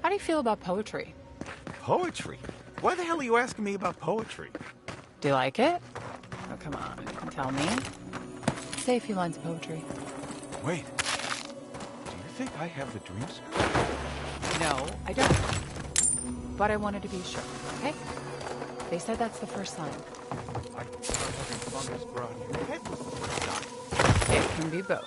How do you feel about poetry? Poetry? Why the hell are you asking me about poetry? Do you like it? Oh, come on. Tell me. Say a few lines of poetry. Wait. Do you think I have the dream script? No, I don't. But I wanted to be sure, okay? They said that's the first sign. I start having fungus grow on your head. It can be both.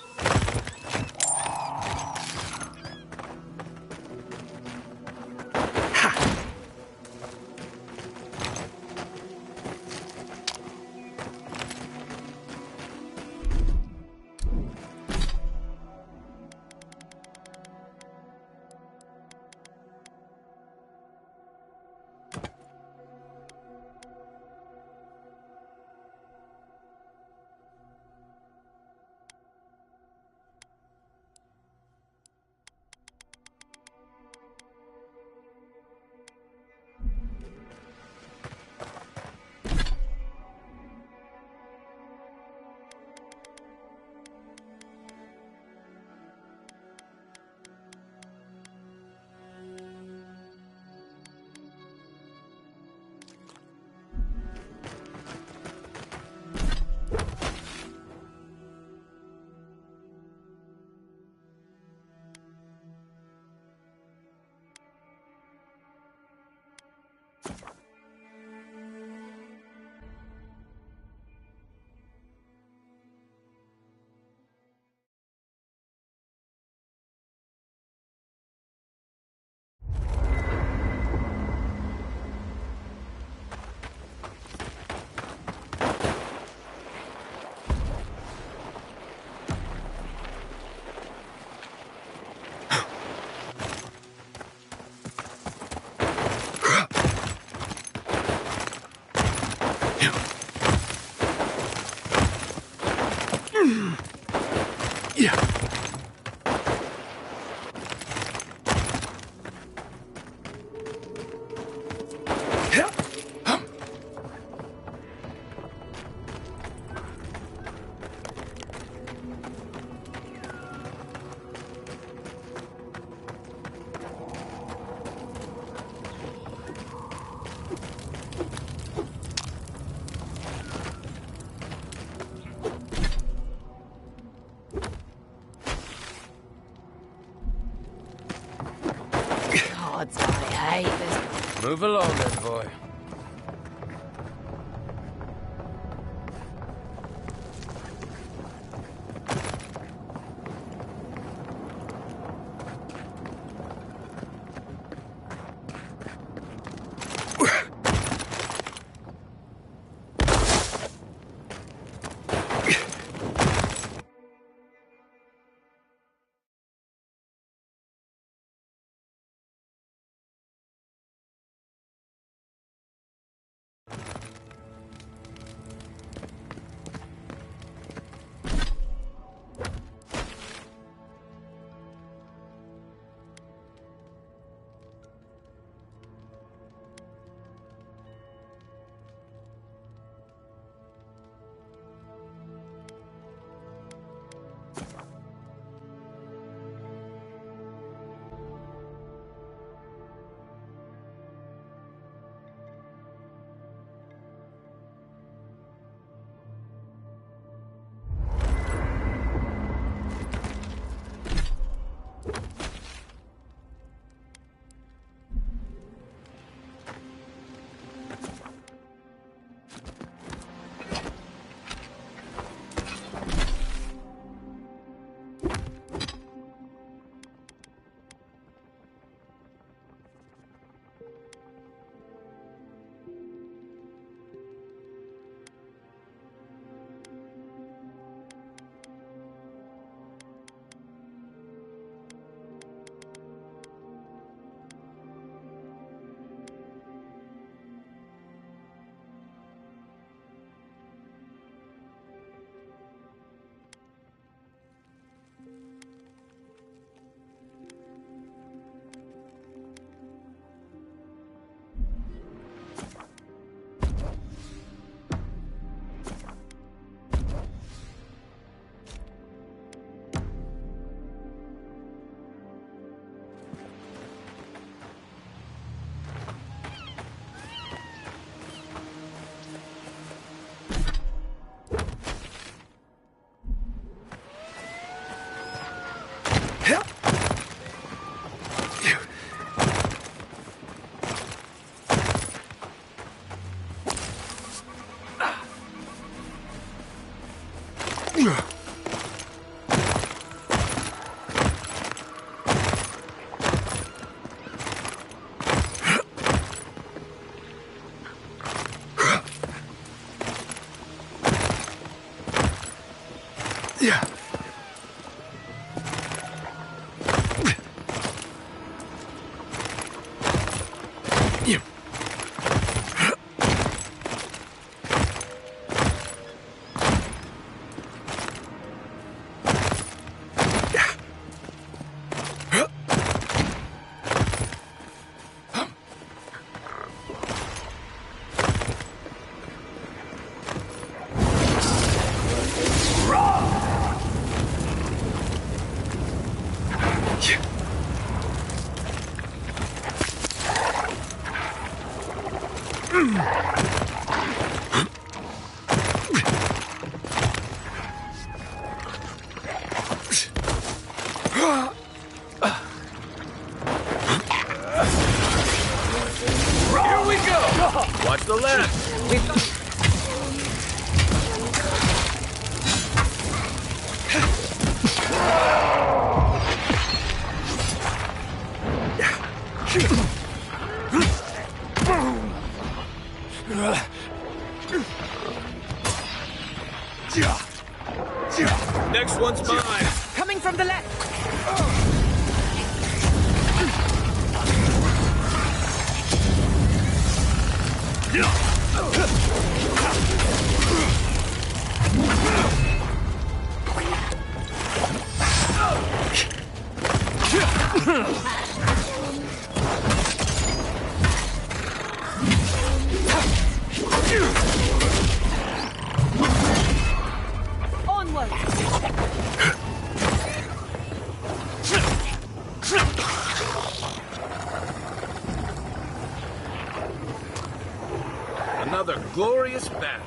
Gods, I hate this. Move along then, boy. Yeah. Here we go! Watch the left! Next one's mine! Coming from the left! Onward! Another glorious battle.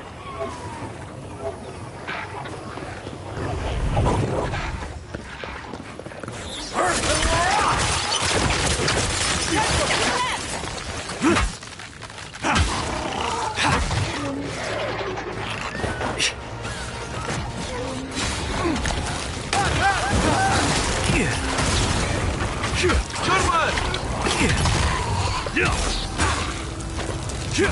Good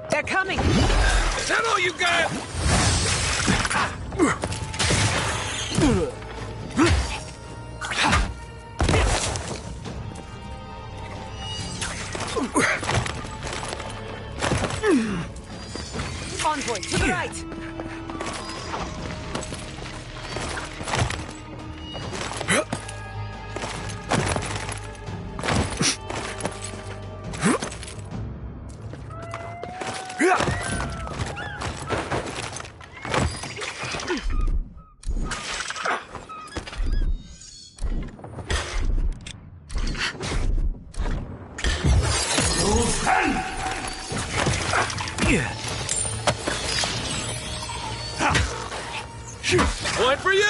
They're coming! Is that all you got? Envoy, to the right! One for you!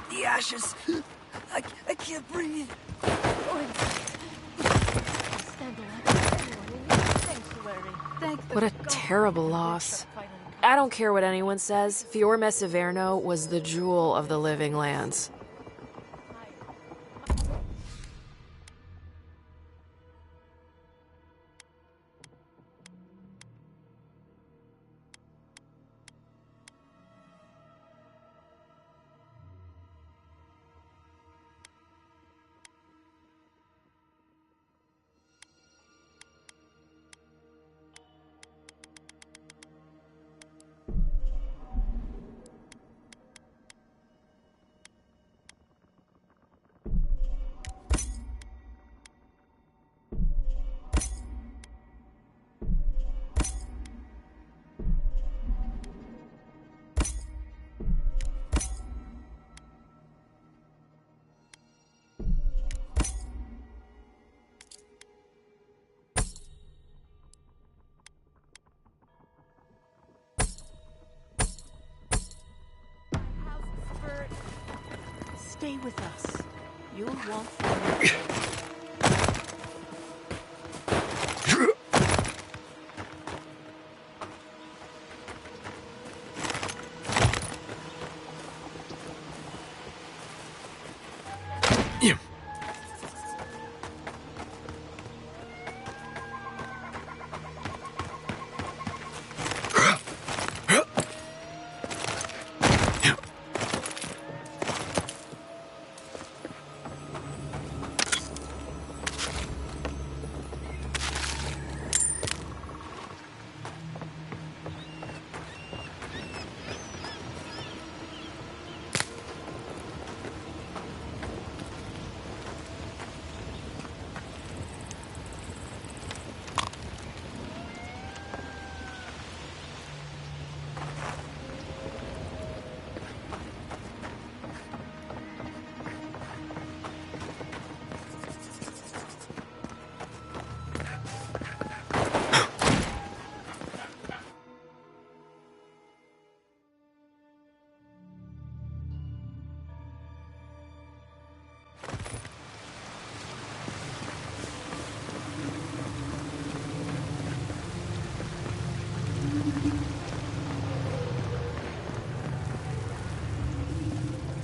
The ashes. I can't breathe. What a terrible loss. I don't care what anyone says, Fiorme Severno was the jewel of the living lands. Stay with us. You'll want food.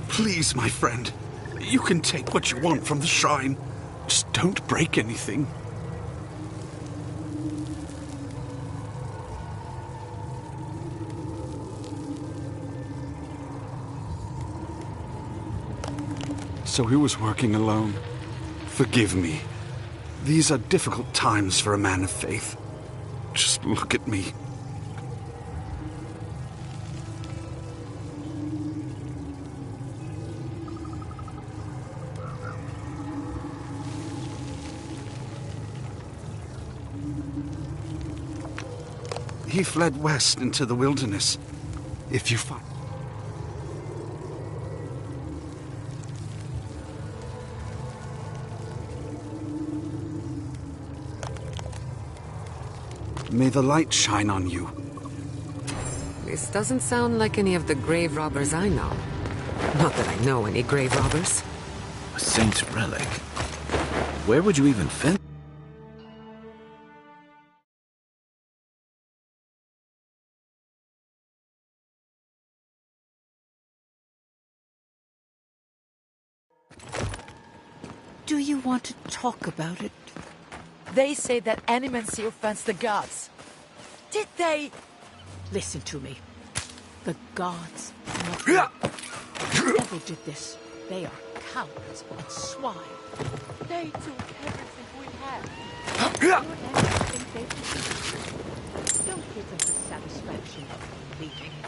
Please, my friend. You can take what you want from the shrine. Just don't break anything. So he was working alone. Forgive me. These are difficult times for a man of faith. Just look at me. He fled west into the wilderness. If you find... May the light shine on you. This doesn't sound like any of the grave robbers I know. Not that I know any grave robbers. A saint's relic. Where would you even find? Do you want to talk about it? They say that animancy offends the gods. Did they? Listen to me. The gods, not me. Whoever did this, they are cowards and swine. They took everything we had. Your enemies think they can. Don't give them the satisfaction of leaving it.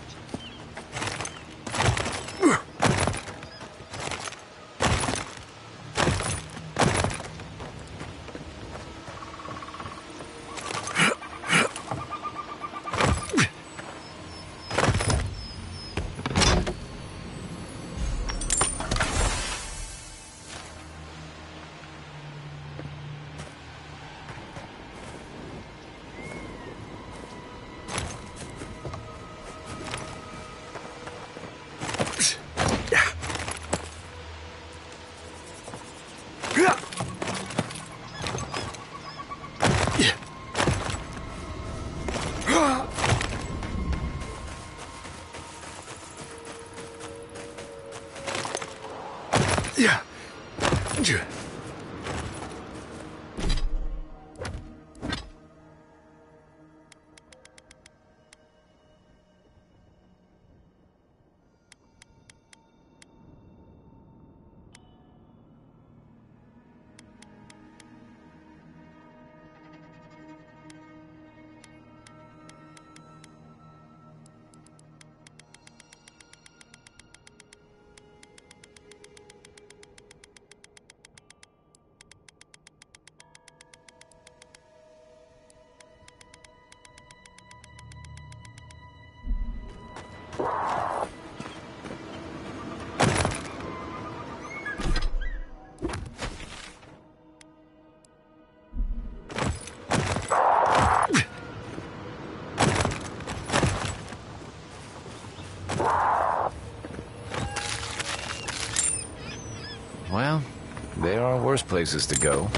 Yeah. Well, there are worse places to go.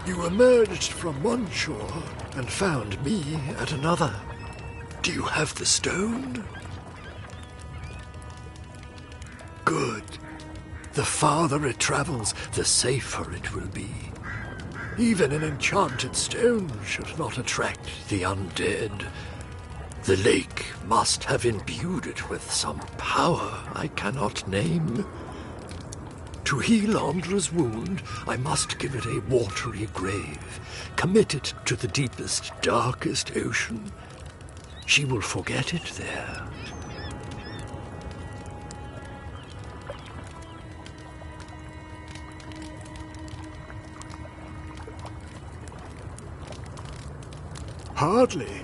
You emerged from one shore and found me at another. Do you have the stone? Good. The farther it travels, the safer it will be. Even an enchanted stone should not attract the undead. The lake must have imbued it with some power I cannot name. To heal Andra's wound, I must give it a watery grave, commit it to the deepest, darkest ocean. She will forget it there. Hardly.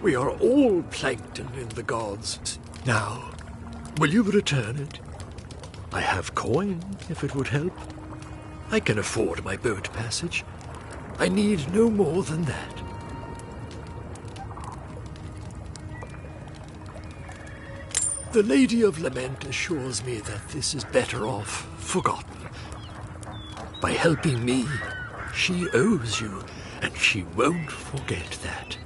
We are all plankton in the gods. Now, will you return it? I have coin, if it would help. I can afford my boat passage. I need no more than that. The Lady of Lament assures me that this is better off forgotten. By helping me, she owes you, and she won't forget that.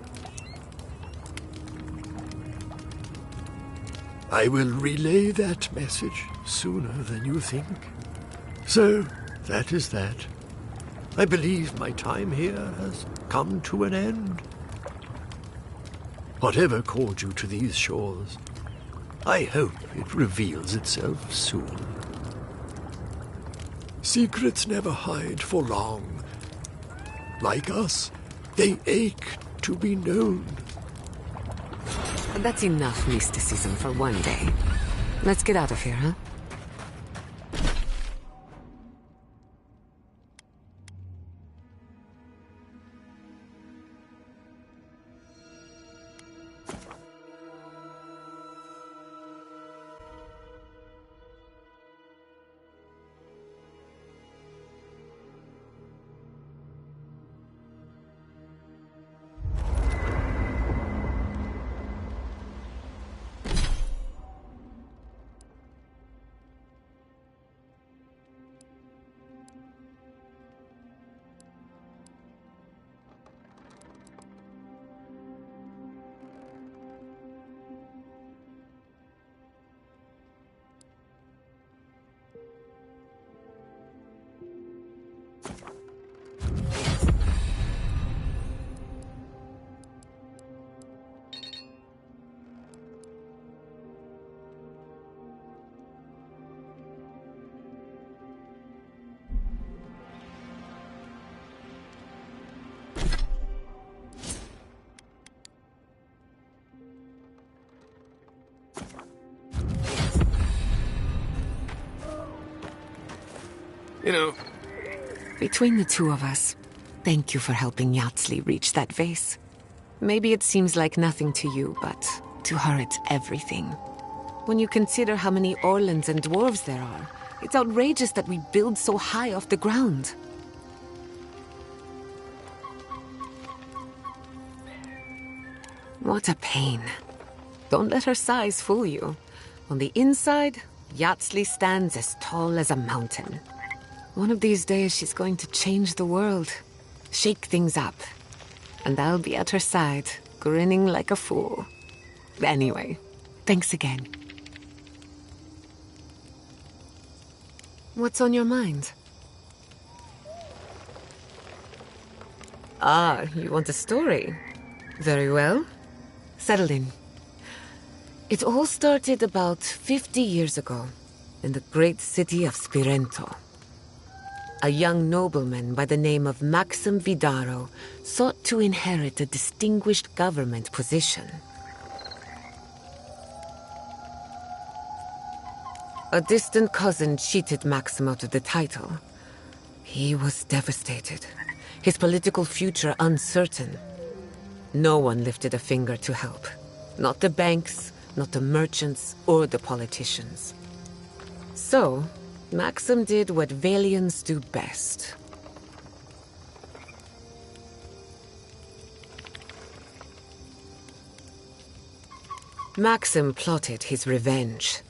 I will relay that message sooner than you think. So, that is that. I believe my time here has come to an end. Whatever called you to these shores, I hope it reveals itself soon. Secrets never hide for long. Like us, they ache to be known. That's enough mysticism for one day. Let's get out of here, huh? You know, Between the two of us, thank you for helping Yatsli reach that vase. Maybe it seems like nothing to you, but to her it's everything. When you consider how many Orlans and dwarves there are, it's outrageous that we build so high off the ground. What a pain. Don't let her size fool you. On the inside, Yatsli stands as tall as a mountain. One of these days she's going to change the world, shake things up. And I'll be at her side, grinning like a fool. Anyway, thanks again. What's on your mind? Ah, you want a story? Very well. Settle in. It all started about 50 years ago, in the great city of Spirento. A young nobleman by the name of Maxim Vidaro sought to inherit a distinguished government position. A distant cousin cheated Maxim out of the title. He was devastated, his political future uncertain. No one lifted a finger to help. Not the banks, not the merchants, or the politicians. So, Maxim did what Valians do best. Maxim plotted his revenge.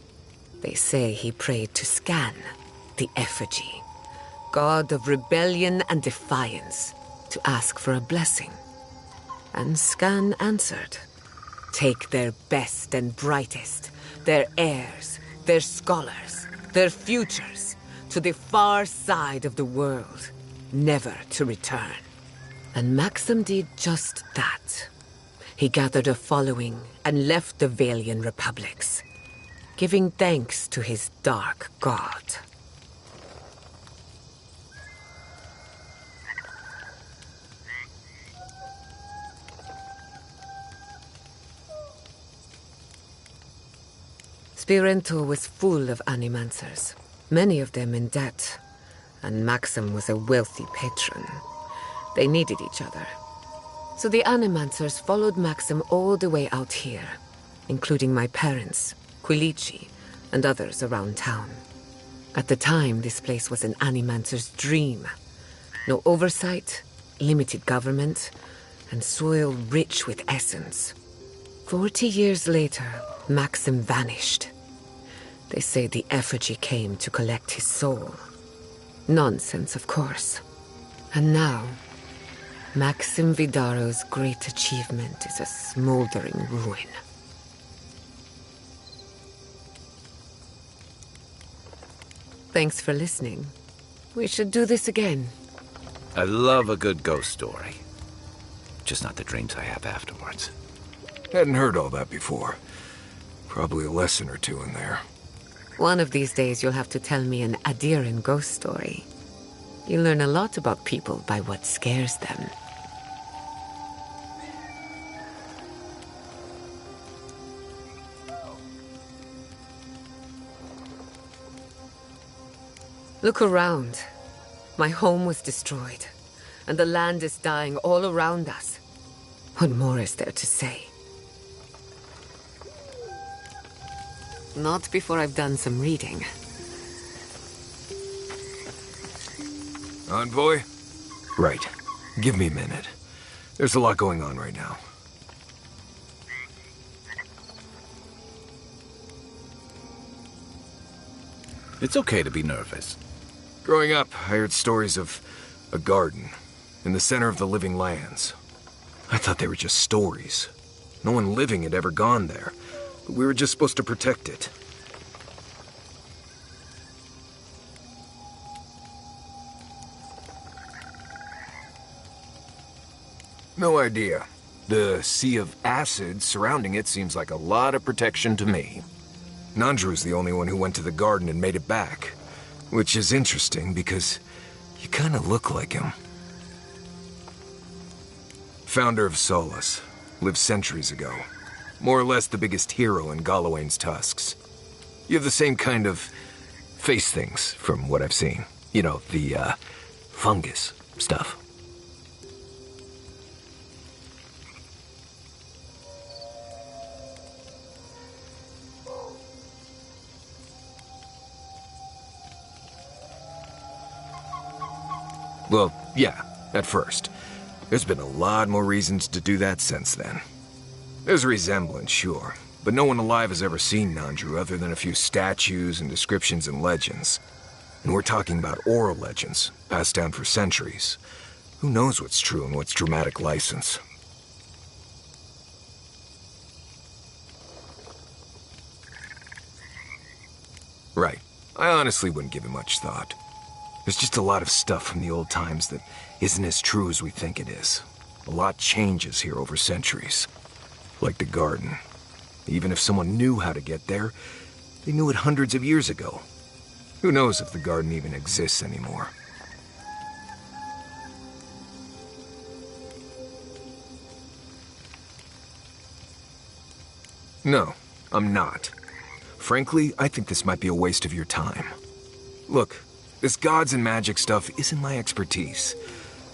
They say he prayed to Scan, the effigy, god of rebellion and defiance, to ask for a blessing. And Scan answered. Take their best and brightest, their heirs, their scholars, their futures, to the far side of the world, never to return. And Maxim did just that. He gathered a following and left the Valian republics, giving thanks to his dark god. Spirento was full of animancers, many of them in debt, and Maxim was a wealthy patron. They needed each other. So the animancers followed Maxim all the way out here, including my parents, Quilici, and others around town. At the time, this place was an animancer's dream. No oversight, limited government, and soil rich with essence. 40 years later, Maxim vanished. They say the effigy came to collect his soul. Nonsense, of course. And now, Maxim Vidaro's great achievement is a smoldering ruin. Thanks for listening. We should do this again. I love a good ghost story. Just not the dreams I have afterwards. Hadn't heard all that before. Probably a lesson or two in there. One of these days you'll have to tell me an Adiran ghost story. You learn a lot about people by what scares them. Look around. My home was destroyed, and the land is dying all around us. What more is there to say? Not before I've done some reading. Envoy? Right. Give me a minute. There's a lot going on right now. It's okay to be nervous. Growing up, I heard stories of a garden in the center of the living lands. I thought they were just stories. No one living had ever gone there, but we were just supposed to protect it. No idea. The sea of acid surrounding it seems like a lot of protection to me. Nandru's the only one who went to the garden and made it back. Which is interesting because you kind of look like him. Founder of Solus. Lived centuries ago. More or less the biggest hero in Galawain's tusks. You have the same kind of face things from what I've seen. You know, the, fungus stuff. Well, yeah, at first. There's been a lot more reasons to do that since then. There's a resemblance, sure, but no one alive has ever seen Nandru other than a few statues and descriptions and legends. And we're talking about oral legends, passed down for centuries. Who knows what's true and what's dramatic license? Right. I honestly wouldn't give it much thought. There's just a lot of stuff from the old times that isn't as true as we think it is. A lot changes here over centuries. Like the garden. Even if someone knew how to get there, they knew it hundreds of years ago. Who knows if the garden even exists anymore? No, I'm not. Frankly, I think this might be a waste of your time. Look, this gods and magic stuff isn't my expertise.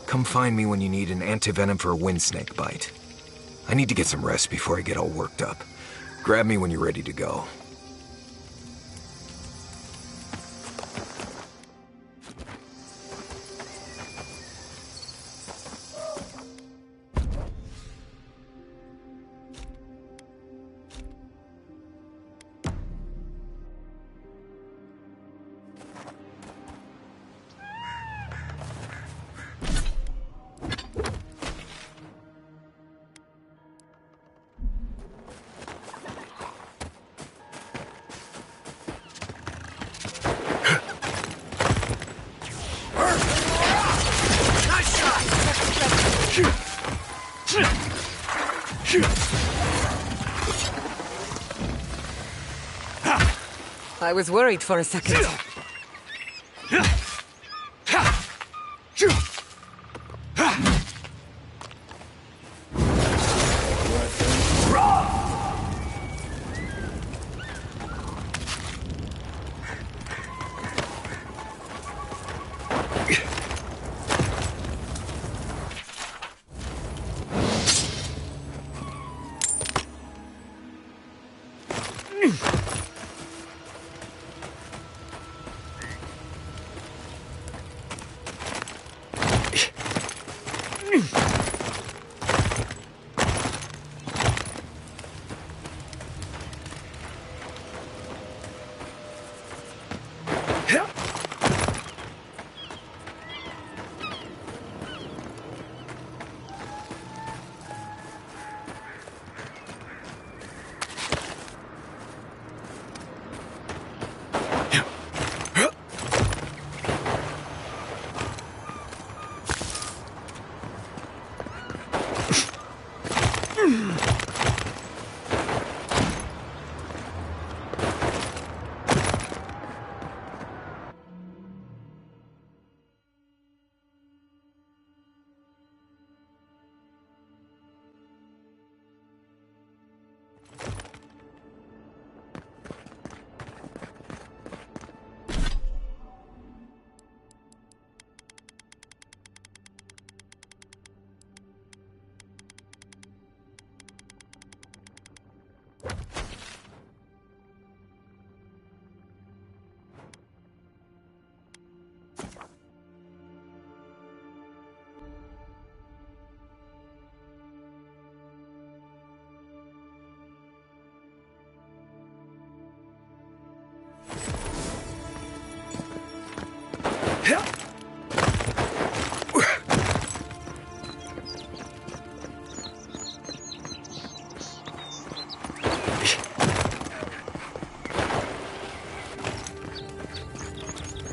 Come find me when you need an antivenom for a windsnake bite. I need to get some rest before I get all worked up. Grab me when you're ready to go. I was worried for a second.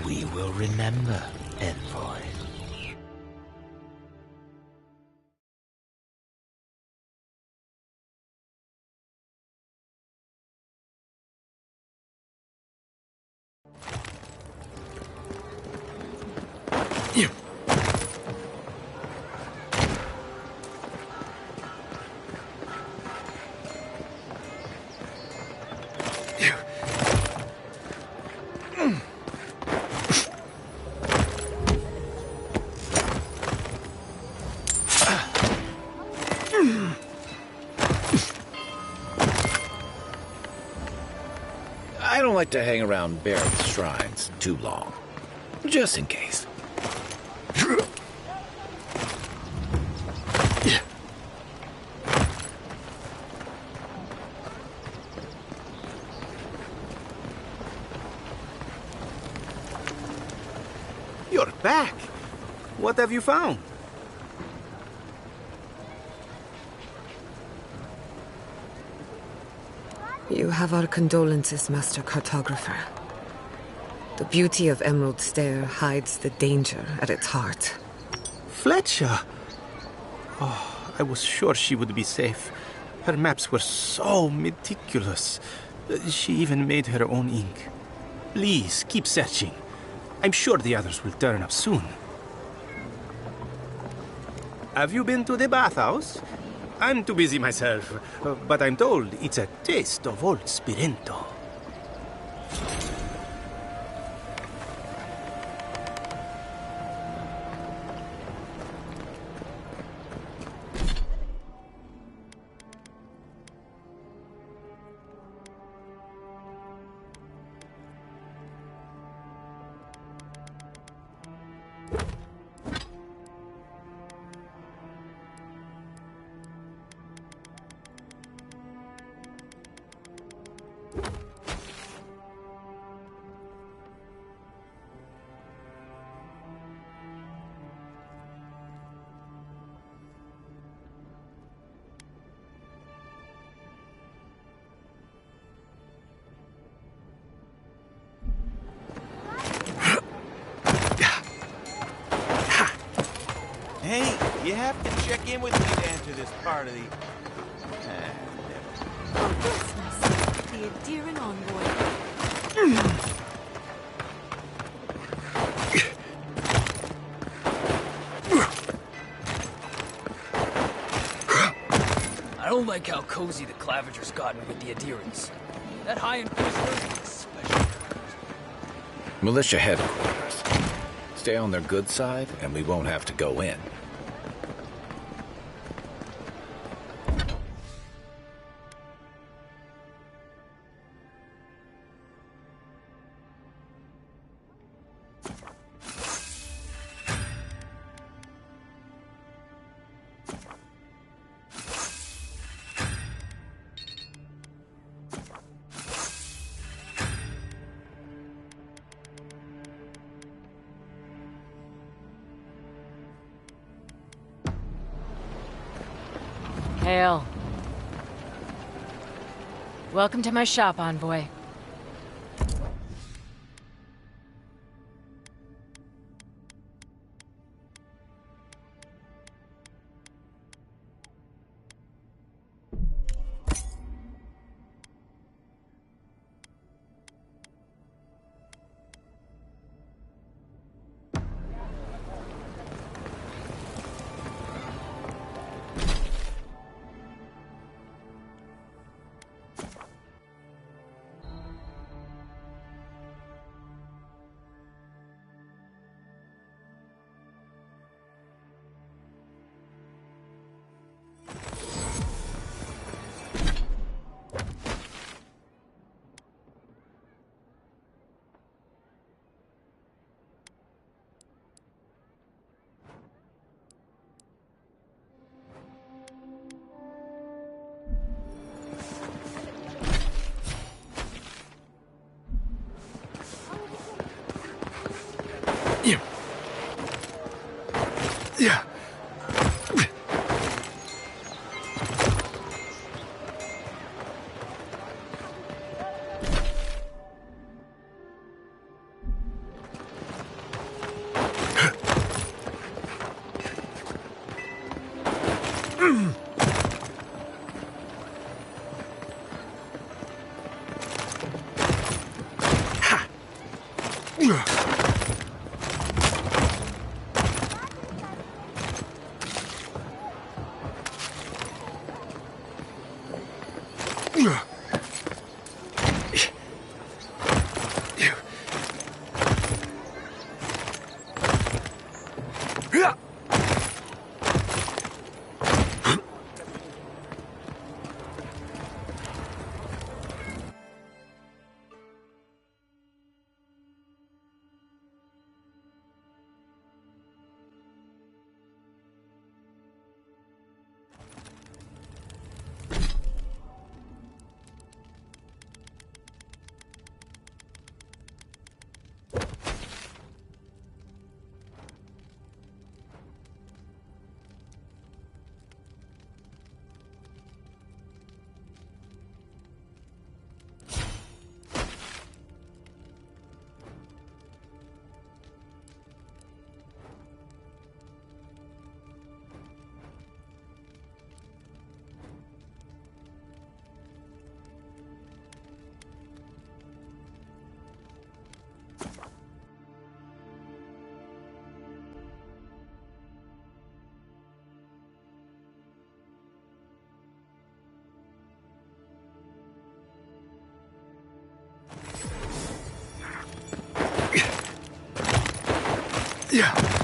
We will remember, Envoy. I don't like to hang around Barrett's shrines too long. Just in case. You're back. What have you found? You have our condolences, Master Cartographer. The beauty of Emerald Stair hides the danger at its heart. Fletcher! Oh, I was sure she would be safe. Her maps were so meticulous. She even made her own ink. Please, keep searching. I'm sure the others will turn up soon. Have you been to the bathhouse? I'm too busy myself, but I'm told it's a taste of old Spirento. Hey, you have to check in with me to enter this part of the... Oh, that's nice. The Adherin envoy. I don't like how cozy the Clavager's gotten with the adherents. That High Inquisitor is special. Militia headquarters. Stay on their good side, and we won't have to go in. Hail. Welcome to my shop, envoy. Yeah. Yeah.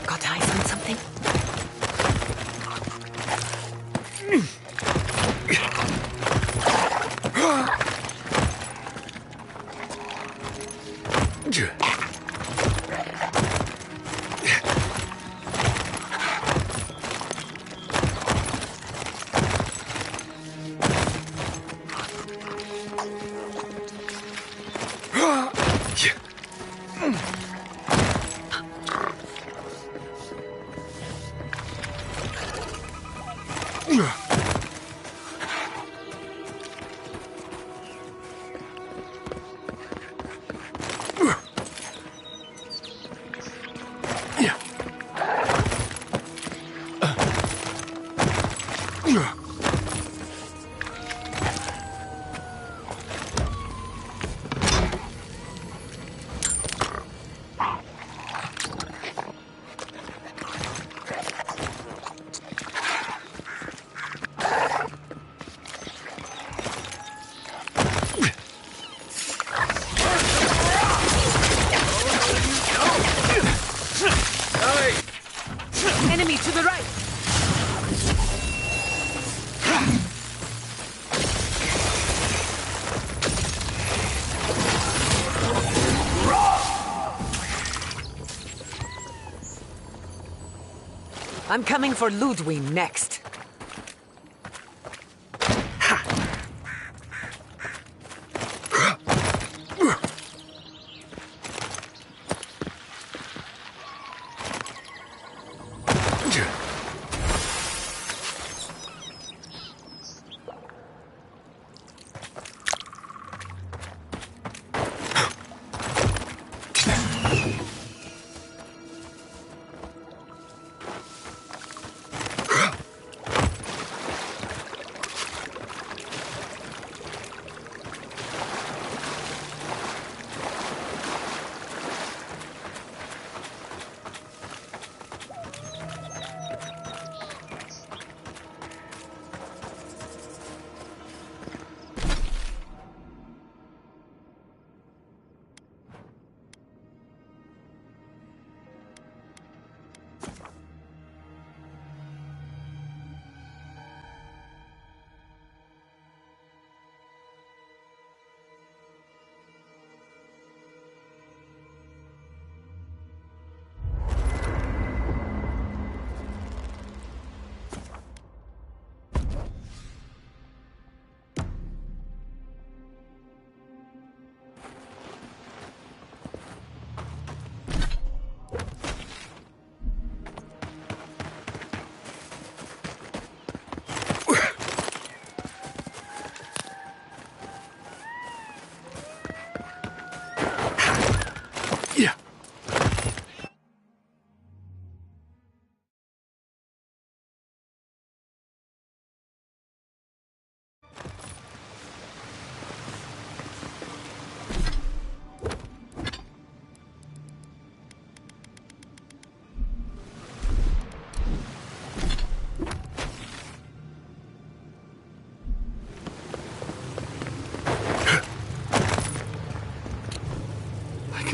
Got eyes on something? Enemy to the right! I'm coming for Ludwig next.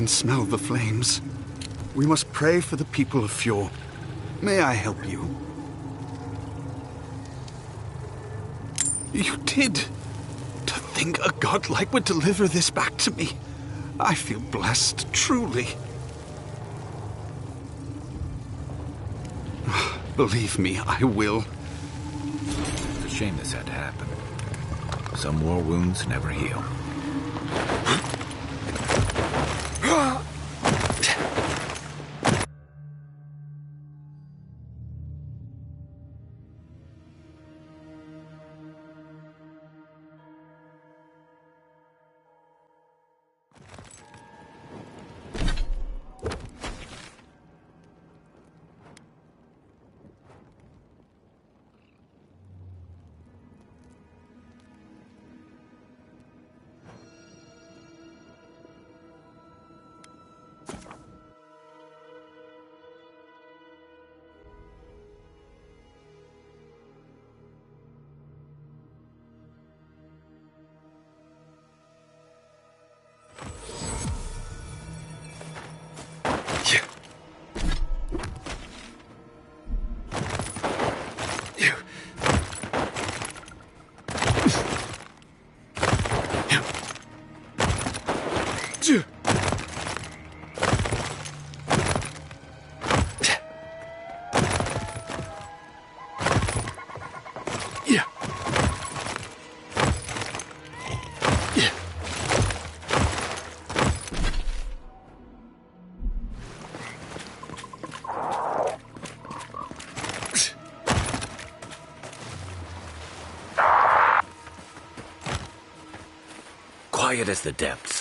can smell the flames. We must pray for the people of Fjord. May I help you? You did! To think a godlike would deliver this back to me. I feel blessed, truly. Believe me, I will. It's a shame this had to happen. Some war wounds never heal. Quiet as the depths.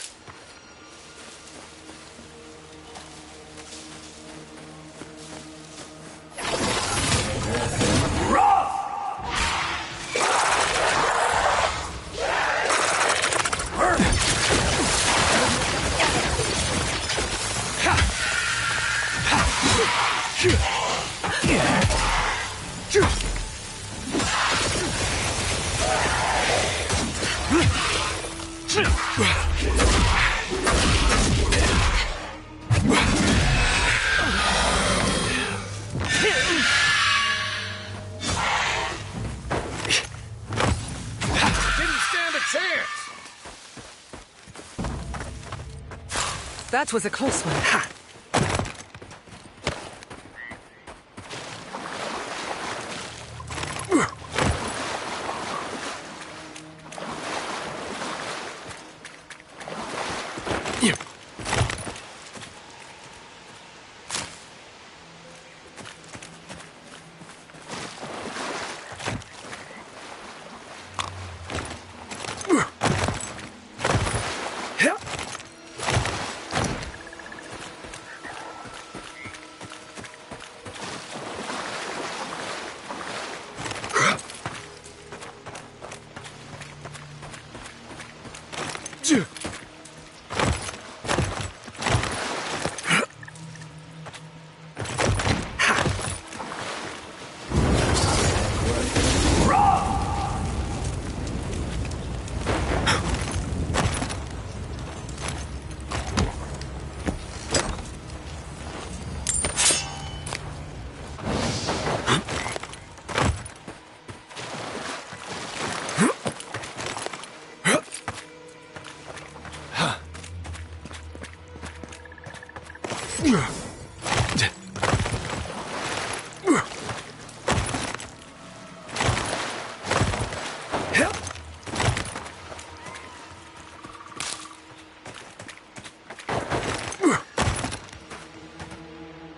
That was a close one. Ha!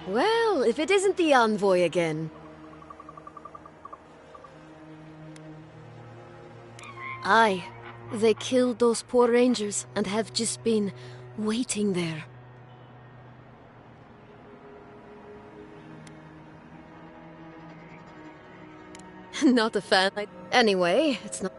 Well, if it isn't the envoy again. Aye, they killed those poor rangers and have just been waiting there. Not a fan. Anyway, it's not.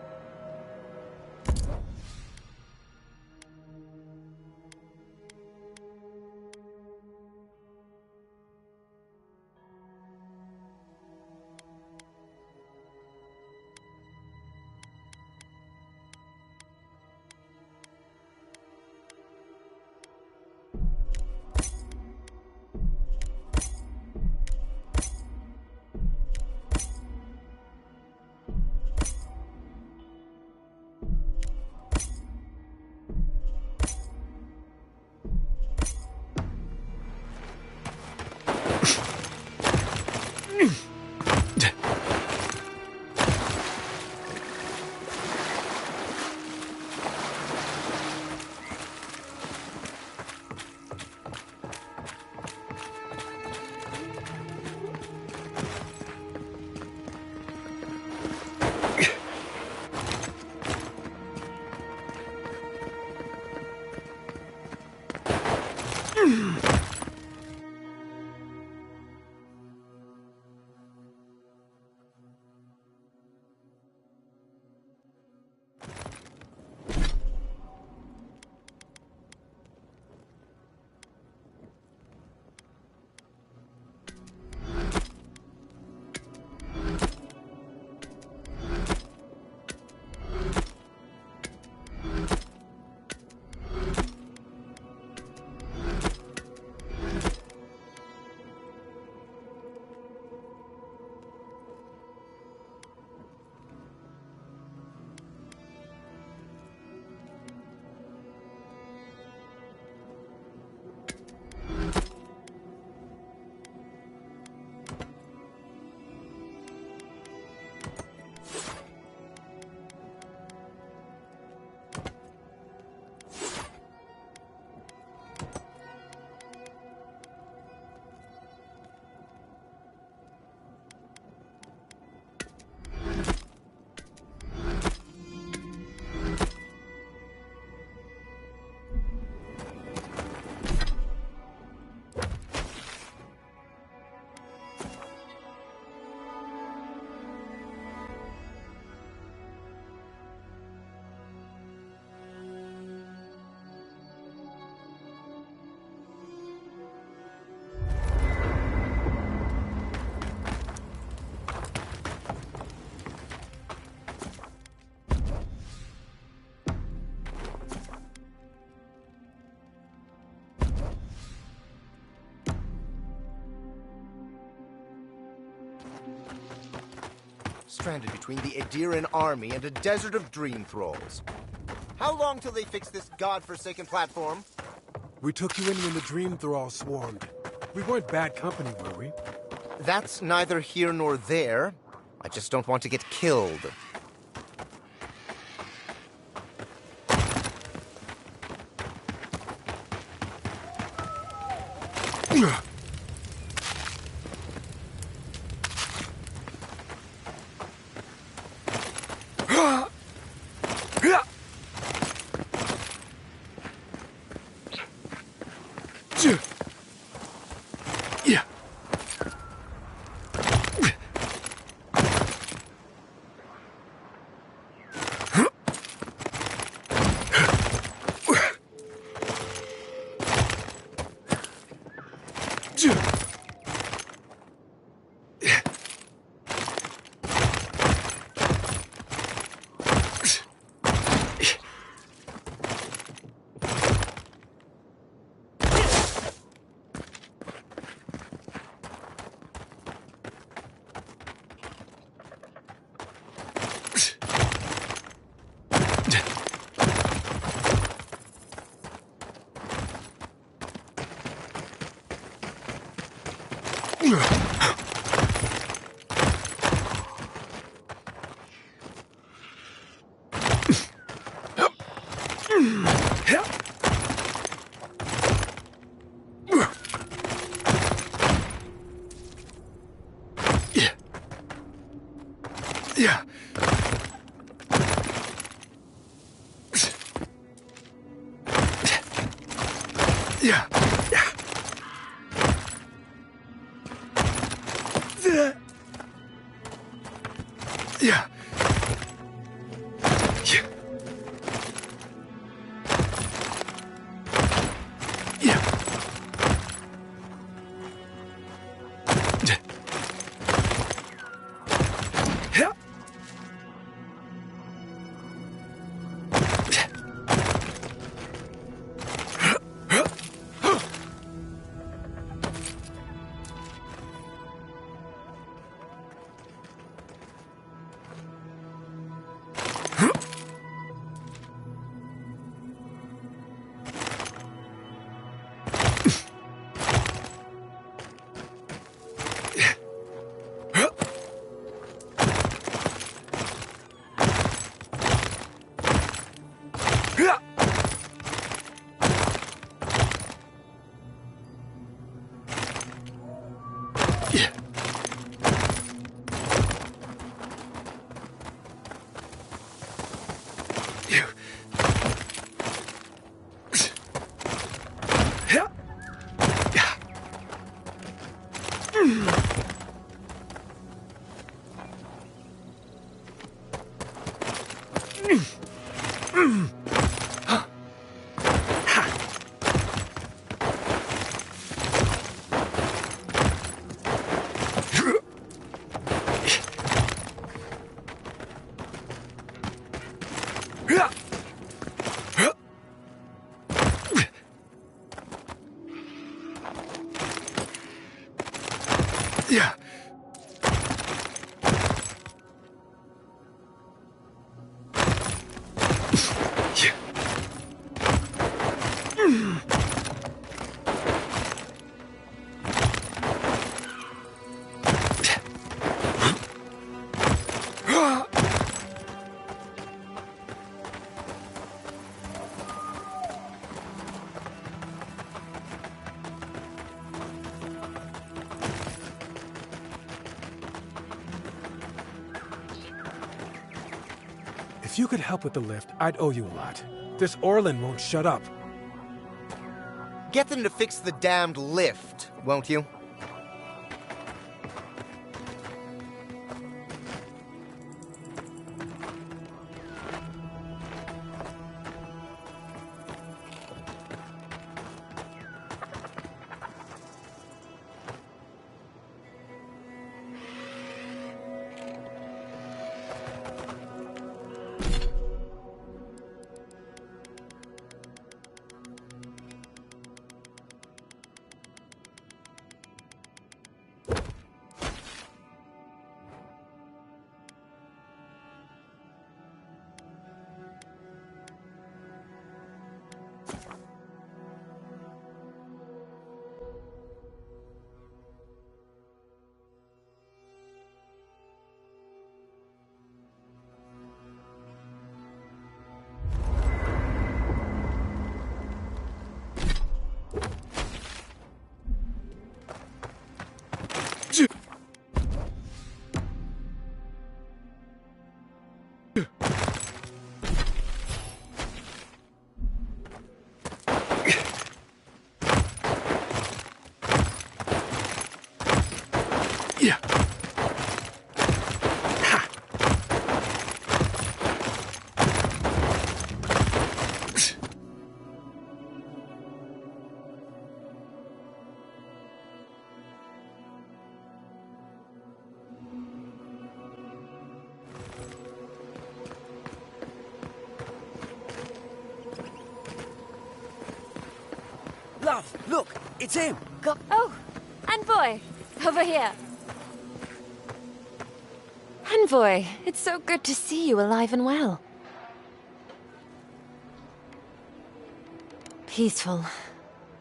Stranded between the Adiran army and a desert of dream thralls. How long till they fix this godforsaken platform? We took you in when the dream thralls swarmed. We weren't bad company, were we? That's neither here nor there. I just don't want to get killed. Yeah. If you could help with the lift, I'd owe you a lot. This Orlin won't shut up. Get them to fix the damned lift, won't you? Love, look, it's him. Oh, Envoy, over here. Envoy, it's so good to see you alive and well. Peaceful.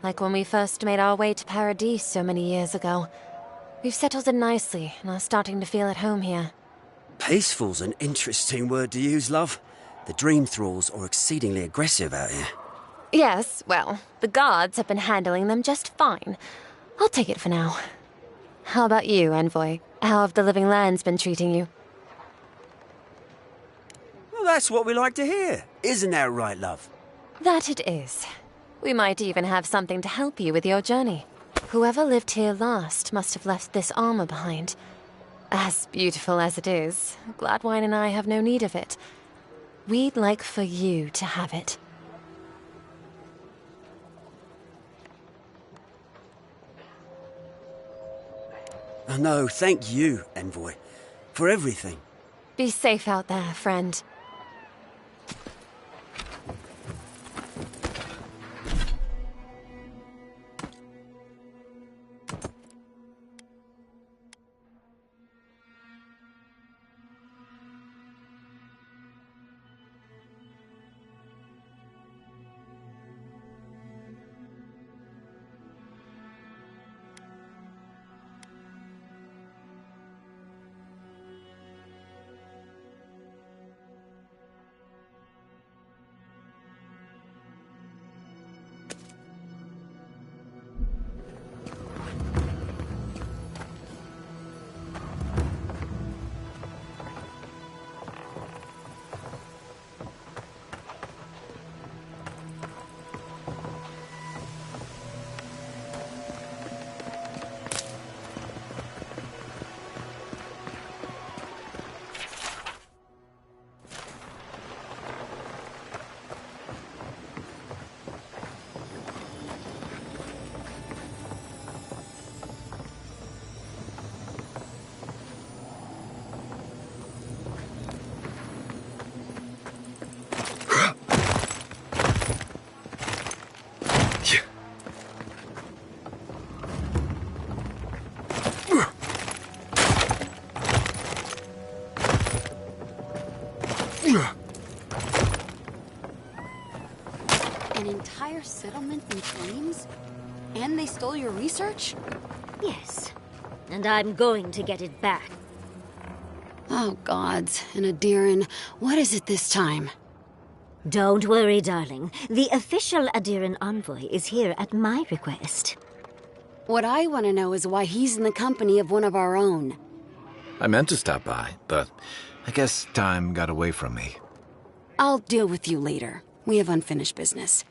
Like when we first made our way to Paradise so many years ago. We've settled in nicely and are starting to feel at home here. Peaceful's an interesting word to use, love. The Dream Thralls are exceedingly aggressive out here. Yes, well, the guards have been handling them just fine. I'll take it for now. How about you, Envoy? How have the Living Lands been treating you? Well, that's what we like to hear. Isn't that right, love? That it is. We might even have something to help you with your journey. Whoever lived here last must have left this armor behind. As beautiful as it is, Gladwine and I have no need of it. We'd like for you to have it. Oh, no, thank you, Envoy, for everything. Be safe out there, friend. settlement in flames? And they stole your research? Yes. And I'm going to get it back. Oh, gods. And Adiran, what is it this time? Don't worry, darling. The official Adiran envoy is here at my request. What I want to know is why he's in the company of one of our own. I meant to stop by, but I guess time got away from me. I'll deal with you later. We have unfinished business.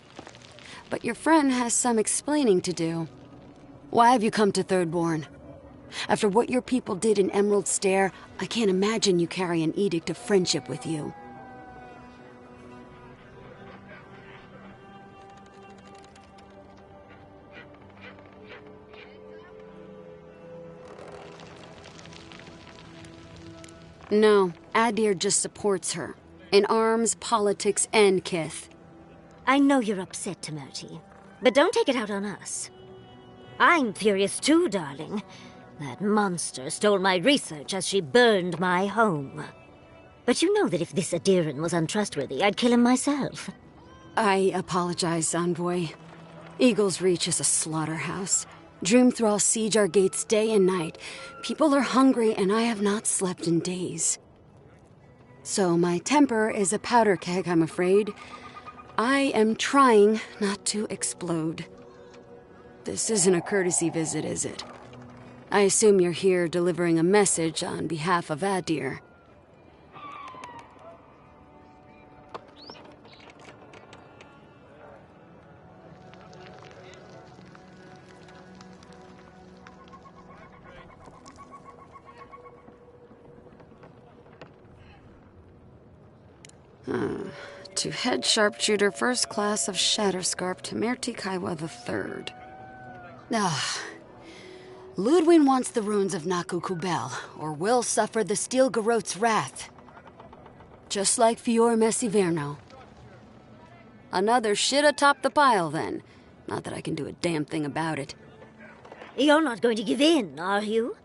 But your friend has some explaining to do. Why have you come to Thirdborn? After what your people did in Emerald Stair, I can't imagine you carry an edict of friendship with you. No, Adir just supports her. In arms, politics, and kith. I know you're upset, Temerty, but don't take it out on us. I'm furious too, darling. That monster stole my research as she burned my home. But you know that if this Adiran was untrustworthy, I'd kill him myself. I apologize, Envoy. Eagle's Reach is a slaughterhouse. Dreamthrall siege our gates day and night. People are hungry, and I have not slept in days. So my temper is a powder keg, I'm afraid. I am trying not to explode. This isn't a courtesy visit, is it? I assume you're here delivering a message on behalf of Adir. To head sharpshooter first class of Shatterscarp Temerty Kaiwa III. Ludwig wants the ruins of Naku Kubel, or will suffer the Steel Garrote's wrath. Just like Fior Messiverno. Another shit atop the pile, then. Not that I can do a damn thing about it. You're not going to give in, are you?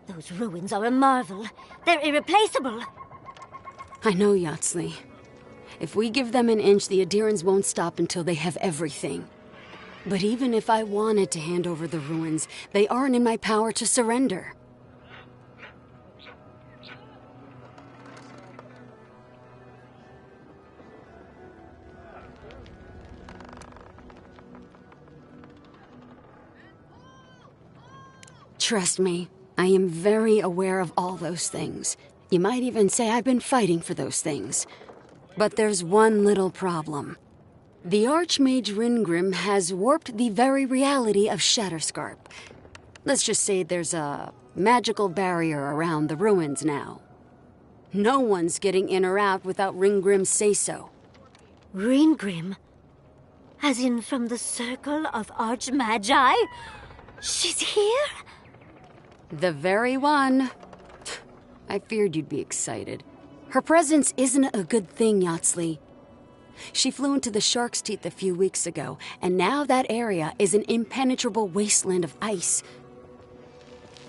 Those ruins are a marvel. They're irreplaceable. I know, Yatsley. If we give them an inch, the Adirans won't stop until they have everything. But even if I wanted to hand over the ruins, they aren't in my power to surrender. Trust me, I am very aware of all those things. You might even say I've been fighting for those things. But there's one little problem. The Archmage Ringrim has warped the very reality of Shatterscarp. Let's just say there's a magical barrier around the ruins now. No one's getting in or out without Ringgrim's say-so. Ringgrim? As in from the Circle of Archmagi? She's here? The very one. I feared you'd be excited. Her presence isn't a good thing, Yatsley. She flew into the Shark's Teeth a few weeks ago, and now that area is an impenetrable wasteland of ice.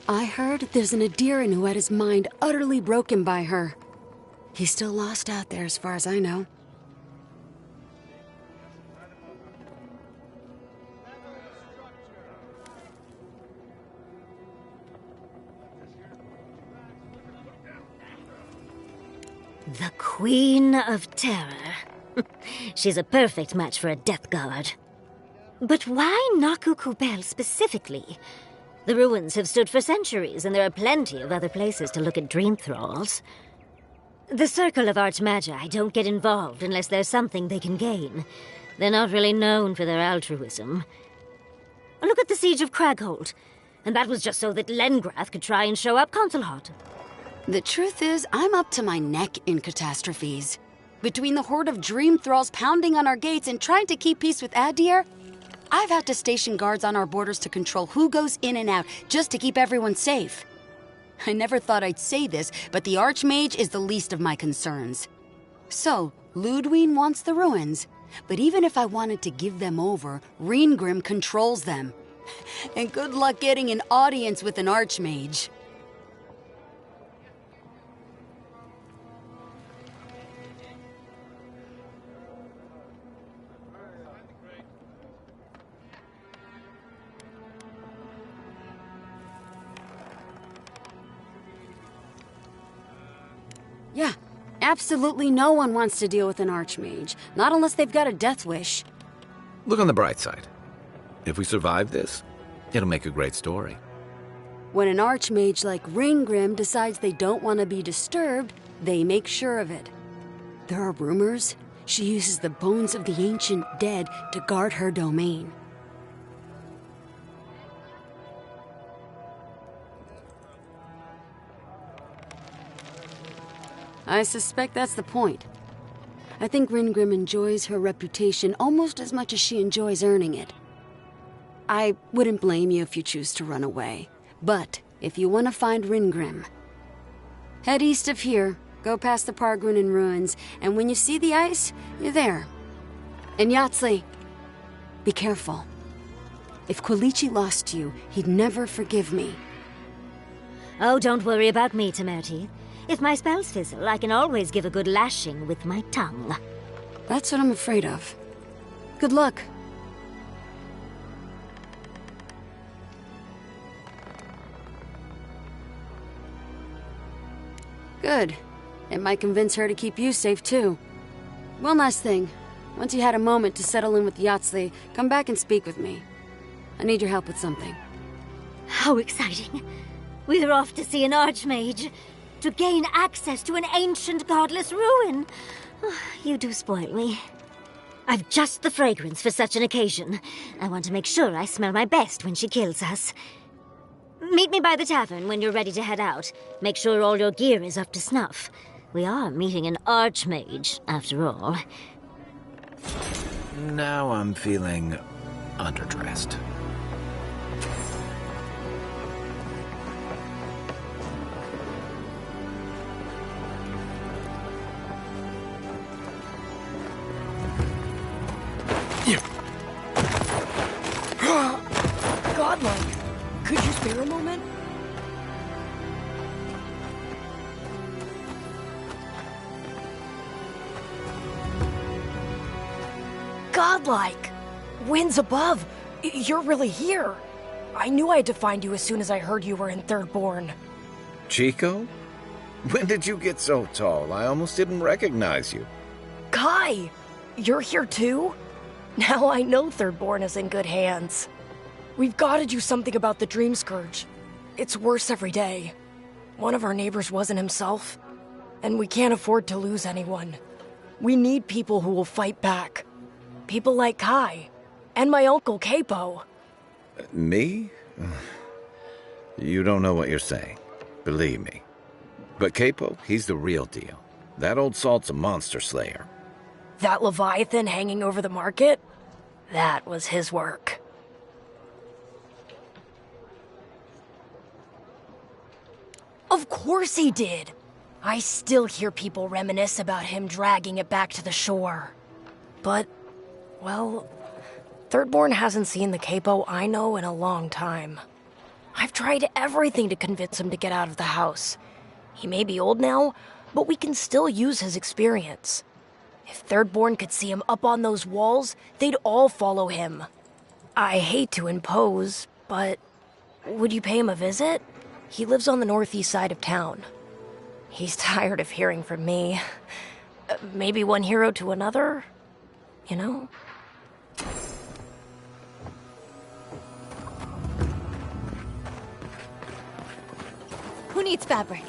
I heard there's an Adiran who had his mind utterly broken by her. He's still lost out there as far as I know. The Queen of Terror. She's a perfect match for a Death Guard. But why Naku Kubel specifically? The ruins have stood for centuries, and there are plenty of other places to look at dream thralls. The Circle of Archmagi don't get involved unless there's something they can gain. They're not really known for their altruism. Look at the Siege of Craghold. And that was just so that Lengrath could try and show up Consulhot. The truth is, I'm up to my neck in catastrophes. Between the horde of dream thralls pounding on our gates and trying to keep peace with Adir, I've had to station guards on our borders to control who goes in and out, just to keep everyone safe. I never thought I'd say this, but the Archmage is the least of my concerns. So, Ludwig wants the ruins, but even if I wanted to give them over, Ringrim controls them. And good luck getting an audience with an Archmage. Absolutely no one wants to deal with an archmage, not unless they've got a death wish. Look on the bright side. If we survive this, it'll make a great story. When an archmage like Ringgrim decides they don't want to be disturbed, they make sure of it. There are rumors she uses the bones of the ancient dead to guard her domain. I suspect that's the point. I think Ringgrim enjoys her reputation almost as much as she enjoys earning it. I wouldn't blame you if you choose to run away. But if you want to find Ringgrim, head east of here, go past the Pargrunin ruins, and when you see the ice, you're there. And Yatsley, be careful. If Quilichi lost you, he'd never forgive me. Oh, don't worry about me, Temerti. If my spells fizzle, I can always give a good lashing with my tongue. That's what I'm afraid of. Good luck. Good. It might convince her to keep you safe, too. One last thing. Once you had a moment to settle in with Yatsley, come back and speak with me. I need your help with something. How exciting. We're off to see an archmage. To gain access to an ancient godless ruin. You do spoil me. I've just the fragrance for such an occasion. I want to make sure I smell my best when she kills us. Meet me by the tavern when you're ready to head out. Make sure all your gear is up to snuff. We are meeting an archmage, after all. Now I'm feeling underdressed. Godlike, could you spare a moment? Godlike! Winds above! You're really here! I knew I had to find you as soon as I heard you were in Thirdborn. Chico? When did you get so tall? I almost didn't recognize you. Kai! You're here too? Now I know Thirdborn is in good hands. We've got to do something about the Dream Scourge. It's worse every day. One of our neighbors wasn't himself, and we can't afford to lose anyone. We need people who will fight back. People like Kai, and my uncle Capo. Me? You don't know what you're saying. Believe me. But Capo, he's the real deal. That old salt's a monster slayer. That Leviathan hanging over the market? That was his work. Of course he did! I still hear people reminisce about him dragging it back to the shore. But, well, Thirdborn hasn't seen the Capo I know in a long time. I've tried everything to convince him to get out of the house. He may be old now, but we can still use his experience. If Thirdborn could see him up on those walls, they'd all follow him. I hate to impose, but would you pay him a visit? He lives on the northeast side of town. He's tired of hearing from me. Maybe one hero to another, you know? Who needs fabric?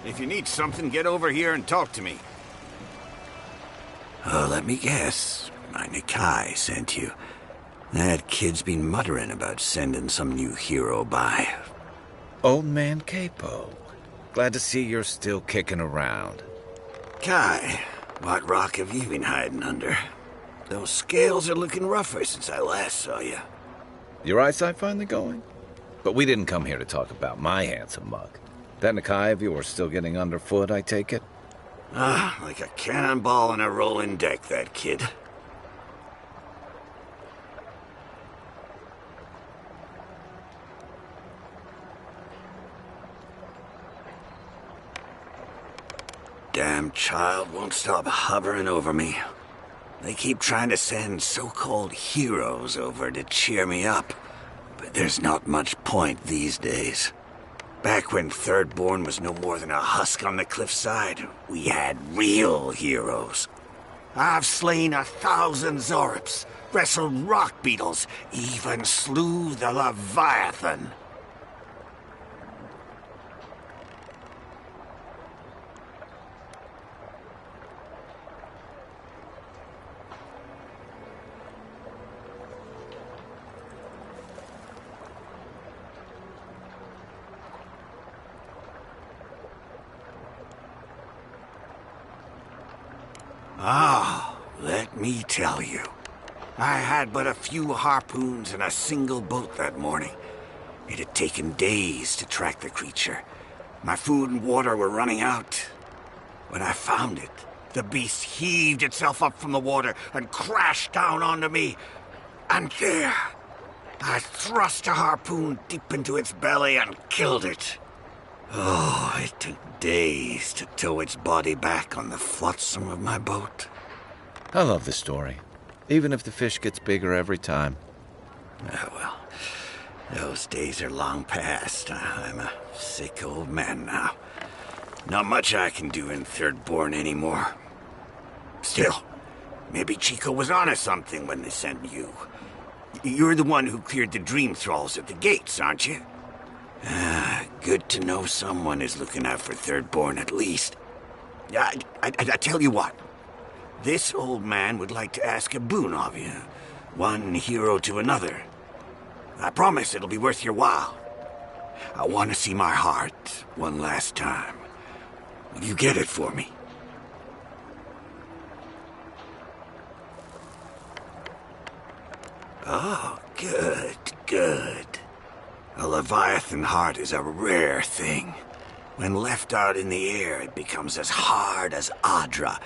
If you need something, get over here and talk to me. Oh, let me guess. My Nikai sent you. That kid's been muttering about sending some new hero by. Old man Capo. Glad to see you're still kicking around. Kai, what rock have you been hiding under? Those scales are looking rougher since I last saw you. Your eyesight finally going? But we didn't come here to talk about my handsome mug. That Nikai of yours still getting underfoot, I take it? Ah, like a cannonball on a rolling deck, that kid. Damn child won't stop hovering over me. They keep trying to send so-called heroes over to cheer me up, but there's not much point these days. Back when Thirdborn was no more than a husk on the cliffside, we had real heroes. I've slain 1,000 Zorips, wrestled rock beetles, even slew the Leviathan. Ah, let me tell you. I had but a few harpoons and a single boat that morning. It had taken days to track the creature. My food and water were running out. When I found it, the beast heaved itself up from the water and crashed down onto me. And there, I thrust a harpoon deep into its belly and killed it. Oh, it took days to tow its body back on the flotsam of my boat. I love the story, even if the fish gets bigger every time. Oh, well, those days are long past. I'm a sick old man now. Not much I can do in Thirdborn anymore. Still, maybe Chico was onto something when they sent you. You're the one who cleared the dream thralls at the gates, aren't you? Ah, good to know someone is looking out for Thirdborn at least. I tell you what. This old man would like to ask a boon of you. One hero to another. I promise it'll be worth your while. I want to see my heart one last time. Will you get it for me? Oh, good, good. A Leviathan heart is a rare thing. When left out in the air, it becomes as hard as Adra,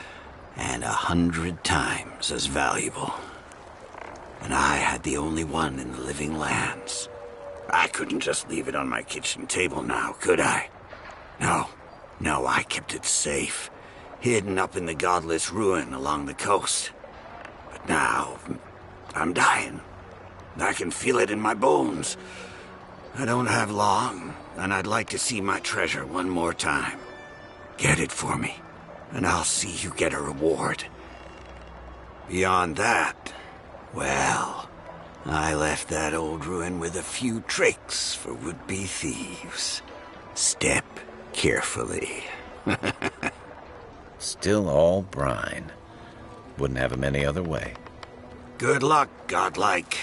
and 100 times as valuable. And I had the only one in the living lands. I couldn't just leave it on my kitchen table now, could I? No, I kept it safe, hidden up in the godless ruin along the coast. But now, I'm dying. I can feel it in my bones. I don't have long, and I'd like to see my treasure one more time. Get it for me, and I'll see you get a reward. Beyond that, well, I left that old ruin with a few tricks for would-be thieves. Step carefully. Still all brine. Wouldn't have him any other way. Good luck, godlike.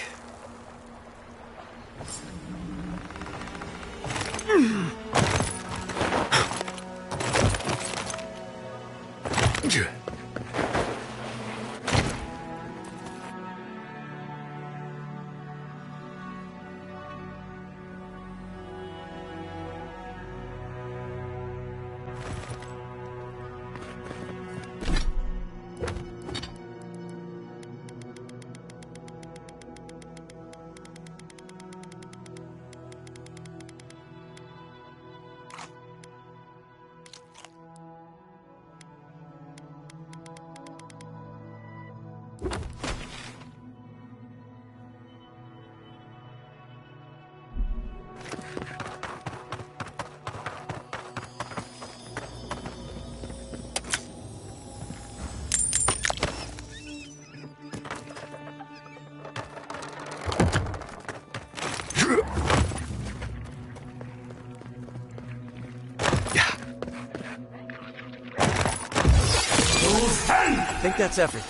think that's everything.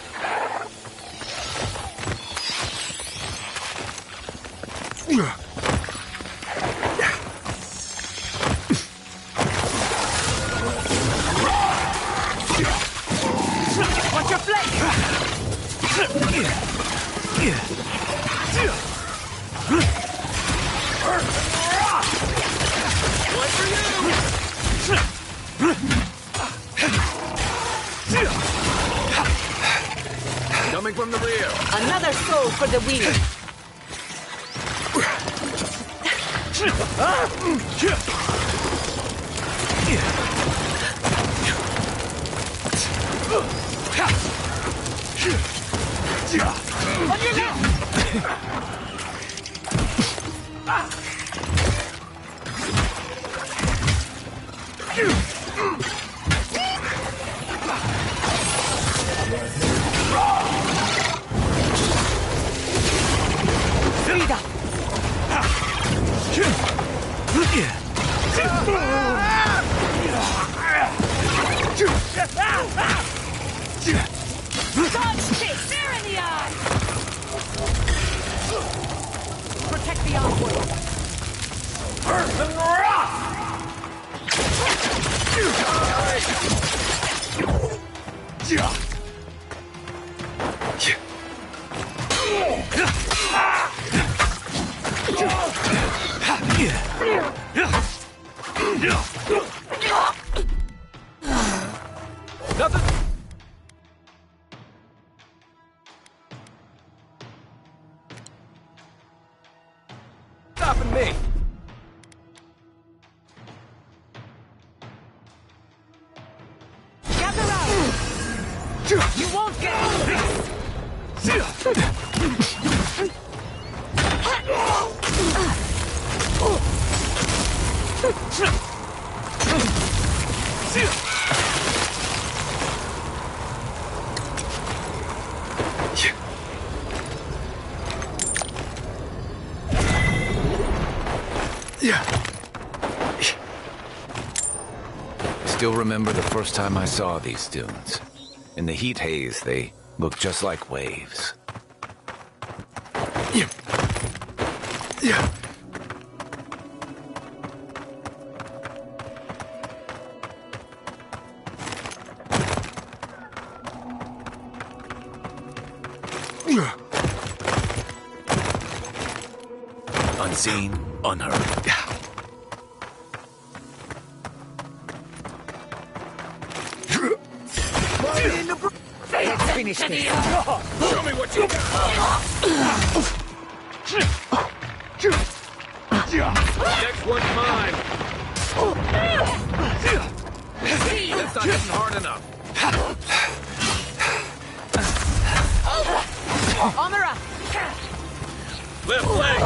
Watch your flank! One for you! Coming from the rear. Another soul for the wheel. On your left! Frida! Dodge kick! There in the eye! Protect the envoy. Person rock! Nothing. Stopping me. Gather round! You won't get Still remember the first time I saw these dunes. In the heat haze, they looked just like waves. Unseen, unheard. Let's finish this. Show me what you got. Next one's mine. That's not hitting hard enough. Amara! Left leg.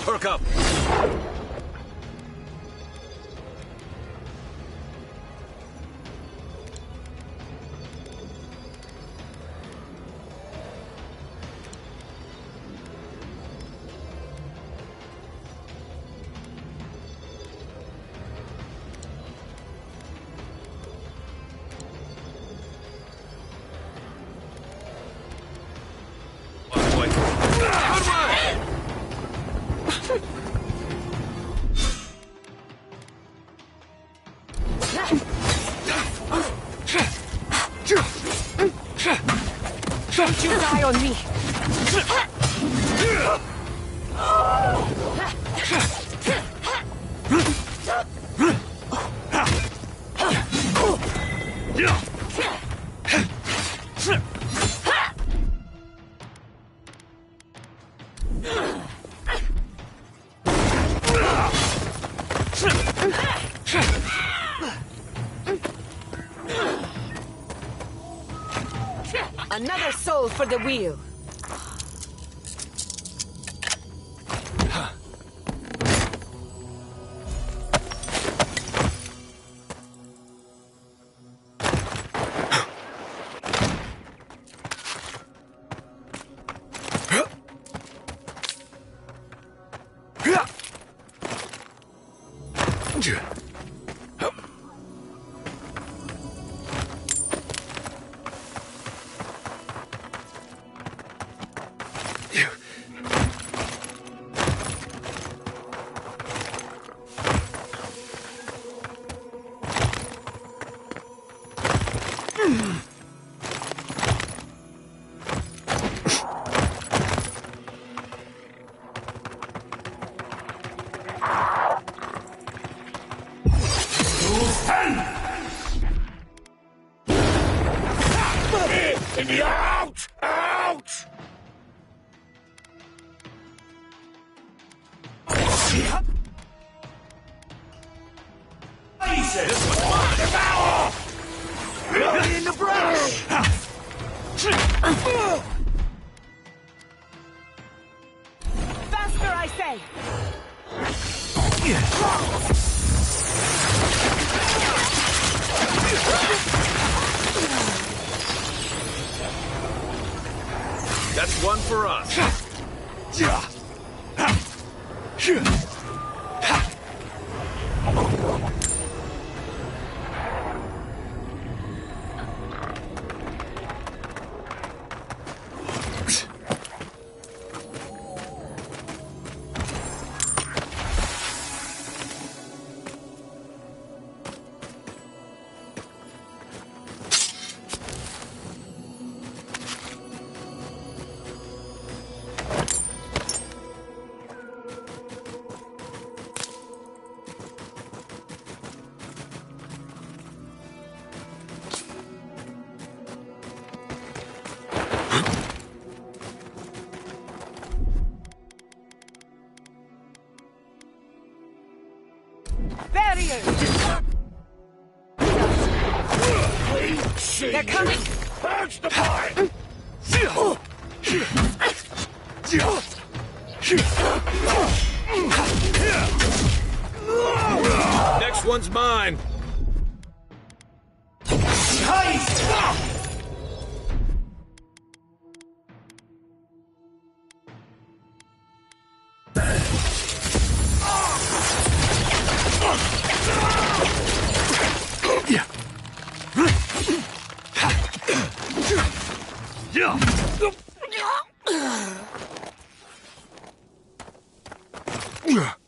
Perk up. Don't you die on me! Another soul for the wheel. Out! Out! This one's mine! Devour! Ready in the brush! Faster, I say! That's one for us. They're coming! Purge the fire! Next one's mine.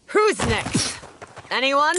Who's next? Anyone?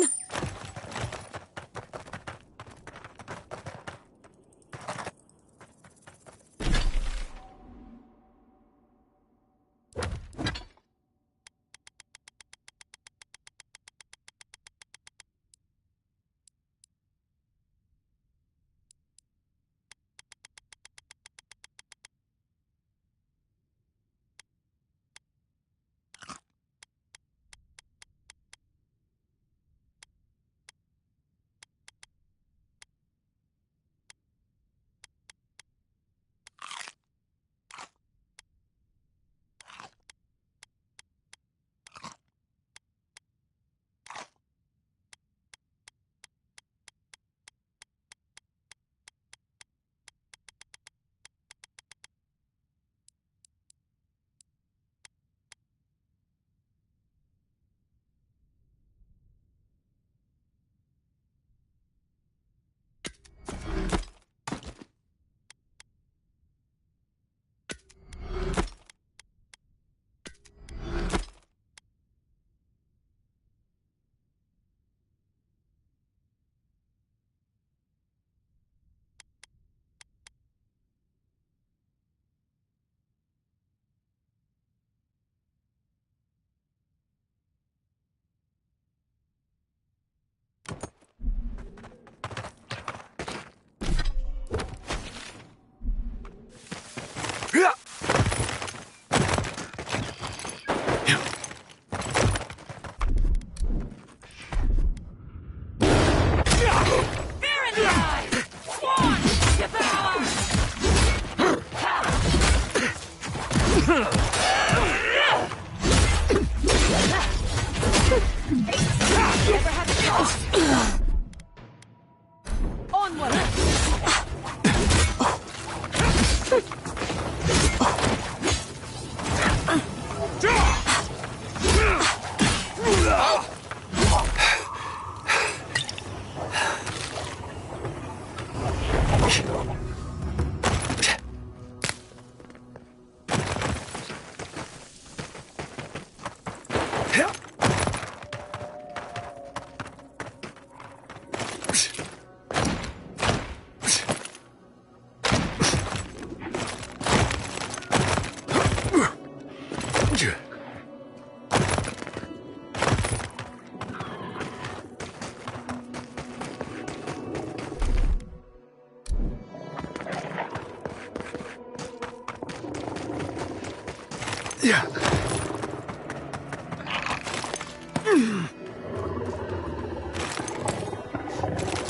Yeah.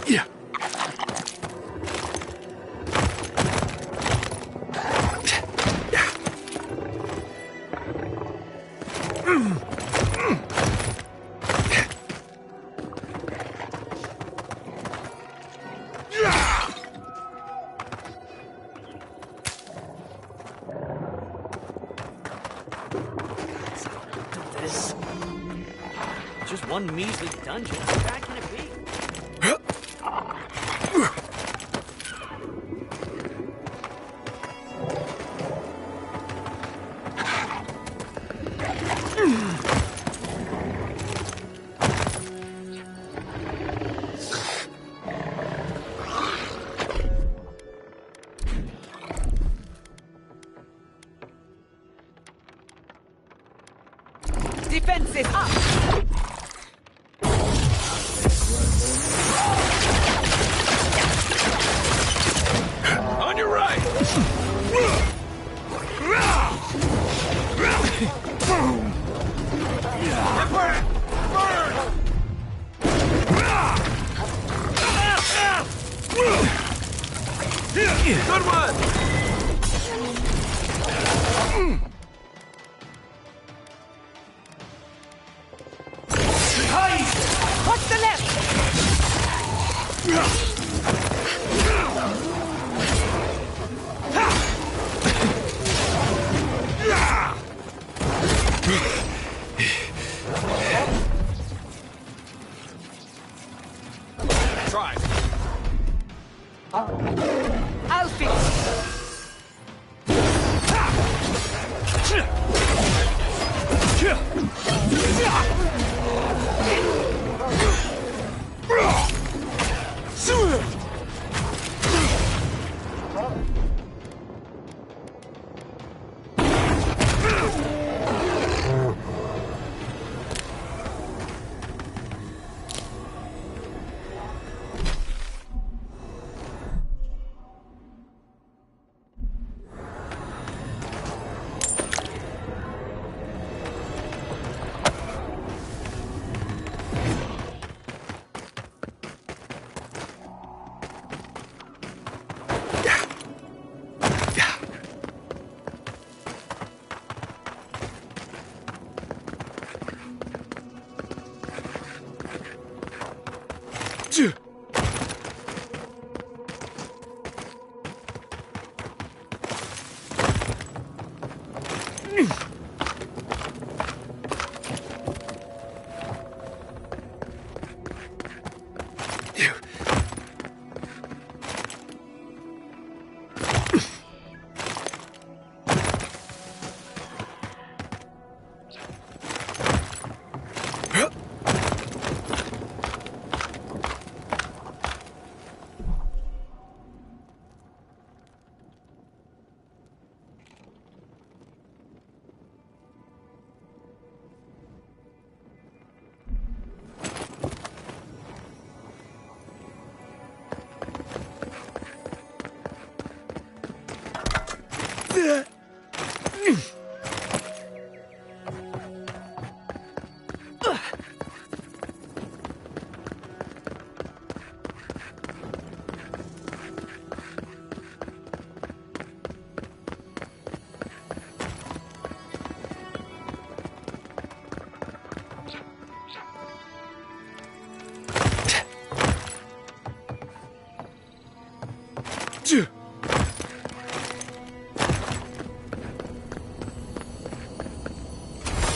Yeah. This. Just one measly dungeon. How bad can it be? Defenses up! On your right! Good one! Watch the left! Try. I'll fix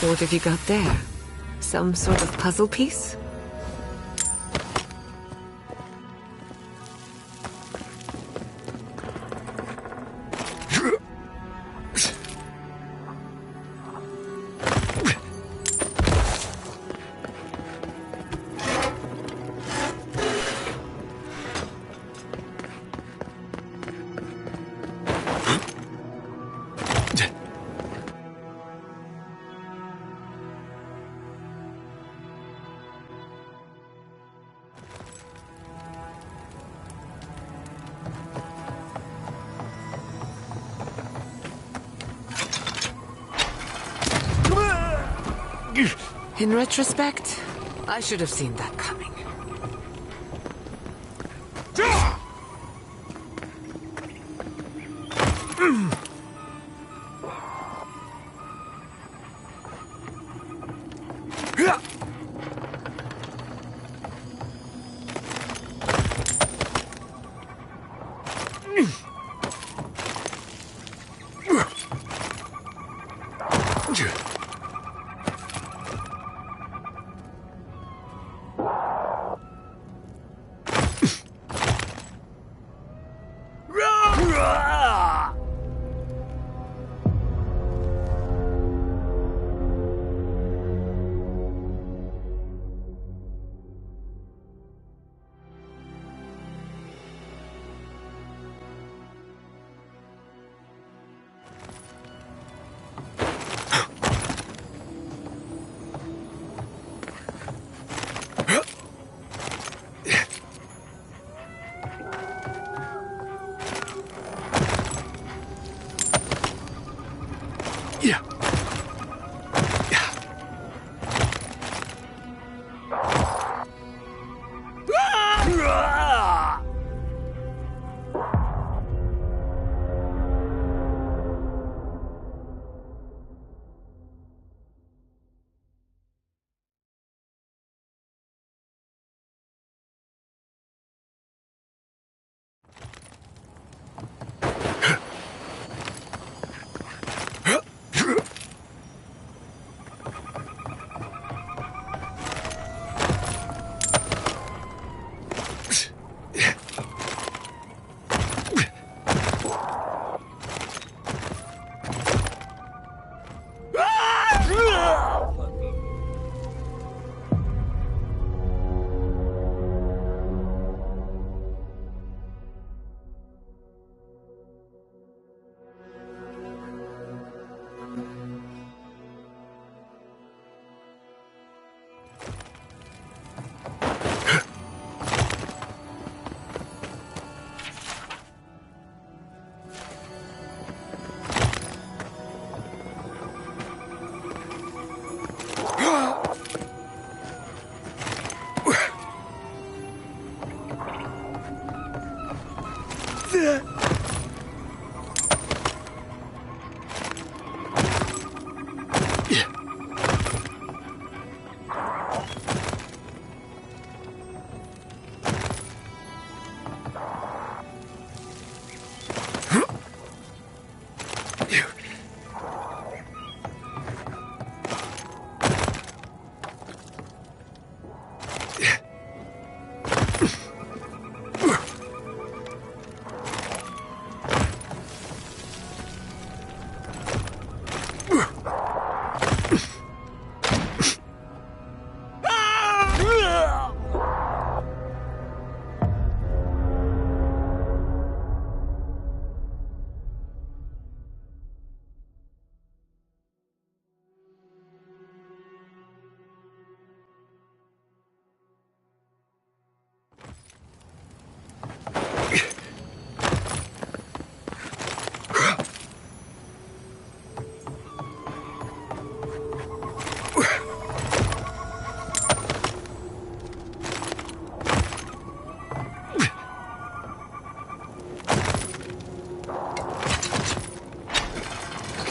What have you got there? Some sort of puzzle piece? In retrospect, I should have seen that coming.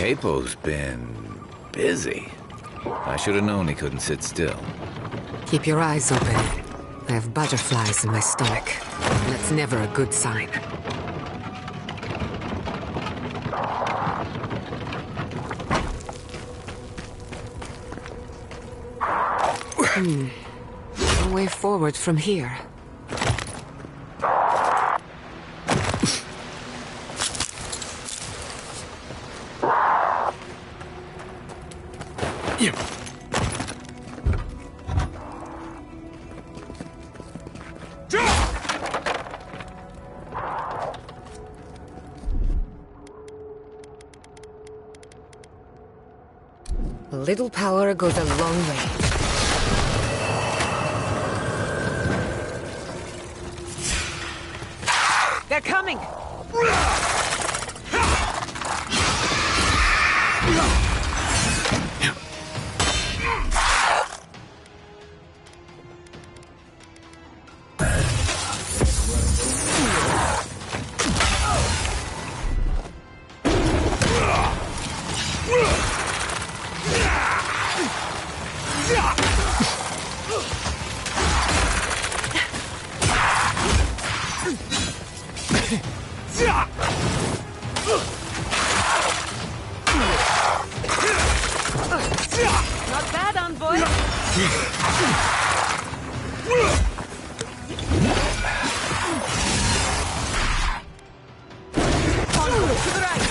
Capo's been busy. I should have known he couldn't sit still. Keep your eyes open. I have butterflies in my stomach. That's never a good sign. No way forward from here. A little power goes a long way. They're coming! Not bad, envoy. Envoy, to the right.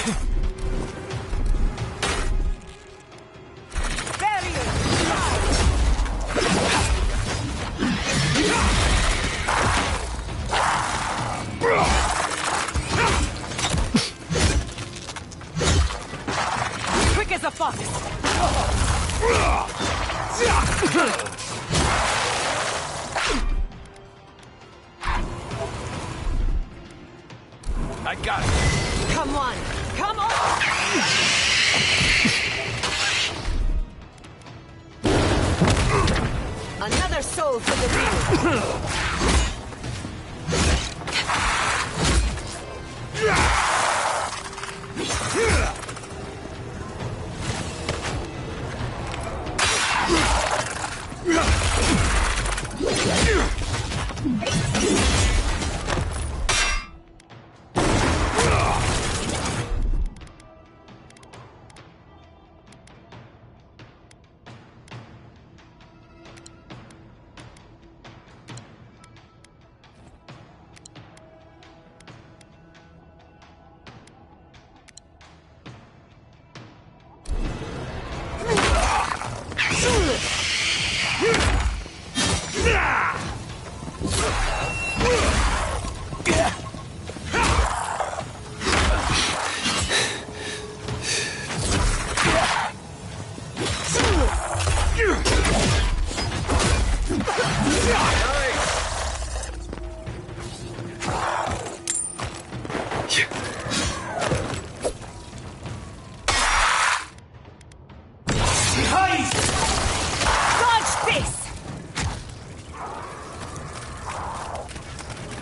Quick as a fox. I got it. Come on. Come on. Another soul for the wheel.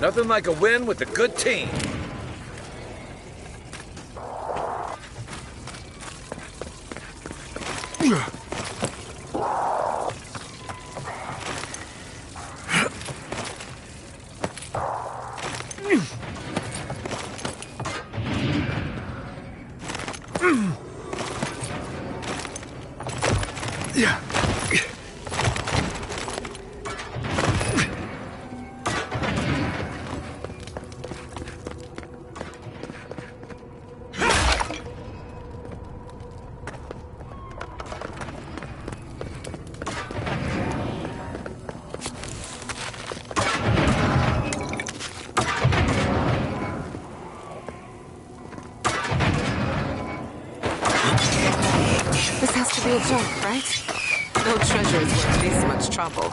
Nothing like a win with a good team. This has to be a joke, right? No treasure is worth this much trouble.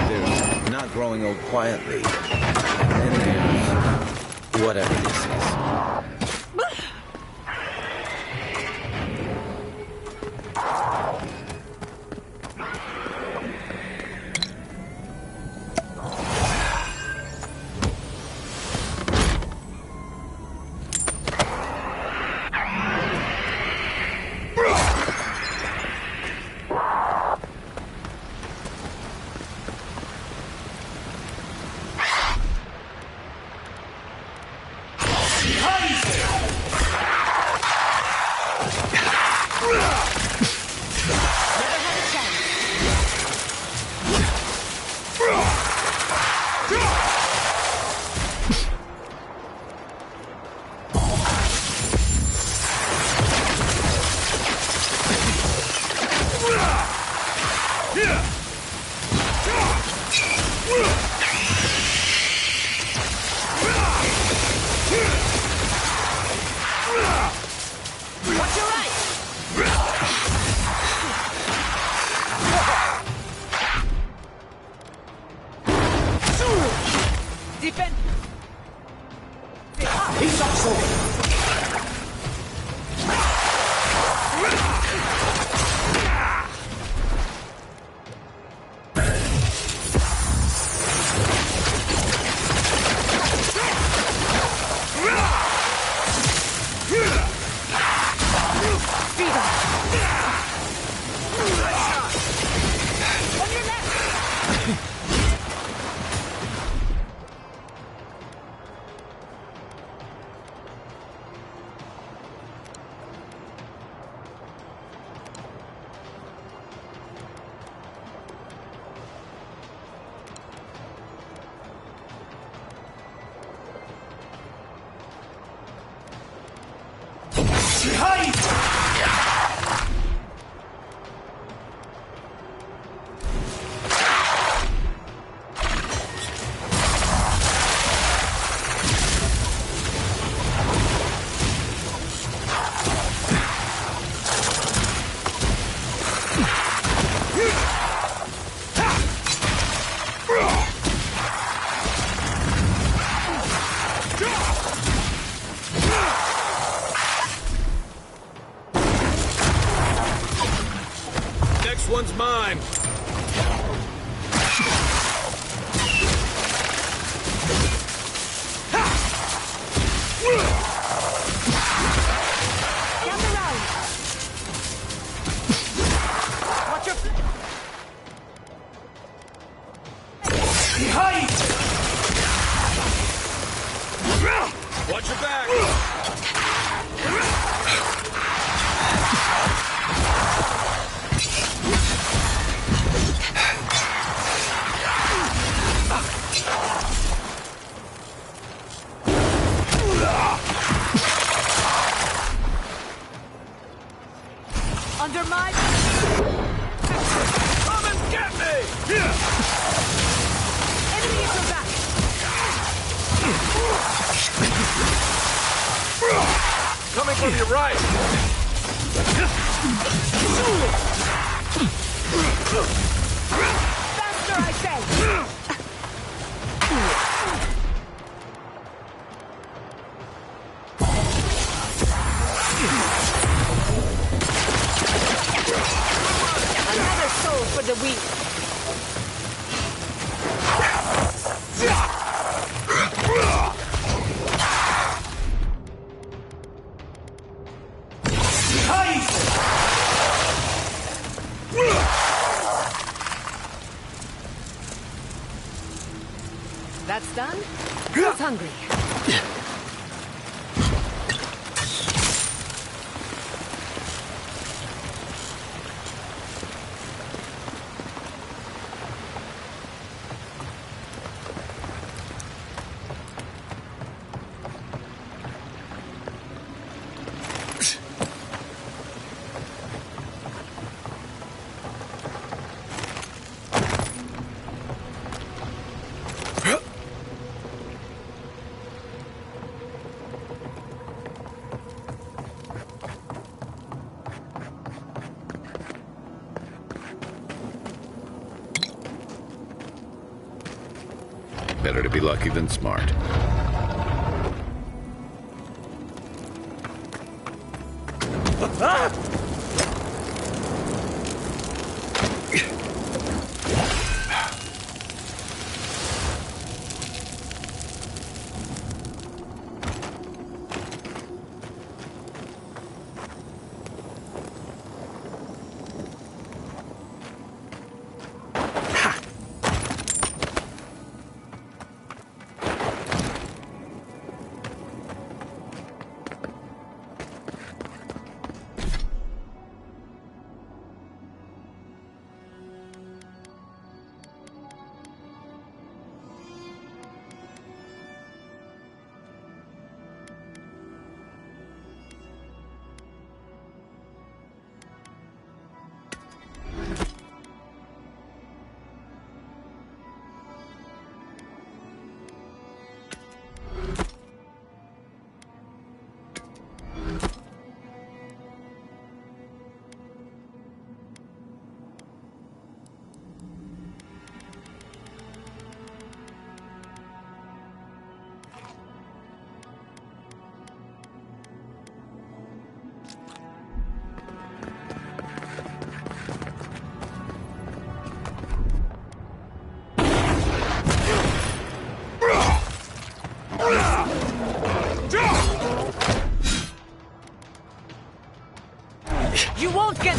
They're not growing old quietly. And there's whatever this is. Defend! He's up so. one's mine. Gather round. Watch your... Behind! Watch your back! Under my... Come and get me! Enemy at your back! Coming from your right! Faster, I say! Another soul for the weak. That's done? Who's hungry? Better to be lucky than smart. You won't get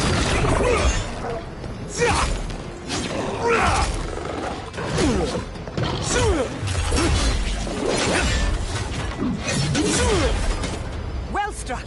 well struck.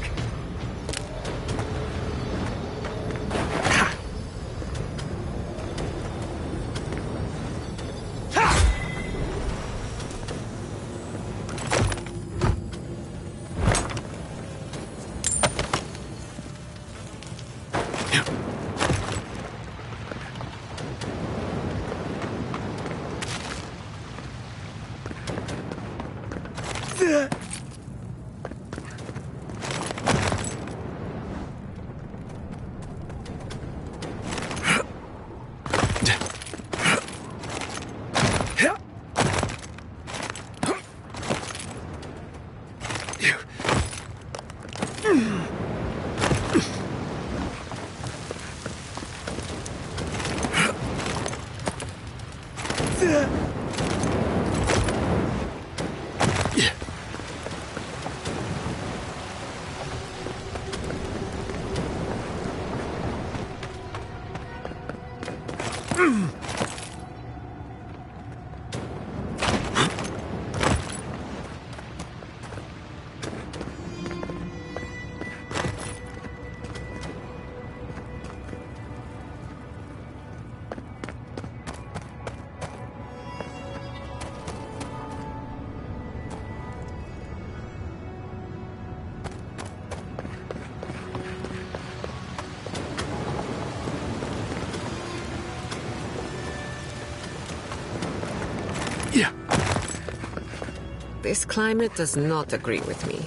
This climate does not agree with me.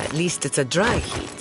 At least it's a dry heat.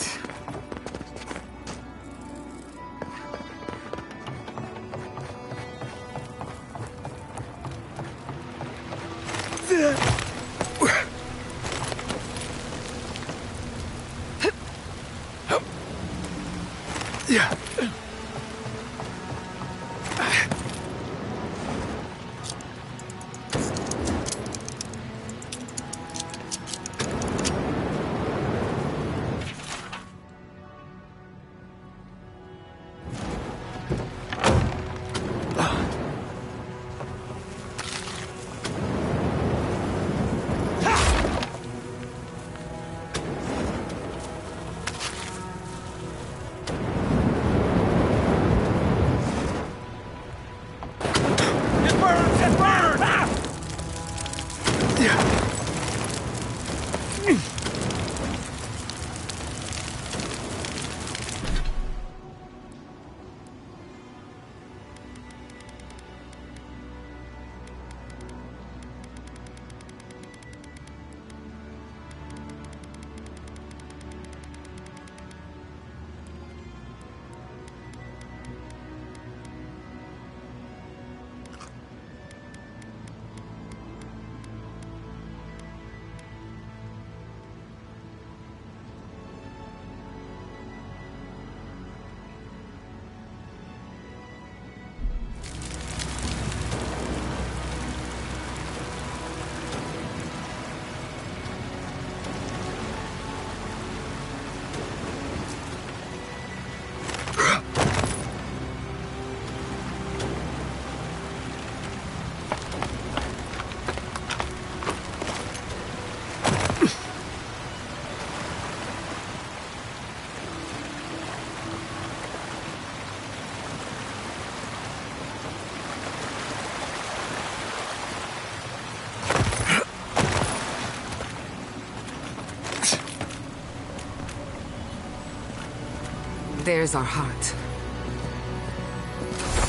There's our heart.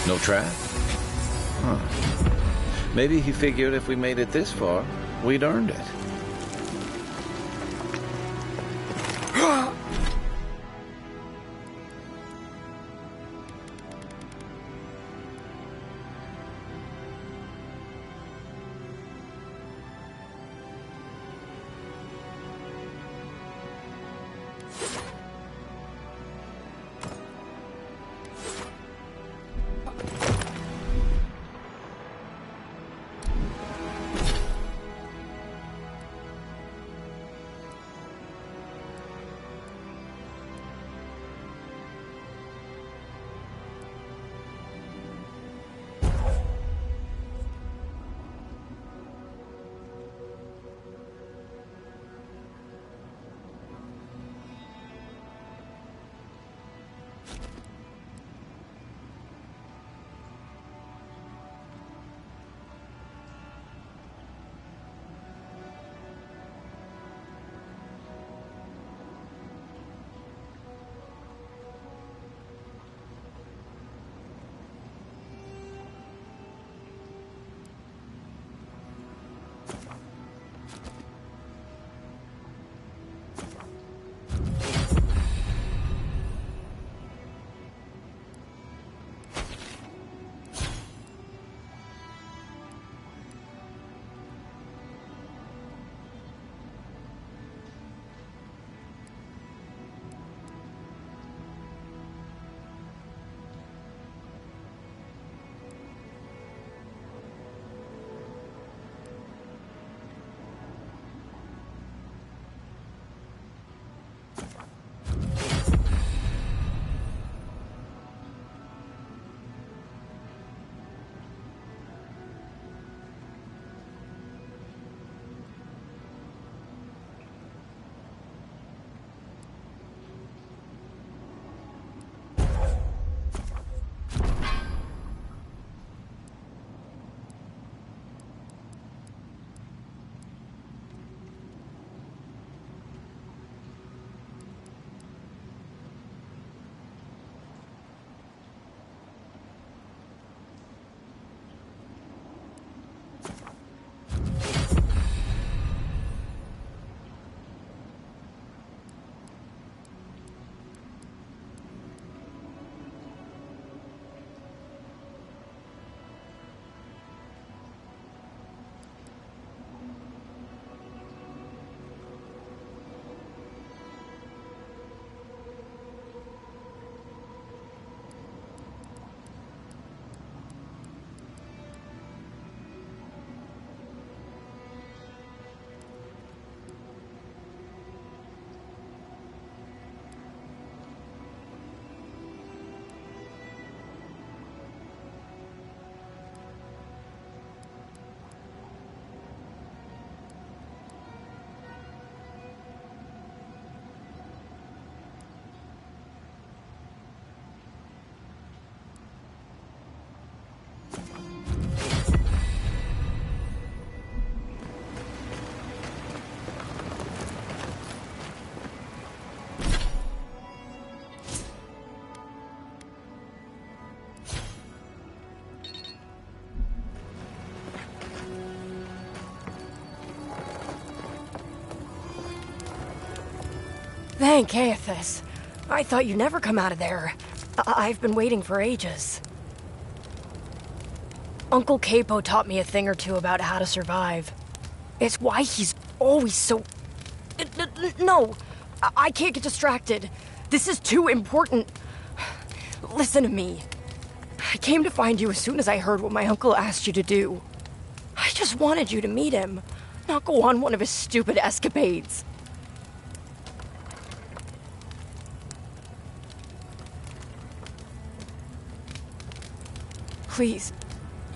No trap? Huh. Maybe he figured if we made it this far, we'd earned it. Thank Aethys. I thought you'd never come out of there. I've been waiting for ages. Uncle Capo taught me a thing or two about how to survive. It's why he's always so... No, I can't get distracted. This is too important. Listen to me. I came to find you as soon as I heard what my uncle asked you to do. I just wanted you to meet him, not go on one of his stupid escapades. Please,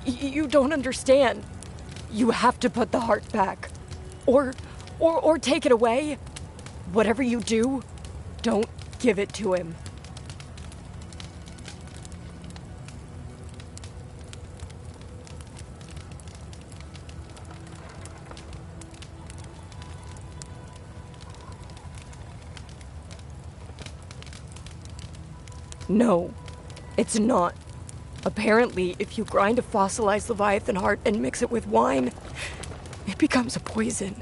you don't understand. You have to put the heart back. Or take it away. Whatever you do, don't give it to him. No, it's not. Apparently, if you grind a fossilized Leviathan heart and mix it with wine, it becomes a poison.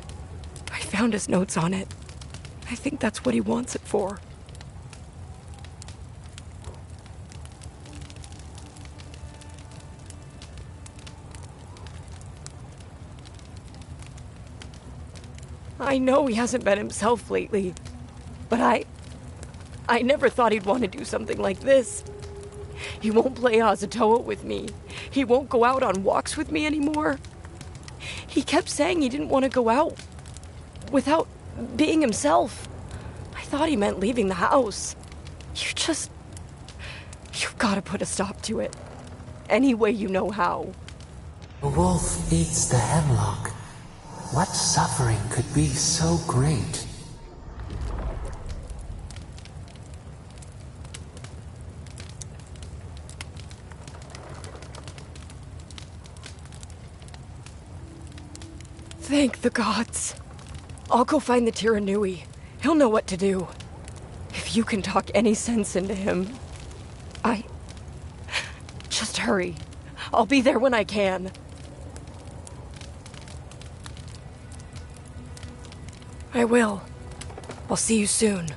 I found his notes on it. I think that's what he wants it for. I know he hasn't been himself lately, but I never thought he'd want to do something like this. He won't play Azatoa with me. He won't go out on walks with me anymore. He kept saying he didn't want to go out without being himself. I thought he meant leaving the house. You've got to put a stop to it. Any way you know how. The wolf eats the hemlock. What suffering could be so great? Thank the gods. I'll go find the Tiranui. He'll know what to do. If you can talk any sense into him, Just hurry. I'll be there when I can. I will. I'll see you soon.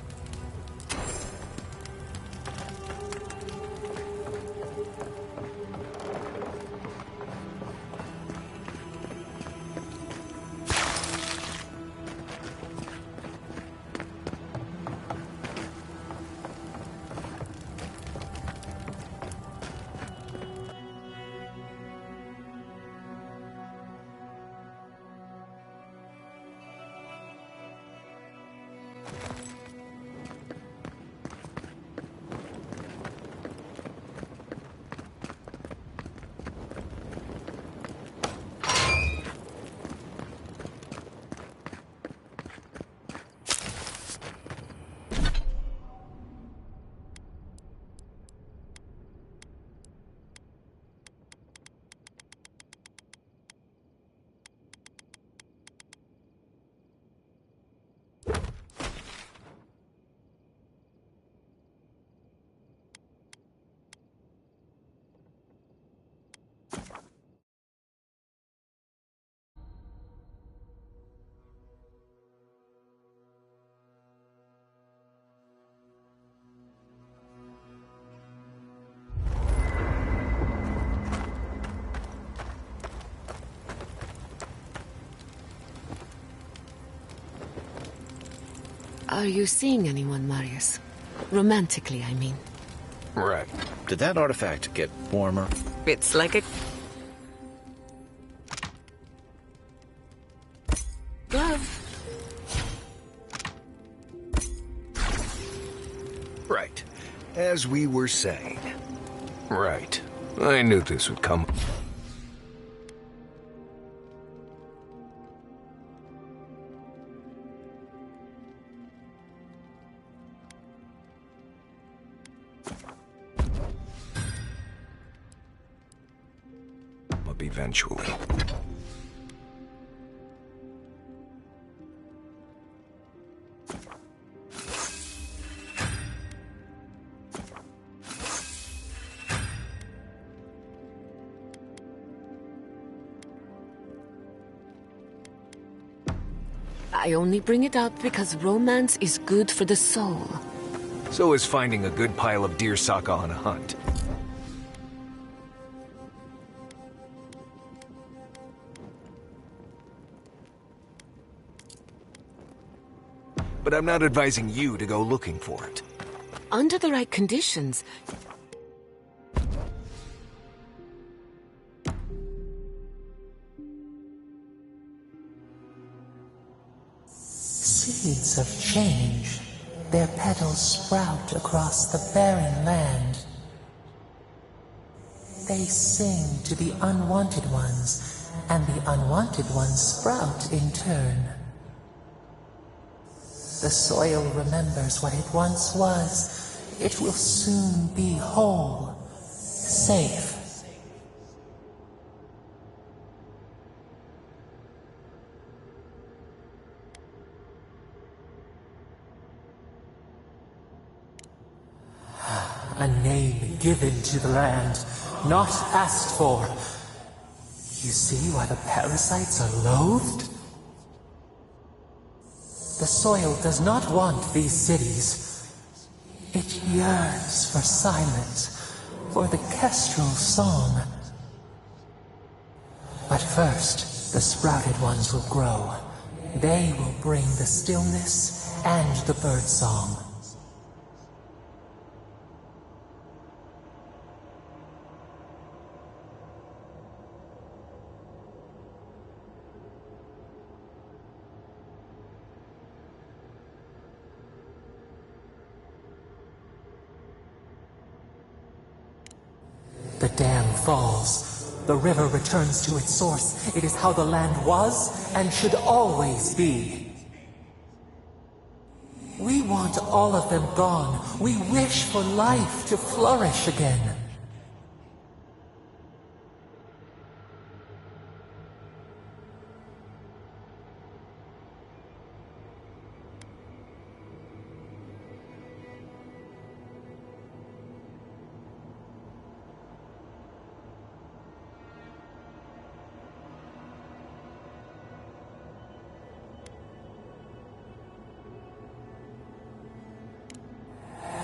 Are you seeing anyone, Marius? Romantically, I mean. Right. Did that artifact get warmer? It's like a... glove. Right. As we were saying. Right. I knew this would come. Eventually. I only bring it up because romance is good for the soul. So is finding a good pile of deer saka on a hunt. But I'm not advising you to go looking for it. Under the right conditions, Seeds of change, their petals sprout across the barren land. They sing to the unwanted ones, and the unwanted ones sprout in turn. The soil remembers what it once was. It will soon be whole, safe. A name given to the land, not asked for. You see why the parasites are loathed? The soil does not want these cities. It yearns for silence, for the kestrel song. But first, the sprouted ones will grow. They will bring the stillness and the bird song. The dam falls. The river returns to its source. It is how the land was and should always be. We want all of them gone. We wish for life to flourish again.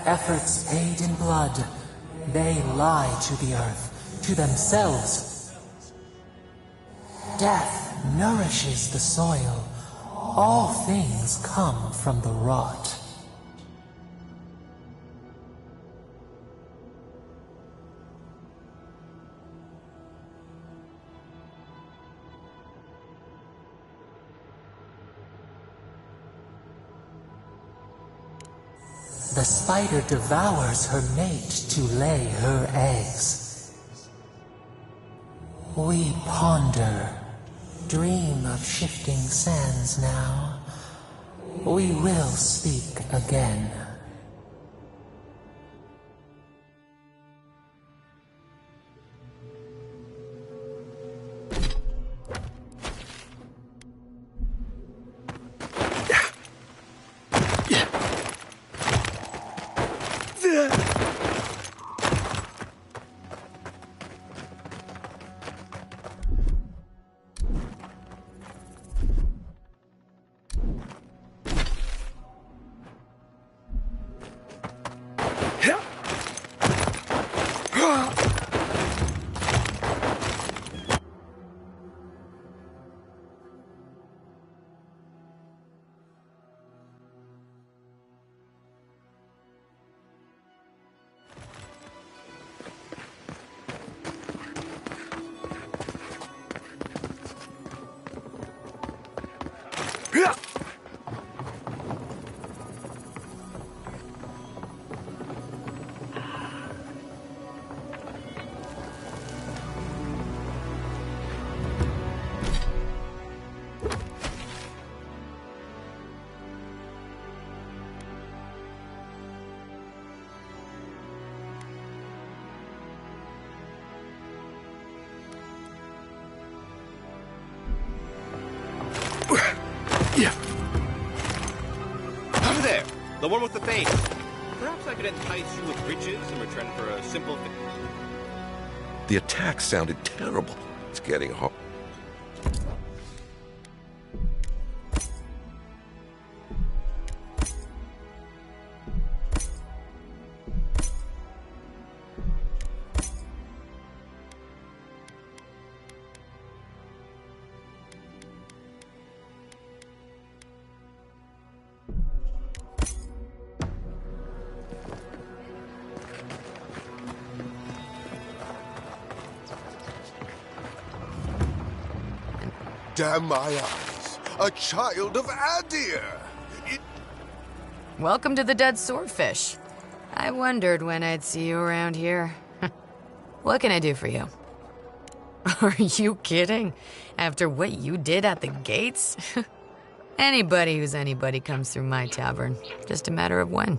Efforts paid in blood, they lie to the earth, to themselves. Death nourishes the soil. All things come from the rot. The spider devours her mate to lay her eggs. We ponder, dream of shifting sands now. We will speak again. Over there, the one with the face. Perhaps I could entice you with riches in return for a simple fix. The attack sounded terrible. It's getting hard. Damn my eyes. A child of Adir! Welcome to the Dead Swordfish. I wondered when I'd see you around here. What can I do for you? Are you kidding? After what you did at the gates? Anybody who's anybody comes through my tavern. Just a matter of when.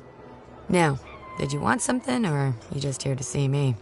Now, did you want something, or are you just here to see me?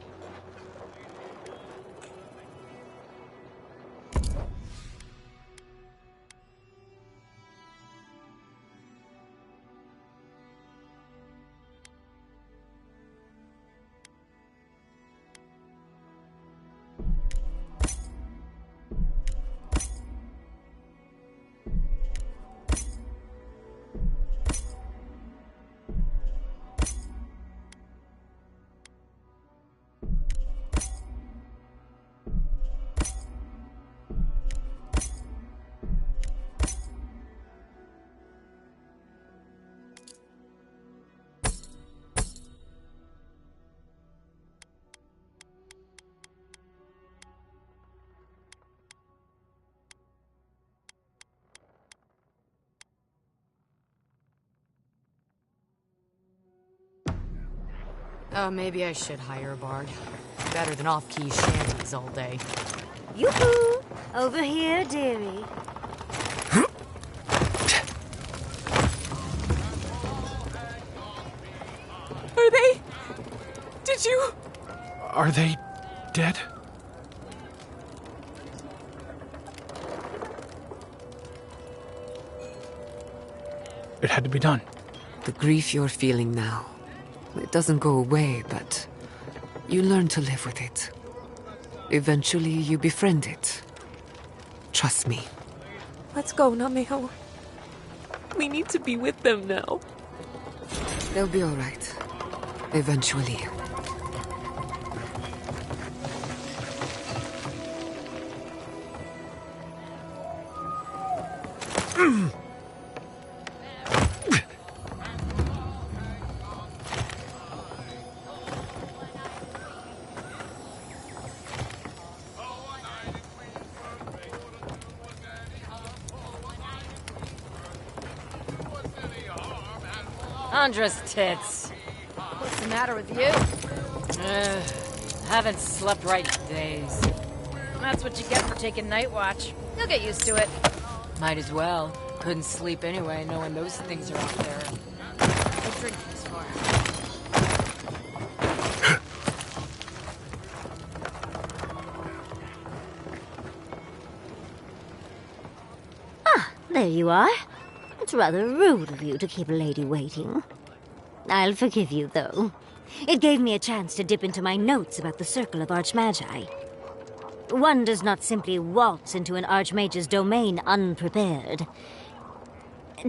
Oh, maybe I should hire a bard. Better than off-key shanties all day. Yoo-hoo! Over here, dearie. Are they... Did you... Are they dead? It had to be done. The grief you're feeling now, it doesn't go away, but you learn to live with it. Eventually, you befriend it. Trust me. Let's go, Nameo. We need to be with them now. They'll be all right. Eventually. Andra's tits. What's the matter with you? Haven't slept right in days. That's what you get for taking night watch. You'll get used to it. Might as well. Couldn't sleep anyway, knowing those things are out there. What drink this for? There you are. It's rather rude of you to keep a lady waiting. I'll forgive you, though. It gave me a chance to dip into my notes about the Circle of Archmagi. One does not simply waltz into an Archmage's domain unprepared.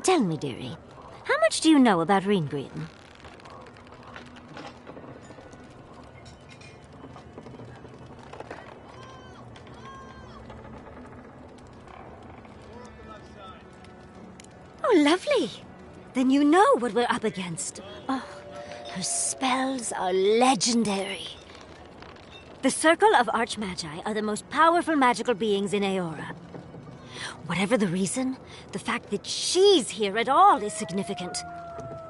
Tell me, dearie, how much do you know about Reengrim? Oh, lovely. Then you know what we're up against. Oh, her spells are legendary. The Circle of Archmagi are the most powerful magical beings in Aora. Whatever the reason, the fact that she's here at all is significant.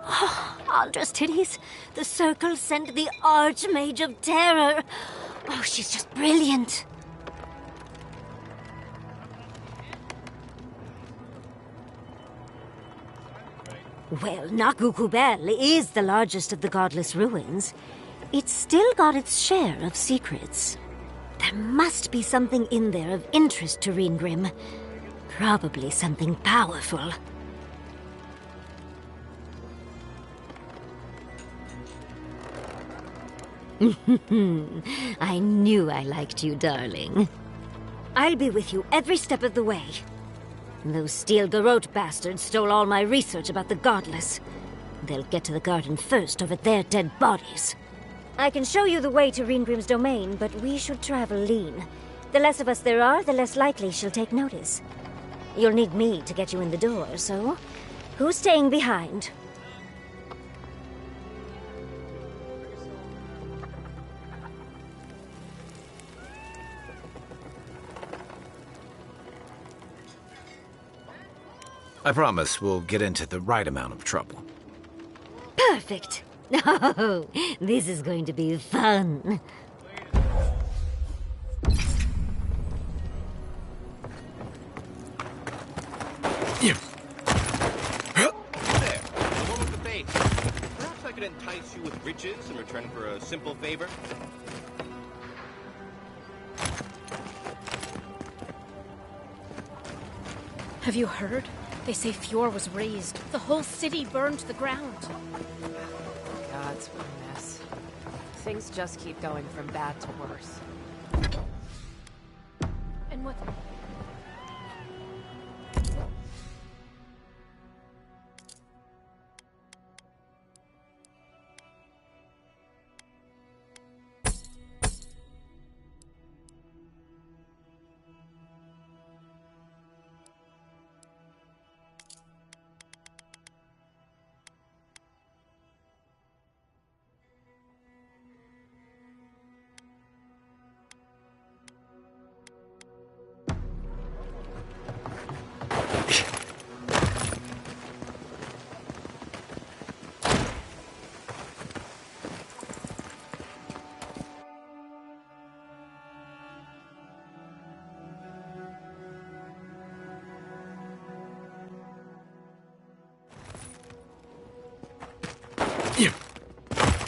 Oh, Aldra's titties. The Circle sent the Archmage of Terror. Oh, she's just brilliant. Well, Nakukubel is the largest of the godless ruins. It's still got its share of secrets. There must be something in there of interest to Reengrim. Probably something powerful. I knew I liked you, darling. I'll be with you every step of the way. Those Steel Garrote bastards stole all my research about the Godless. They'll get to the garden first over their dead bodies. I can show you the way to Reengrim's domain, but we should travel lean. The less of us there are, the less likely she'll take notice. You'll need me to get you in the door, so who's staying behind? I promise we'll get into the right amount of trouble. Perfect. Oh, this is going to be fun. There, the one with the face. Perhaps I could entice you with riches in return for a simple favor? Have you heard? They say Fjord was razed. The whole city burned to the ground. Gods, what a mess. Things just keep going from bad to worse. And what...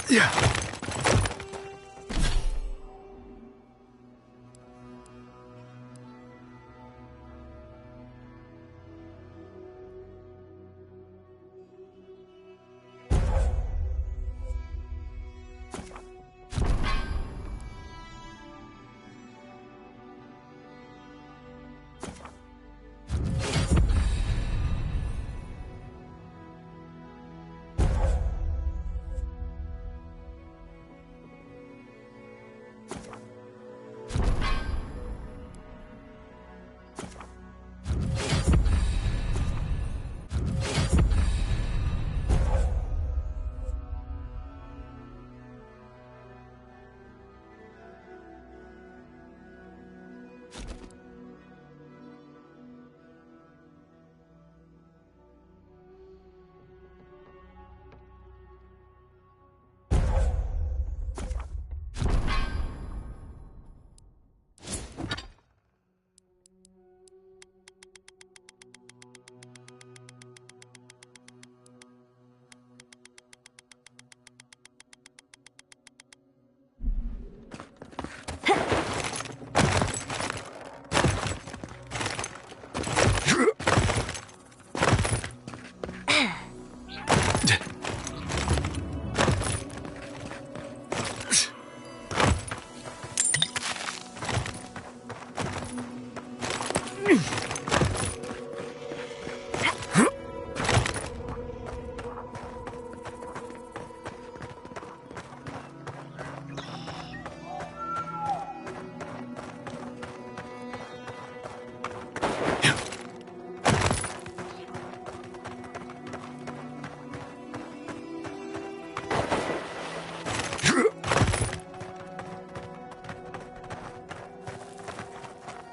Yeah.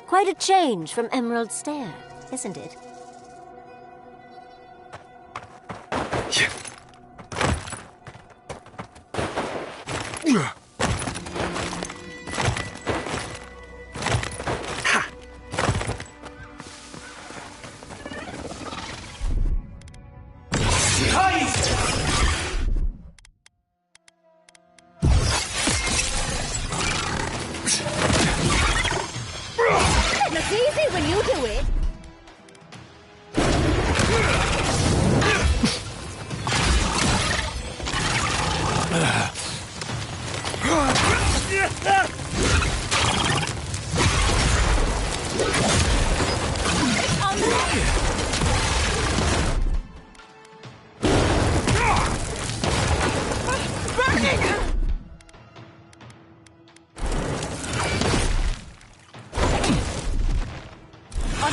Quite a change from Emerald Stair, isn't it? It's easy when you do it.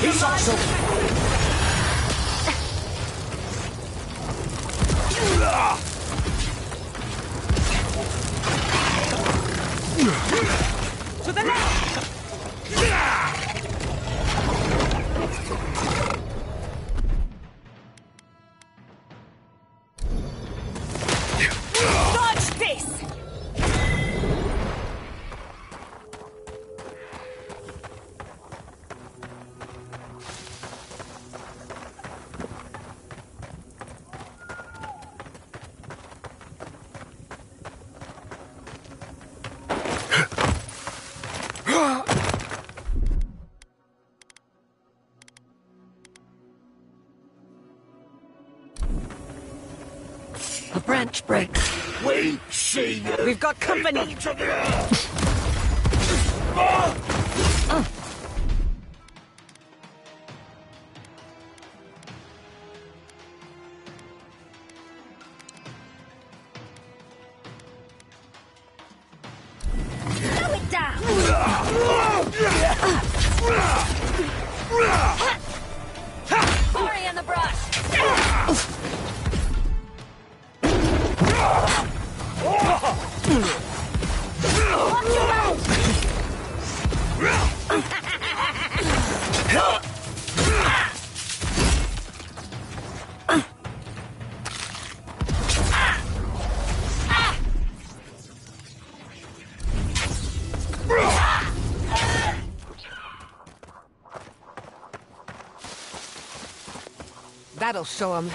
He's also... To the left! branch breaks. Wait, see you. We've got company. Slow it down. Hurry in the brush! Watch your mouth. That'll show him.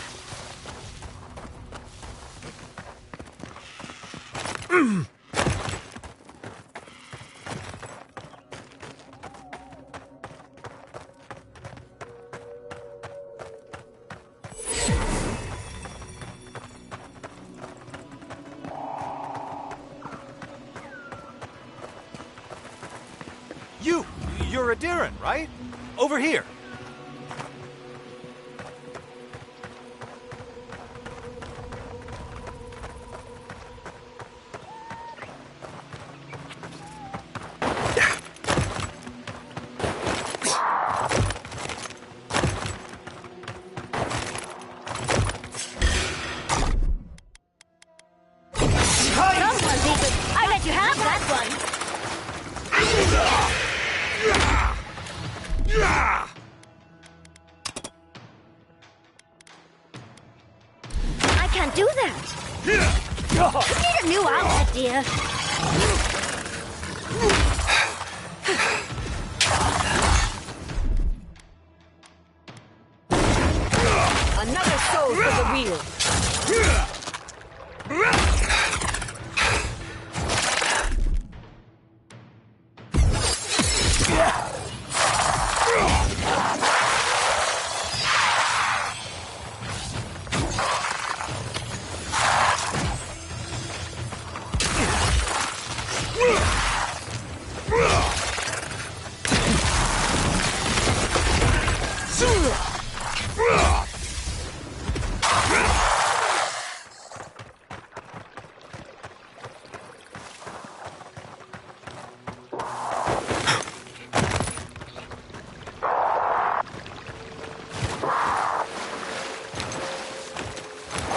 You're a Diran, right? Over here. I let you have that one. I can't do that. You need a new outfit, dear. Another soul for the wheel.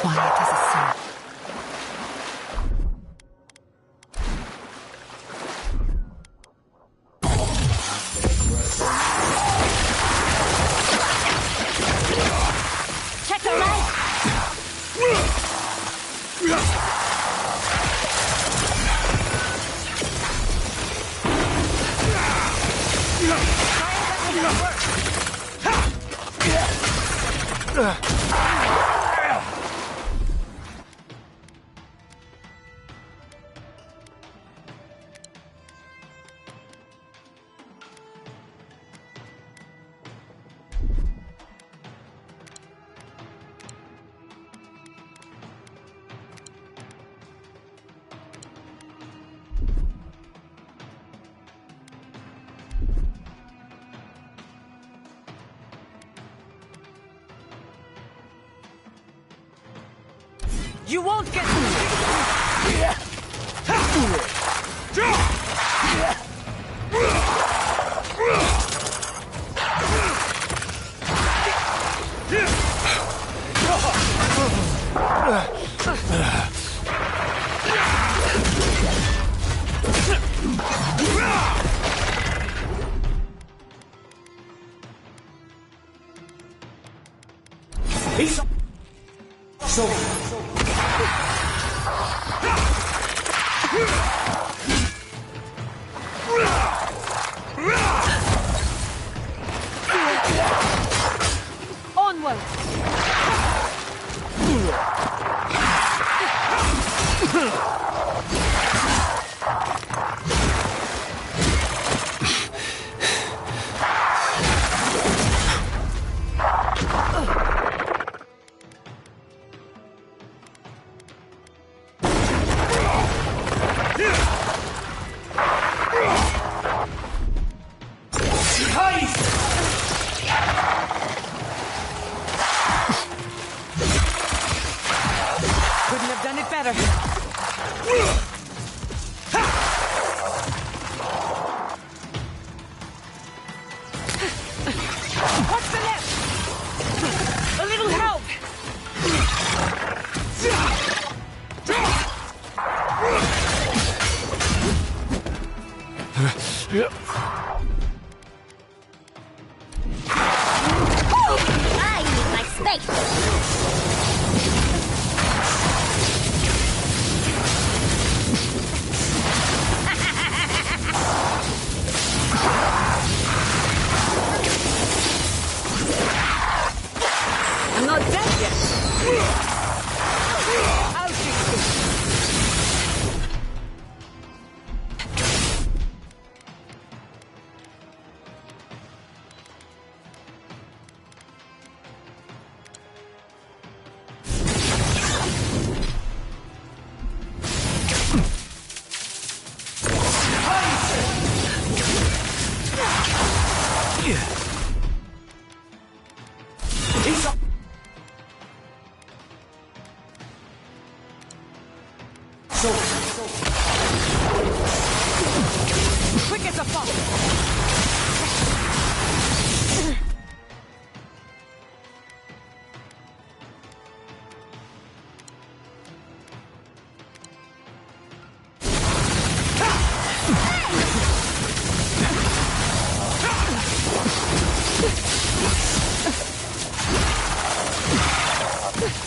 Quiet as a sun. Check the right. You won't get onward. I need my space! I'm not dead yet. I'll fix this. Quick as a fox.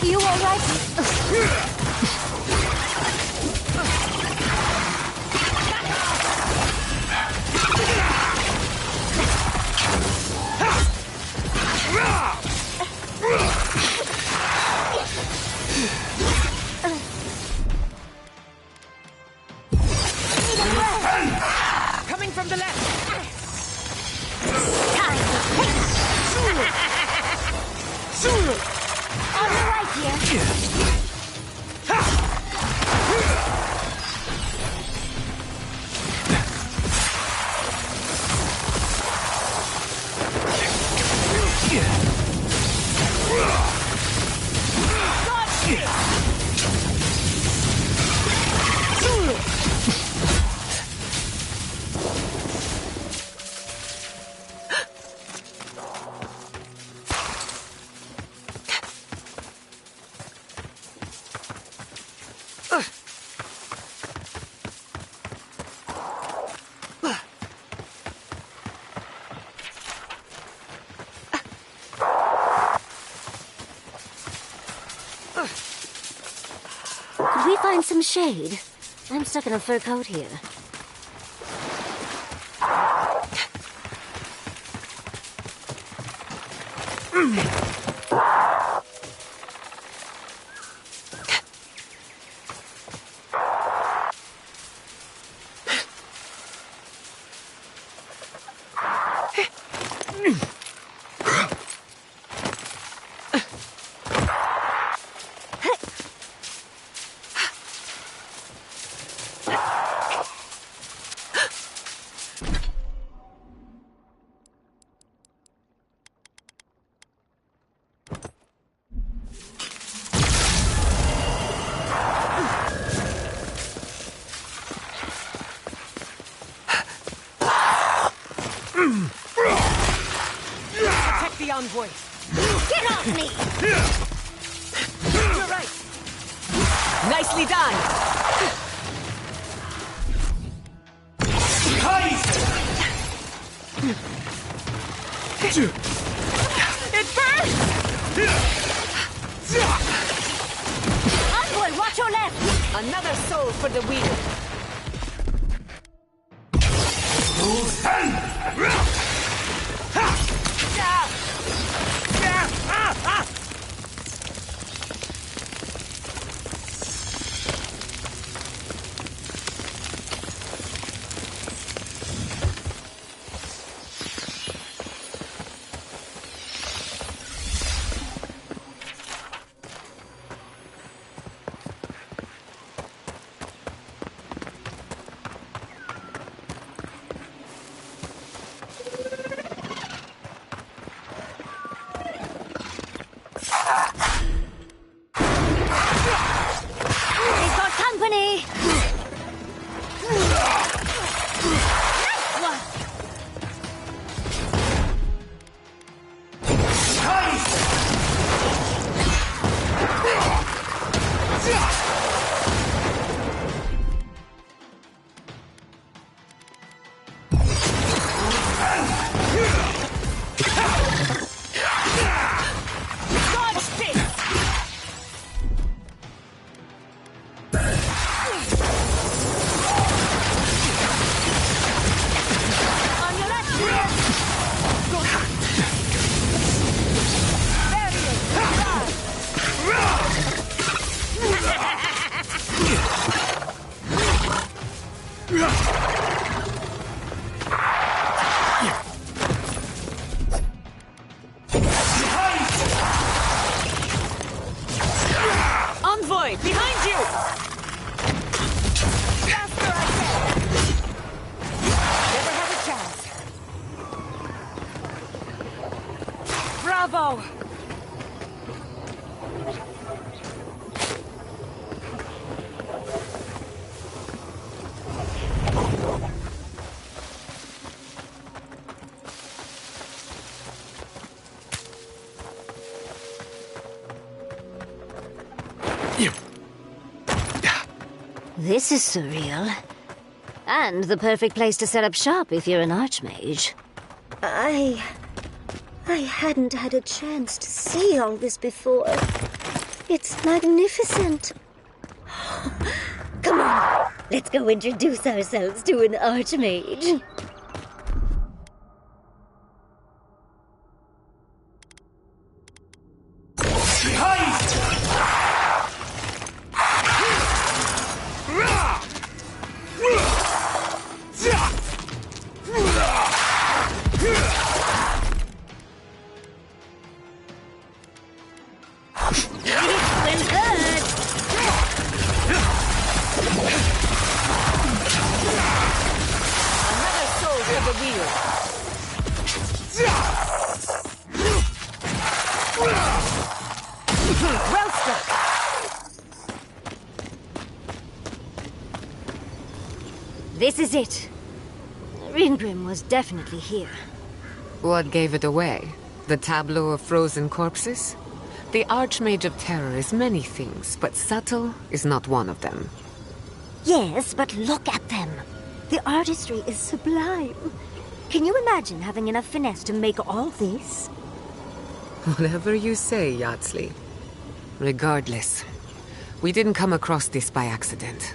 You alright? Coming from the left. On the right here. Could we find some shade? I'm stuck in a fur coat here. Protect the envoy. Get off me! You're right. Nicely done. It burns! Envoy, watch your left! Another soul for the wheel. Bravo! This is surreal. And the perfect place to set up shop if you're an archmage. I hadn't had a chance to see all this before. It's magnificent. Come on, let's go introduce ourselves to an archmage. Well struck. This is it. Ringrim was definitely here. What gave it away? The tableau of frozen corpses? The Archmage of Terror is many things, but subtle is not one of them. Yes, but look at them. The artistry is sublime. Can you imagine having enough finesse to make all this? Whatever you say, Yardsley. Regardless, we didn't come across this by accident.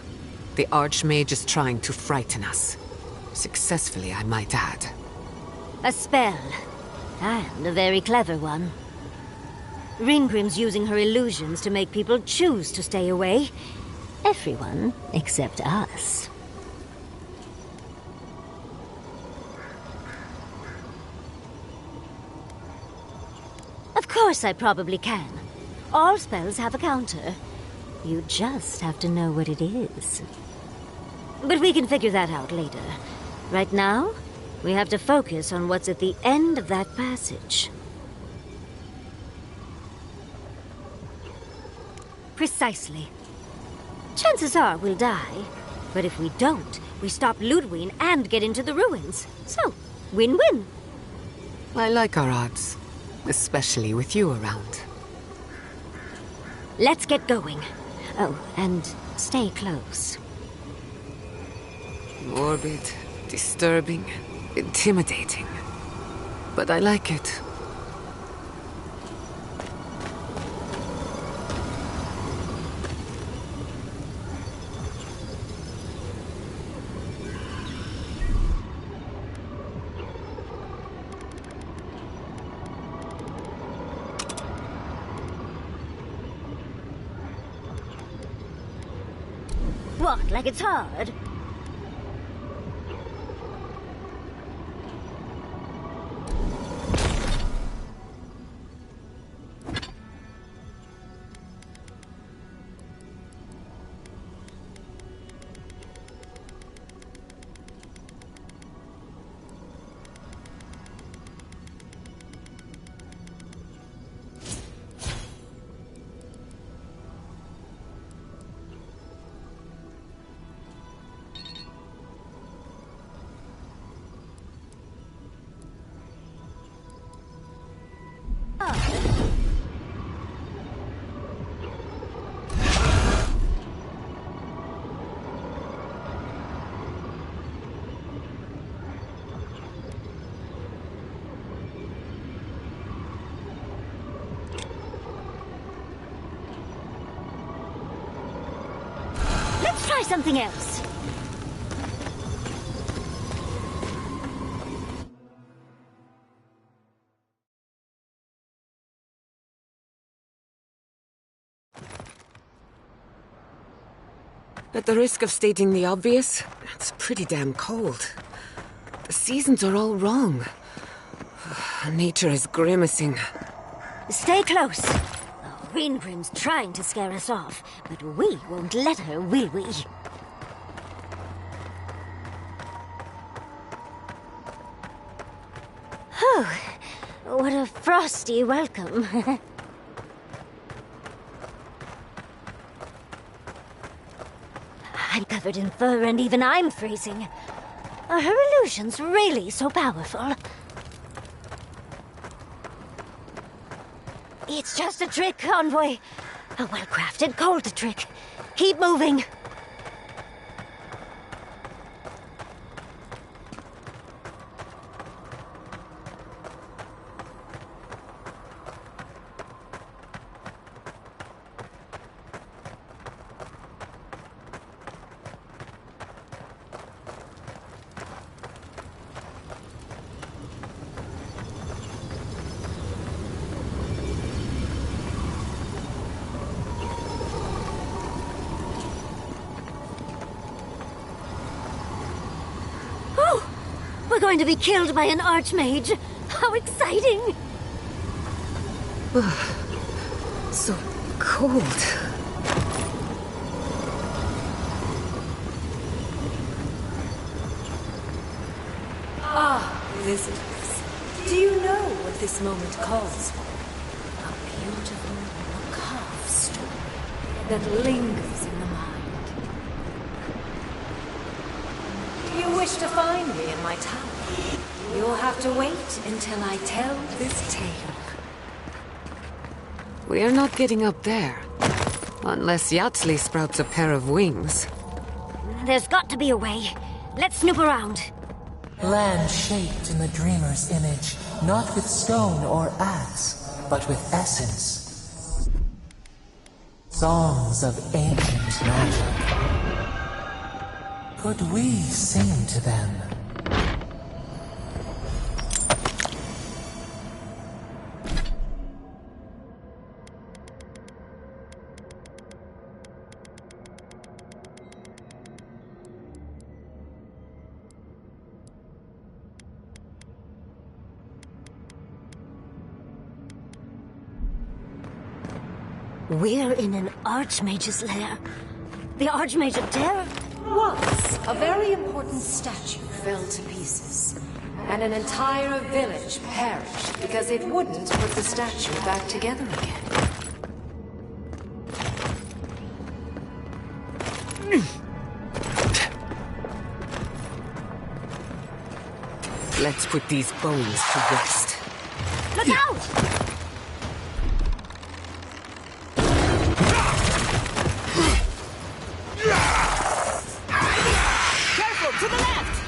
The Archmage is trying to frighten us. Successfully, I might add. A spell. And a very clever one. Ringrim's using her illusions to make people choose to stay away. Everyone except us. Of course I probably can. All spells have a counter. You just have to know what it is. But we can figure that out later. Right now, we have to focus on what's at the end of that passage. Precisely. Chances are we'll die. But if we don't, we stop Ludwig and get into the ruins. So, win-win. I like our odds. Especially with you around. Let's get going. Oh, and stay close. Morbid, disturbing, intimidating. But I like it. What, like it's hard? Let's try something else. At the risk of stating the obvious, it's pretty damn cold. The seasons are all wrong. Nature is grimacing. Stay close. Ringrim's trying to scare us off, but we won't let her, will we? Whew. What a frosty welcome. I'm covered in fur and even I'm freezing. Are her illusions really so powerful? It's just a trick, Envoy. A well-crafted cold trick. Keep moving. We're going to be killed by an archmage. How exciting! So cold. Ah, visitors. Do you know what this moment calls for? A beautiful, macabre story that lingers in the mind. Do you wish to find me in my tower? You'll have to wait until I tell this tale. We're not getting up there. Unless Yatsley sprouts a pair of wings. There's got to be a way. Let's snoop around. Land shaped in the dreamer's image, not with stone or axe, but with essence. Songs of ancient magic. Could we sing to them? We're in an archmage's lair. The Archmage of Terror? Once, a very important statue fell to pieces, and an entire village perished because it wouldn't put the statue back together again. Let's put these bones to rest. Look out! To the left!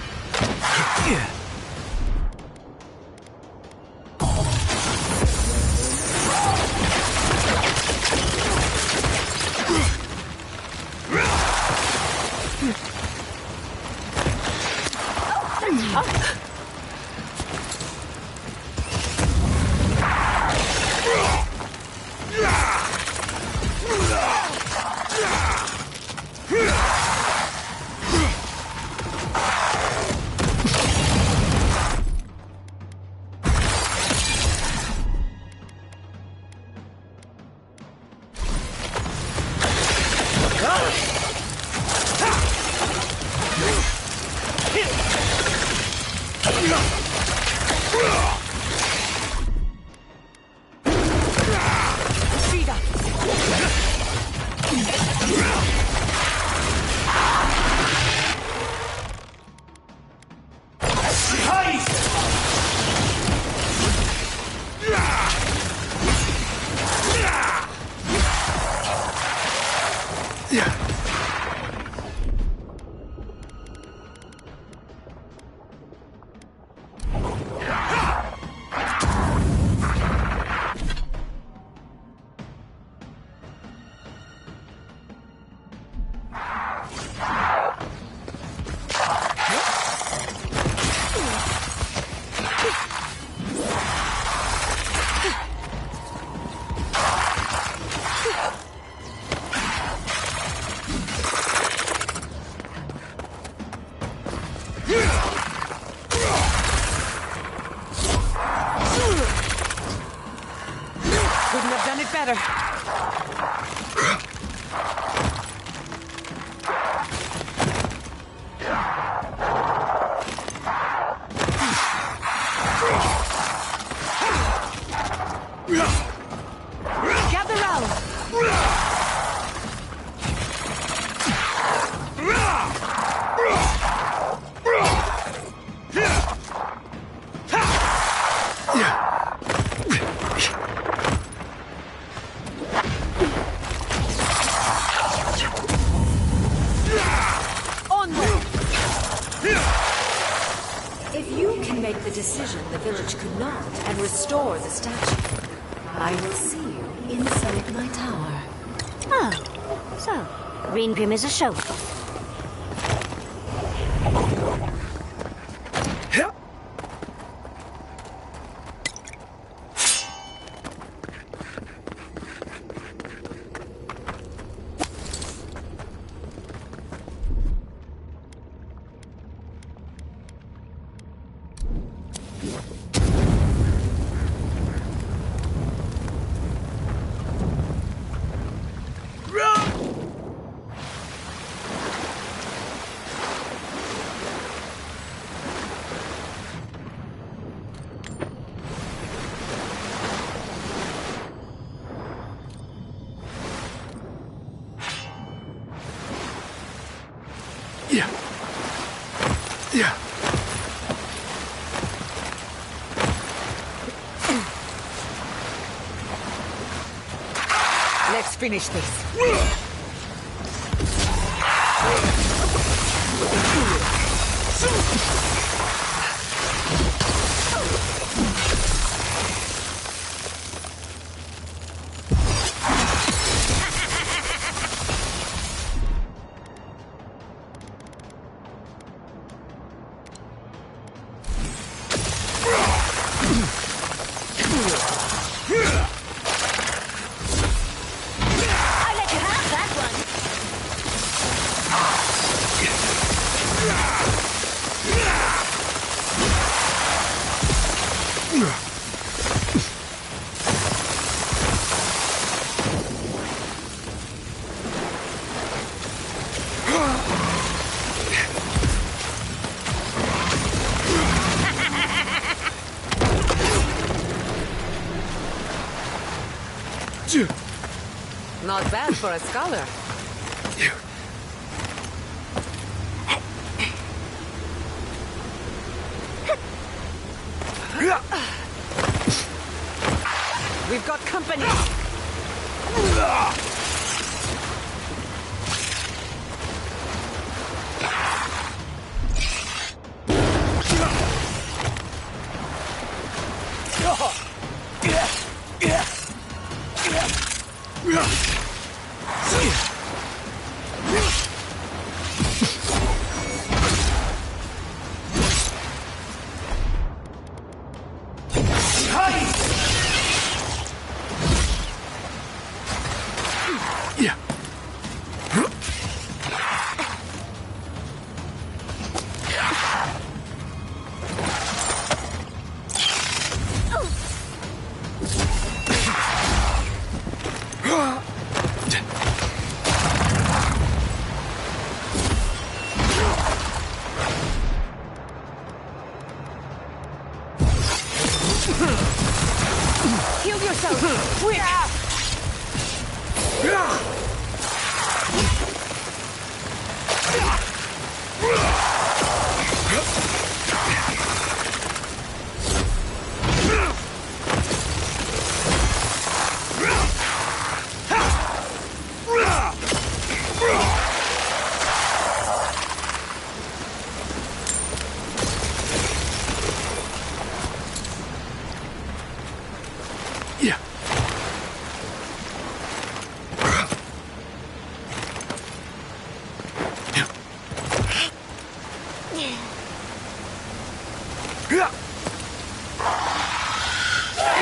better. you can make the decision the village could not and restore the statue, I will see you inside my tower. Oh, so Green Grim is a show. Let's finish this. Not bad for a scholar. We've got company. Heal yourself! Quick!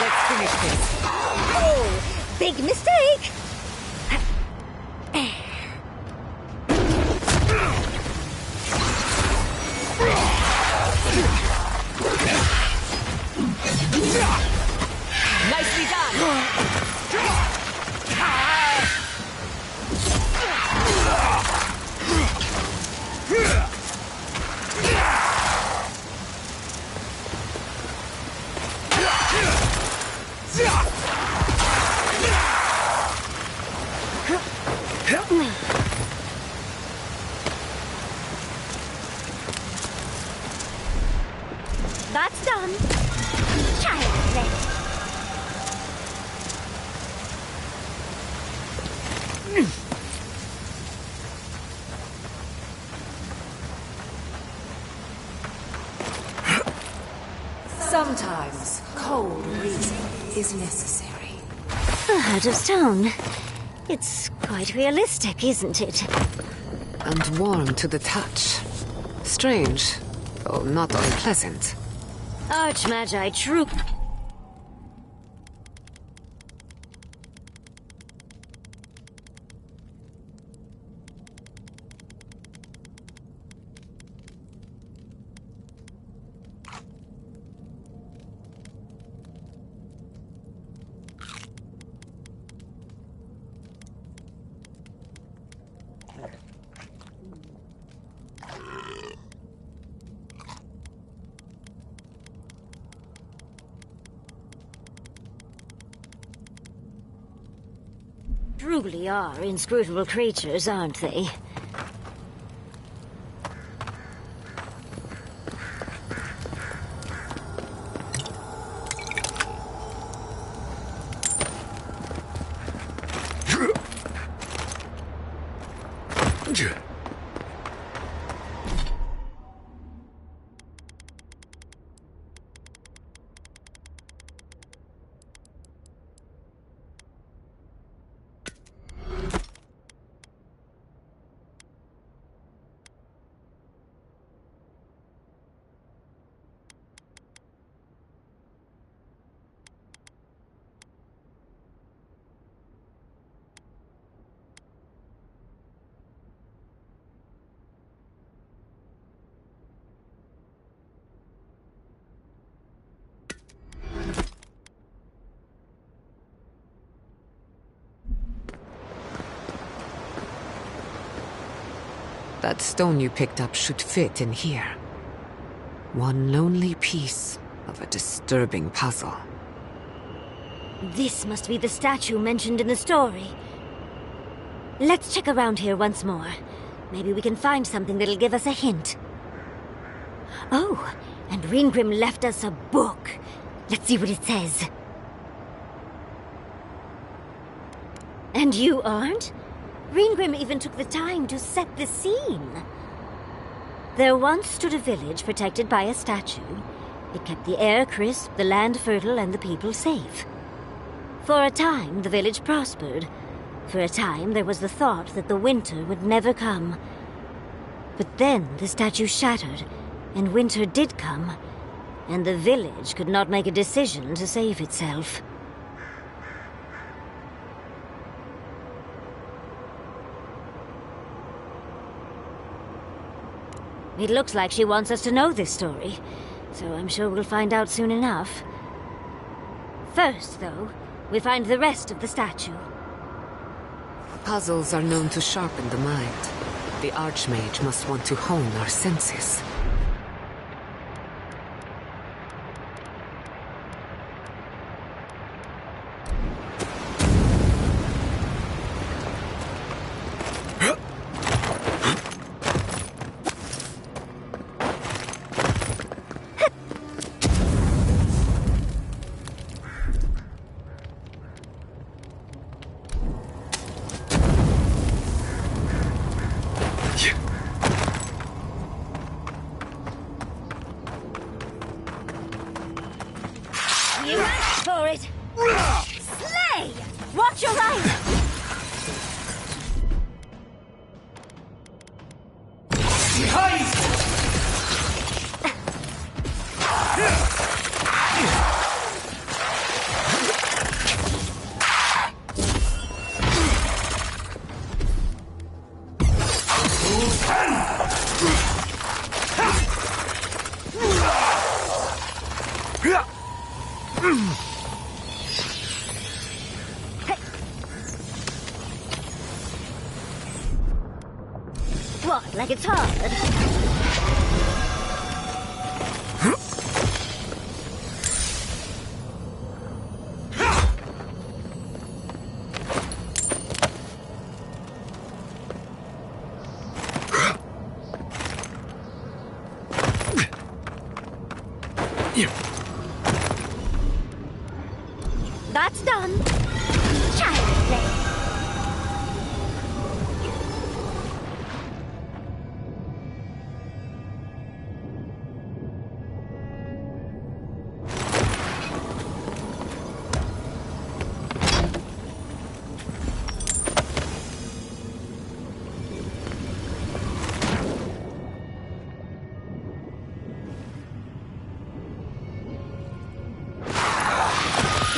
Let's finish this. Oh, big mistake! Nicely done! That's done. Child play. Sometimes cold reason is necessary. A heart of stone. It's quite realistic, isn't it? And warm to the touch. Strange, though not unpleasant. Archmagi true. Truly are inscrutable creatures, aren't they? That stone you picked up should fit in here. One lonely piece of a disturbing puzzle. This must be the statue mentioned in the story. Let's check around here once more. Maybe we can find something that'll give us a hint. Oh, and Ringrim left us a book. Let's see what it says. And you aren't? Ringrim even took the time to set the scene. There once stood a village protected by a statue. It kept the air crisp, the land fertile, and the people safe. For a time, the village prospered. For a time, there was the thought that the winter would never come. But then the statue shattered, and winter did come, and the village could not make a decision to save itself. It looks like she wants us to know this story, so I'm sure we'll find out soon enough. First, though, we find the rest of the statue. Puzzles are known to sharpen the mind. The Archmage must want to hone our senses. You asked for it! Slay! Watch your right! What, like it's hard? That's done. Child's play.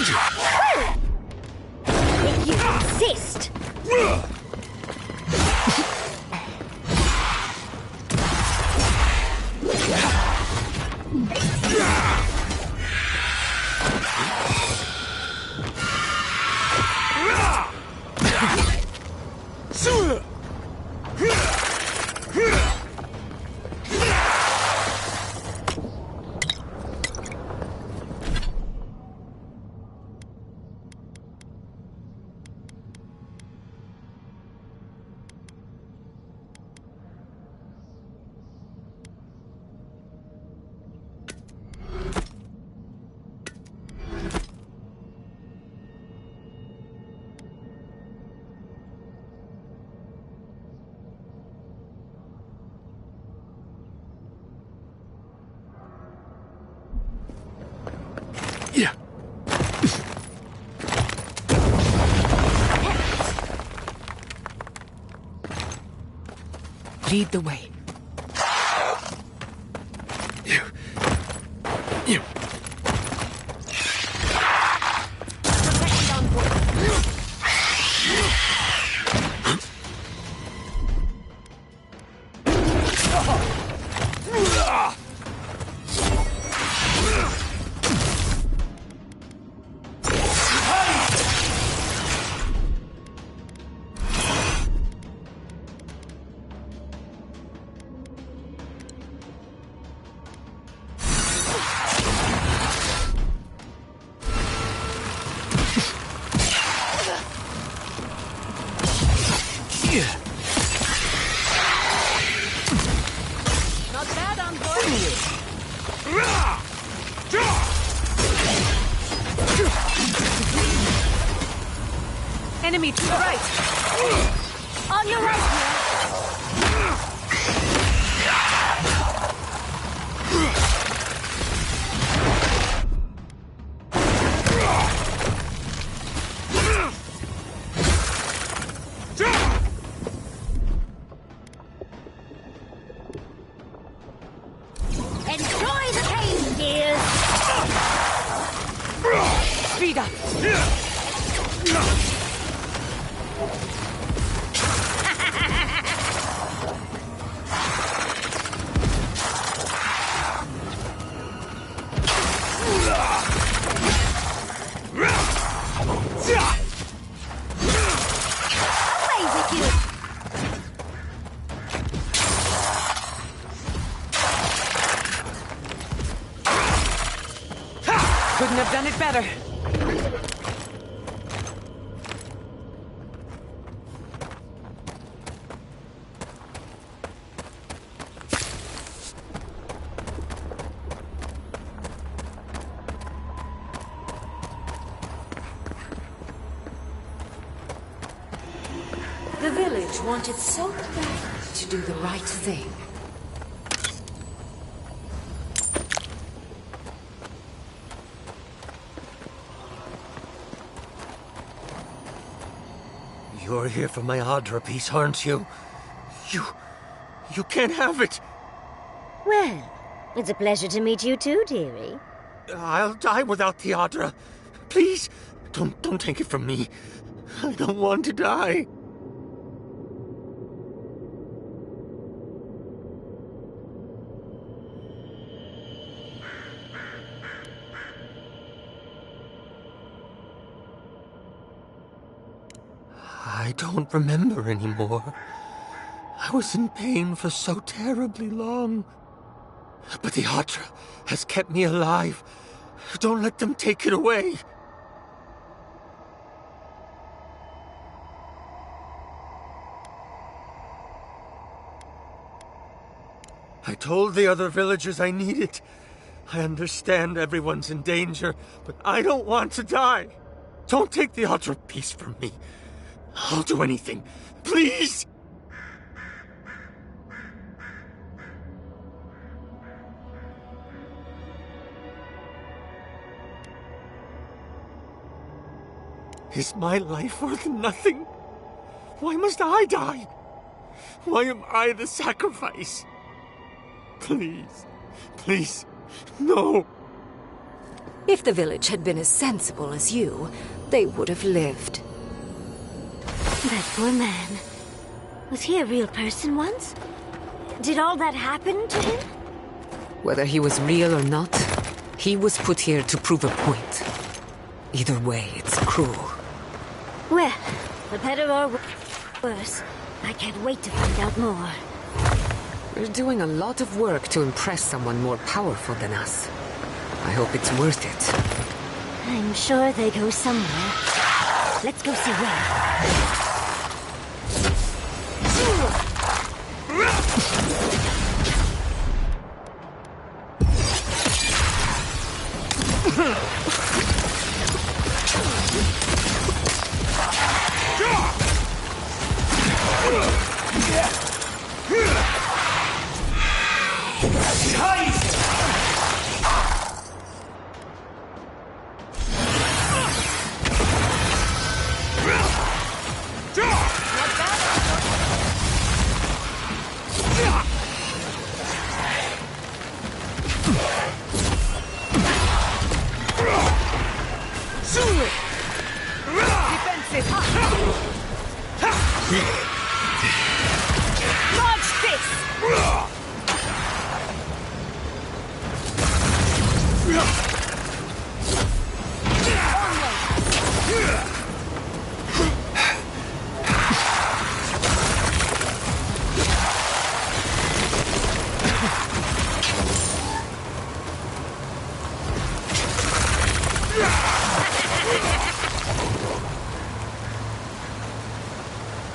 If you insist. Lead the way. Not bad, envoy. Enemy to the right. On your right, Enjoy the pain, dears. Speed up. Away with you. Couldn't have done it better. The village wanted so bad to do the right thing. You're here for my Adra piece, aren't you? You can't have it! Well, it's a pleasure to meet you too, dearie. I'll die without the Adra. Please, don't take it from me. I don't want to die. I don't remember anymore. I was in pain for so terribly long. But the Adra has kept me alive. Don't let them take it away. I told the other villagers I need it. I understand everyone's in danger, but I don't want to die. Don't take the Adra piece from me. I'll do anything. Please! Is my life worth nothing? Why must I die? Why am I the sacrifice? Please, please, no. If the village had been as sensible as you, they would have lived. That poor man. Was he a real person once? Did all that happen to him? Whether he was real or not, he was put here to prove a point. Either way, it's cruel. Well, for better or worse, I can't wait to find out more. We're doing a lot of work to impress someone more powerful than us. I hope it's worth it. I'm sure they go somewhere. Let's go see where.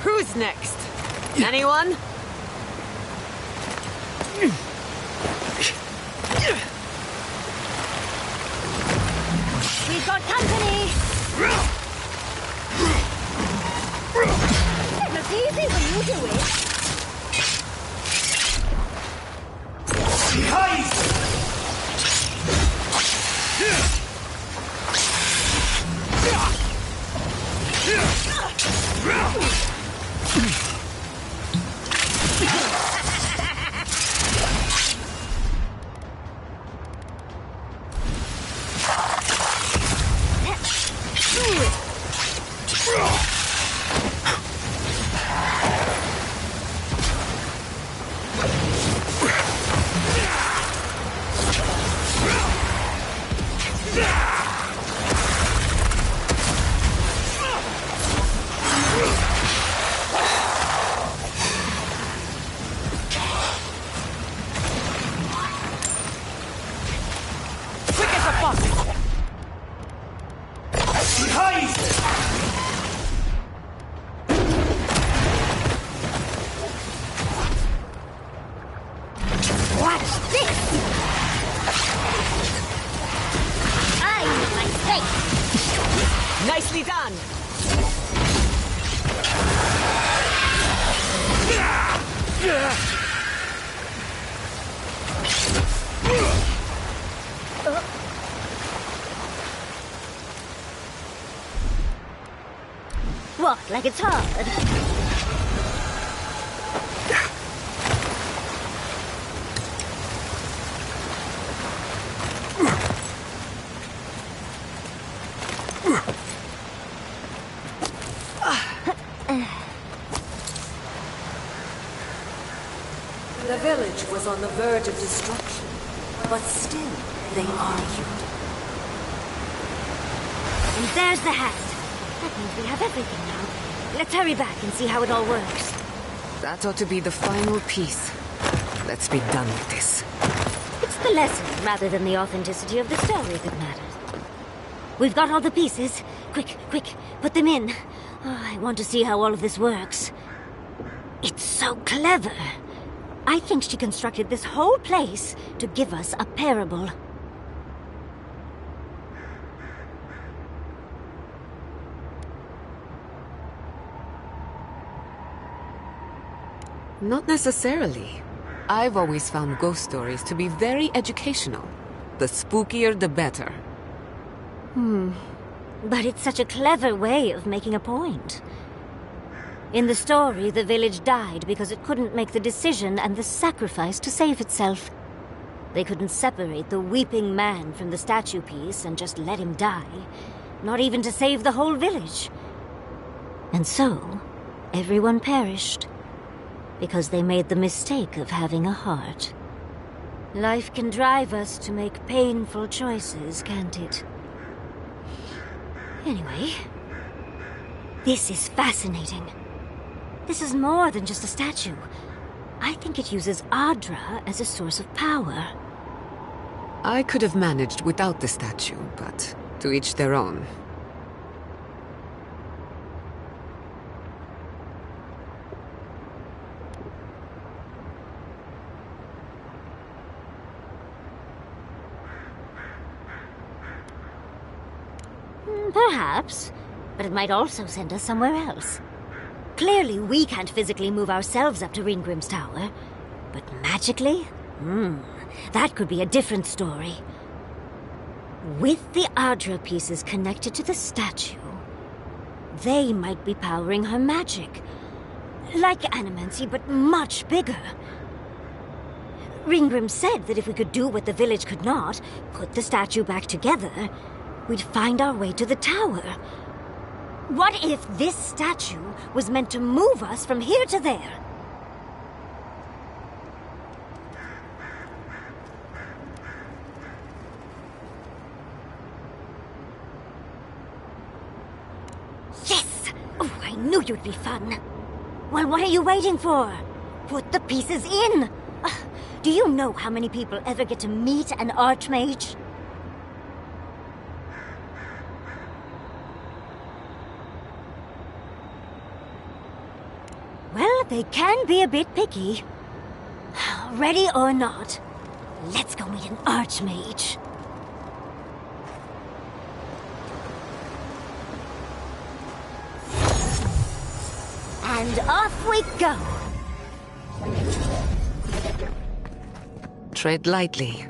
Who's next? Anyone? We've got company! It looks easy when you do it. Nicely done! What, like it's hard? The village was on the verge of destruction, but still they argued. And there's the hat. That means we have everything now. Let's hurry back and see how it all works. That ought to be the final piece. Let's be done with this. It's the lesson rather than the authenticity of the story that matters. We've got all the pieces. Quick, quick, put them in. Oh, I want to see how all of this works. It's so clever. I think she constructed this whole place to give us a parable. Not necessarily. I've always found ghost stories to be very educational. The spookier, the better. But it's such a clever way of making a point. In the story, the village died because it couldn't make the decision and the sacrifice to save itself. They couldn't separate the weeping man from the statue piece and just let him die, not even to save the whole village. And so, everyone perished, because they made the mistake of having a heart. Life can drive us to make painful choices, can't it? Anyway, this is fascinating. This is more than just a statue. I think it uses Adra as a source of power. I could have managed without the statue, but to each their own. Perhaps, but it might also send us somewhere else. Clearly, we can't physically move ourselves up to Ringrim's tower. But magically? That could be a different story. With the Adra pieces connected to the statue, they might be powering her magic. Like animancy, but much bigger. Ringgrim said that if we could do what the village could not, put the statue back together, we'd find our way to the tower. What if this statue was meant to move us from here to there? Yes! Oh, I knew you'd be fun. Well, what are you waiting for? Put the pieces in! Do you know how many people ever get to meet an archmage? Well, they can be a bit picky. Ready or not, let's go meet an archmage. And off we go! Tread lightly.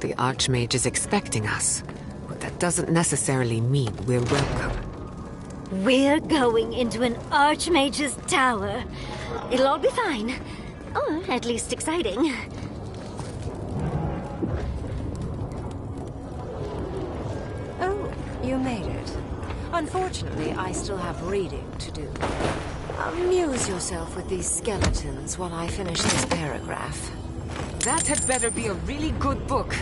The Archmage is expecting us, but that doesn't necessarily mean we're welcome. We're going into an Archmage's tower. It'll all be fine. Or at least exciting. Oh, you made it. Unfortunately, I still have reading to do. Amuse yourself with these skeletons while I finish this paragraph. That had better be a really good book. Is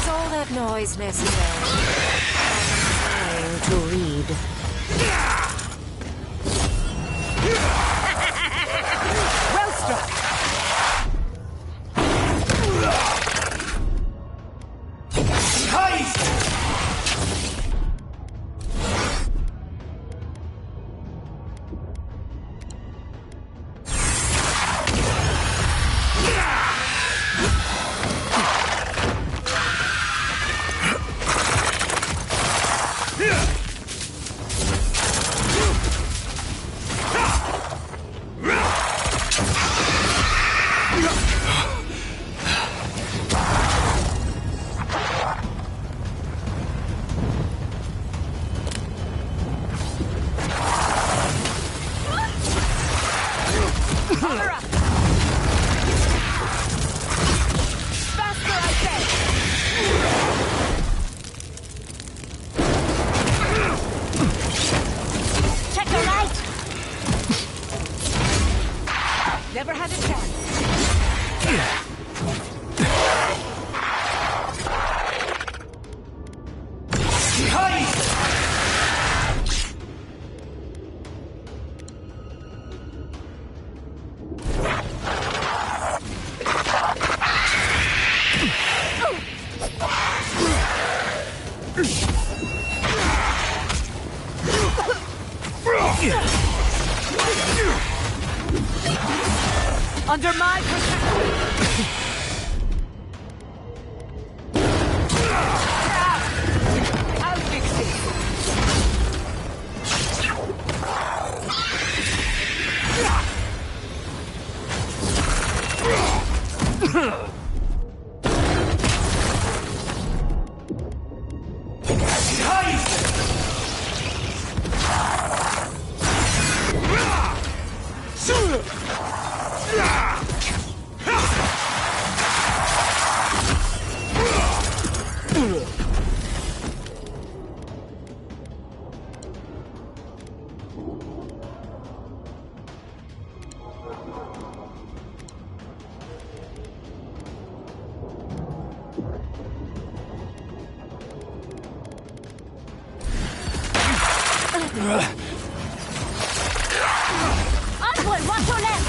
all that noise necessary? I'm trying to read. Well struck! Never had a chance. Under my protection! I'll fix it! Onward, watch your left!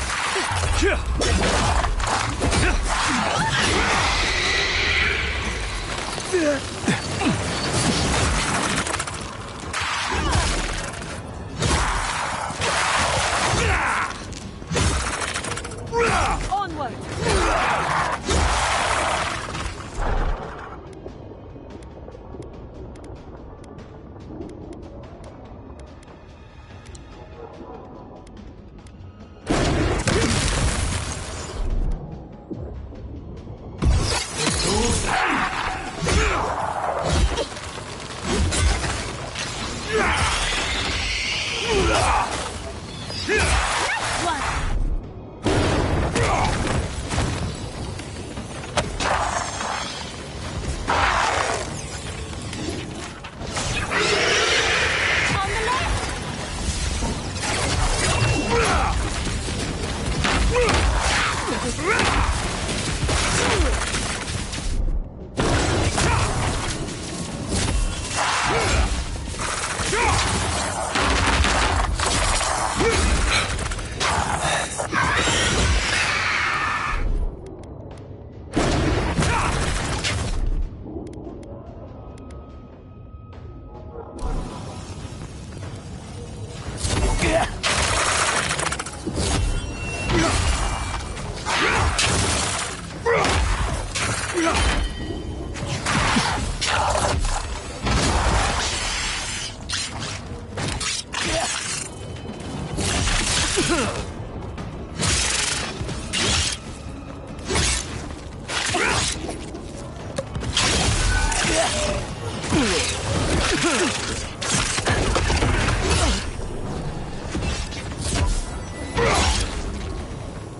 Onward!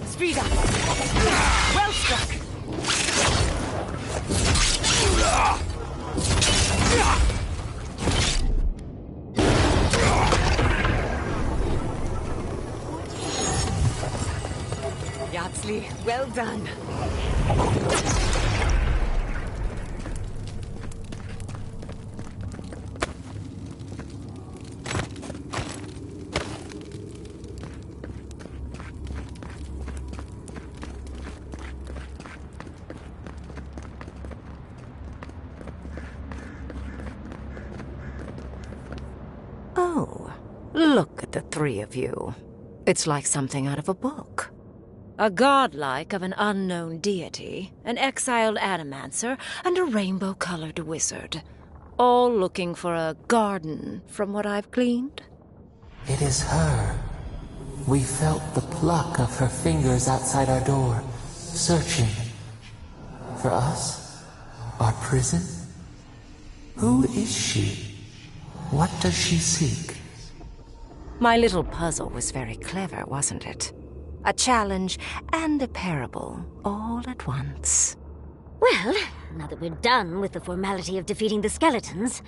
Speed up! Well struck! Yardsley, well done. Oh, look at the three of you. It's like something out of a book. A godlike of an unknown deity, an exiled animancer, and a rainbow-colored wizard. All looking for a garden, from what I've gleaned. It is her. We felt the pluck of her fingers outside our door, searching. For us? Our prison? Who is she? What does she seek? My little puzzle was very clever, wasn't it? A challenge and a parable, all at once. Well, now that we're done with the formality of defeating the skeletons...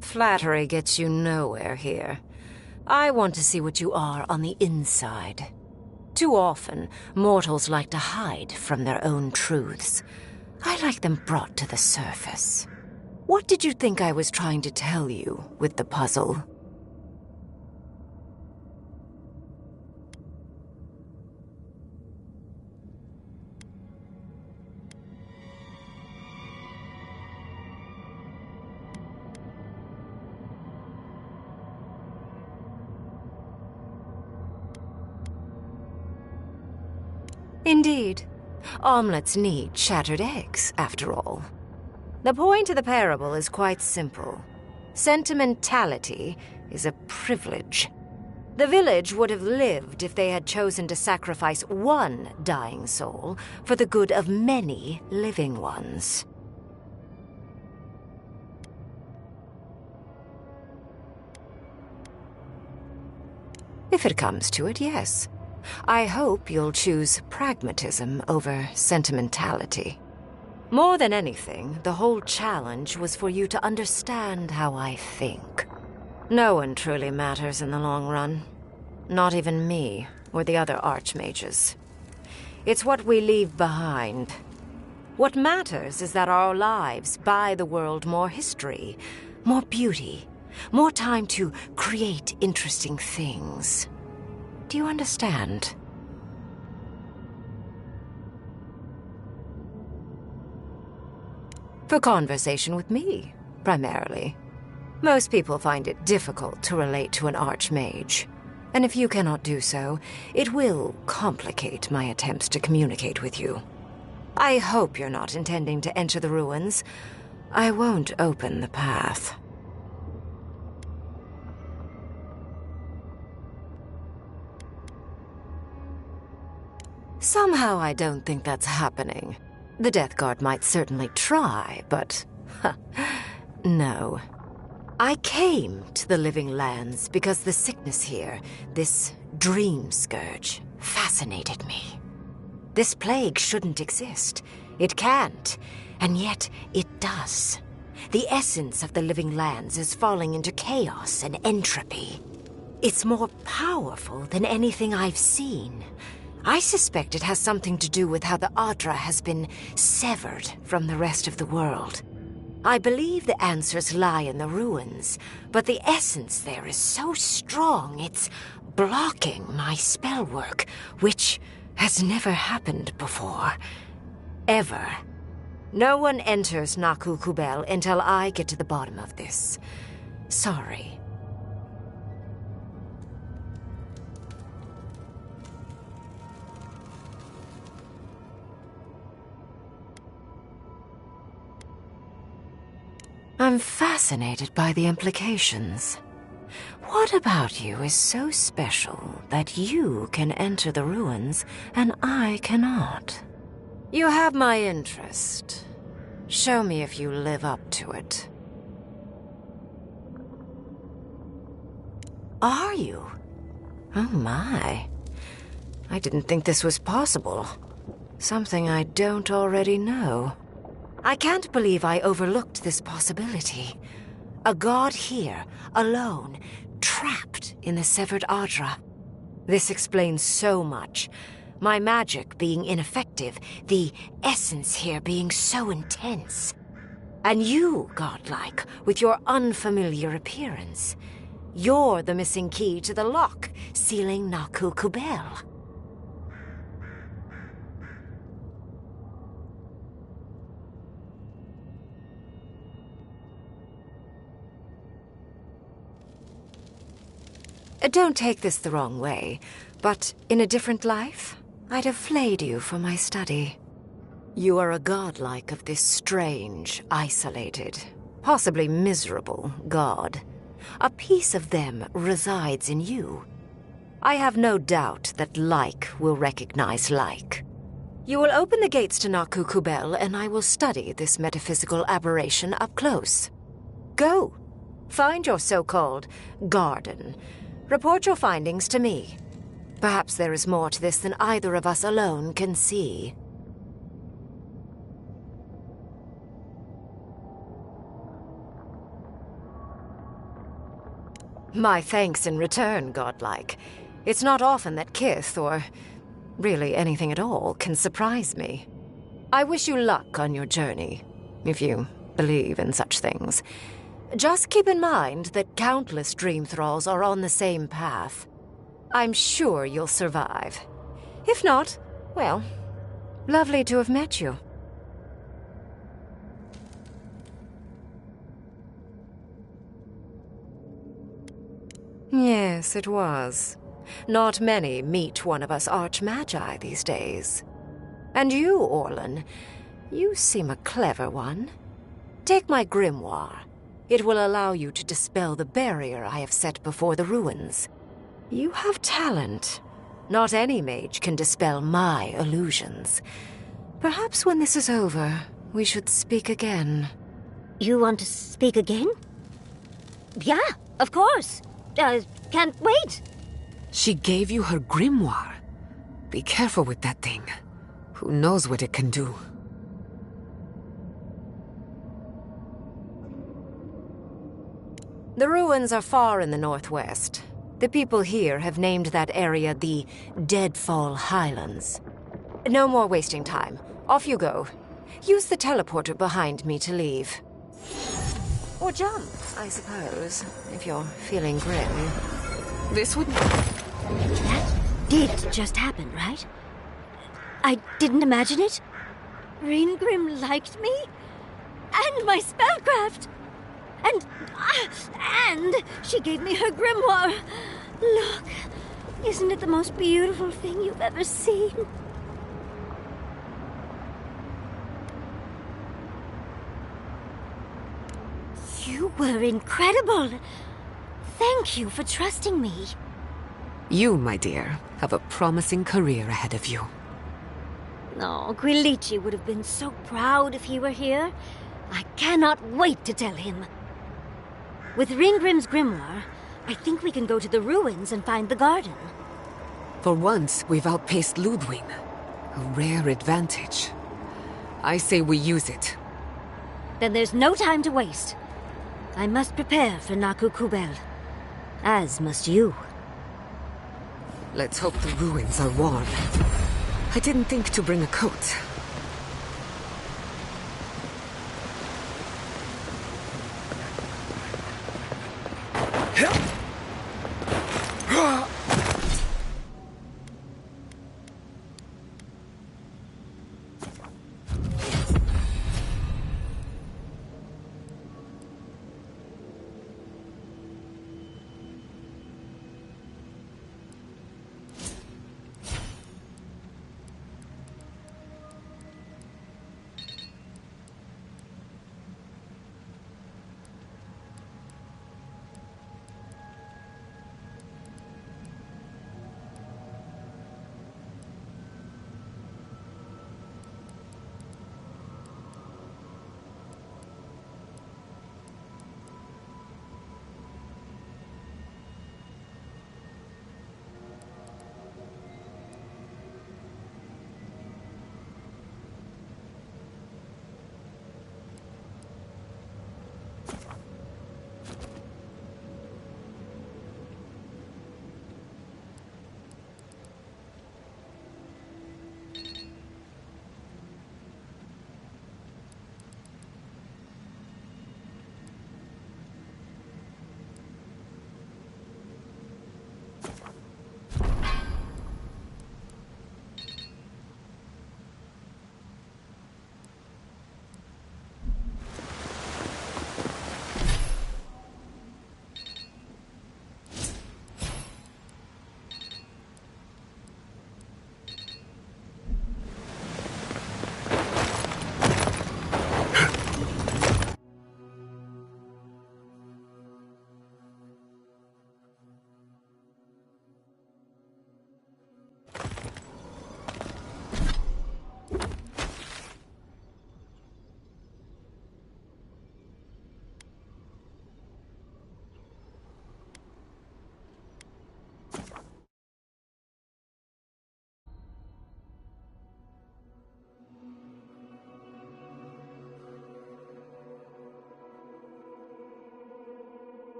Flattery gets you nowhere here. I want to see what you are on the inside. Too often, mortals like to hide from their own truths. I like them brought to the surface. What did you think I was trying to tell you with the puzzle? Indeed. Omelets need shattered eggs, after all. The point of the parable is quite simple. Sentimentality is a privilege. The village would have lived if they had chosen to sacrifice one dying soul for the good of many living ones. If it comes to it, yes. I hope you'll choose pragmatism over sentimentality. More than anything, the whole challenge was for you to understand how I think. No one truly matters in the long run. Not even me, or the other archmages. It's what we leave behind. What matters is that our lives buy the world more history, more beauty, more time to create interesting things. Do you understand? For conversation with me, primarily. Most people find it difficult to relate to an archmage. And if you cannot do so, it will complicate my attempts to communicate with you. I hope you're not intending to enter the ruins. I won't open the path. Somehow I don't think that's happening. The Death Guard might certainly try, but... no. I came to the Living Lands because the sickness here, this dream scourge, fascinated me. This plague shouldn't exist. It can't, and yet it does. The essence of the Living Lands is falling into chaos and entropy. It's more powerful than anything I've seen. I suspect it has something to do with how the Adra has been severed from the rest of the world. I believe the answers lie in the ruins, but the essence there is so strong it's blocking my spell work, which has never happened before. Ever. No one enters Naku Kubel until I get to the bottom of this. Sorry. I'm fascinated by the implications. What about you is so special that you can enter the ruins and I cannot? You have my interest. Show me if you live up to it. Are you? Oh my. I didn't think this was possible. Something I don't already know. I can't believe I overlooked this possibility. A god here, alone, trapped in the severed Adra. This explains so much. My magic being ineffective, the essence here being so intense. And you, godlike, with your unfamiliar appearance. You're the missing key to the lock, sealing Naku Kubel. Don't take this the wrong way, but in a different life, I'd have flayed you for my study. You are a godlike of this strange, isolated, possibly miserable god. A piece of them resides in you. I have no doubt that like will recognize like. You will open the gates to Naku Kubel, and I will study this metaphysical aberration up close. Go. Find your so-called garden. Report your findings to me. Perhaps there is more to this than either of us alone can see. My thanks in return, godlike. It's not often that Kith, or really anything at all, can surprise me. I wish you luck on your journey, if you believe in such things. Just keep in mind that countless dream thralls are on the same path. I'm sure you'll survive. If not, well, lovely to have met you. Yes, it was. Not many meet one of us archmagi these days. And you, Orlan, you seem a clever one. Take my grimoire. It will allow you to dispel the barrier I have set before the ruins. You have talent. Not any mage can dispel my illusions. Perhaps when this is over, we should speak again. You want to speak again? Yeah, of course. Can't wait. She gave you her grimoire. Be careful with that thing. Who knows what it can do? The ruins are far in the northwest. The people here have named that area the Deadfall Highlands. No more wasting time. Off you go. Use the teleporter behind me to leave. Or jump, I suppose, if you're feeling grim. This would... That did just happen, right? I didn't imagine it. Reingrim liked me? And my spellcraft! And she gave me her grimoire. Look, isn't it the most beautiful thing you've ever seen? You were incredible. Thank you for trusting me. You, my dear, have a promising career ahead of you. Oh, Gwilichi would have been so proud if he were here. I cannot wait to tell him. With Ringgrim's grimoire, I think we can go to the ruins and find the garden. For once, we've outpaced Ludwig. A rare advantage. I say we use it. Then there's no time to waste. I must prepare for Naku Kubel. As must you. Let's hope the ruins are warm. I didn't think to bring a coat.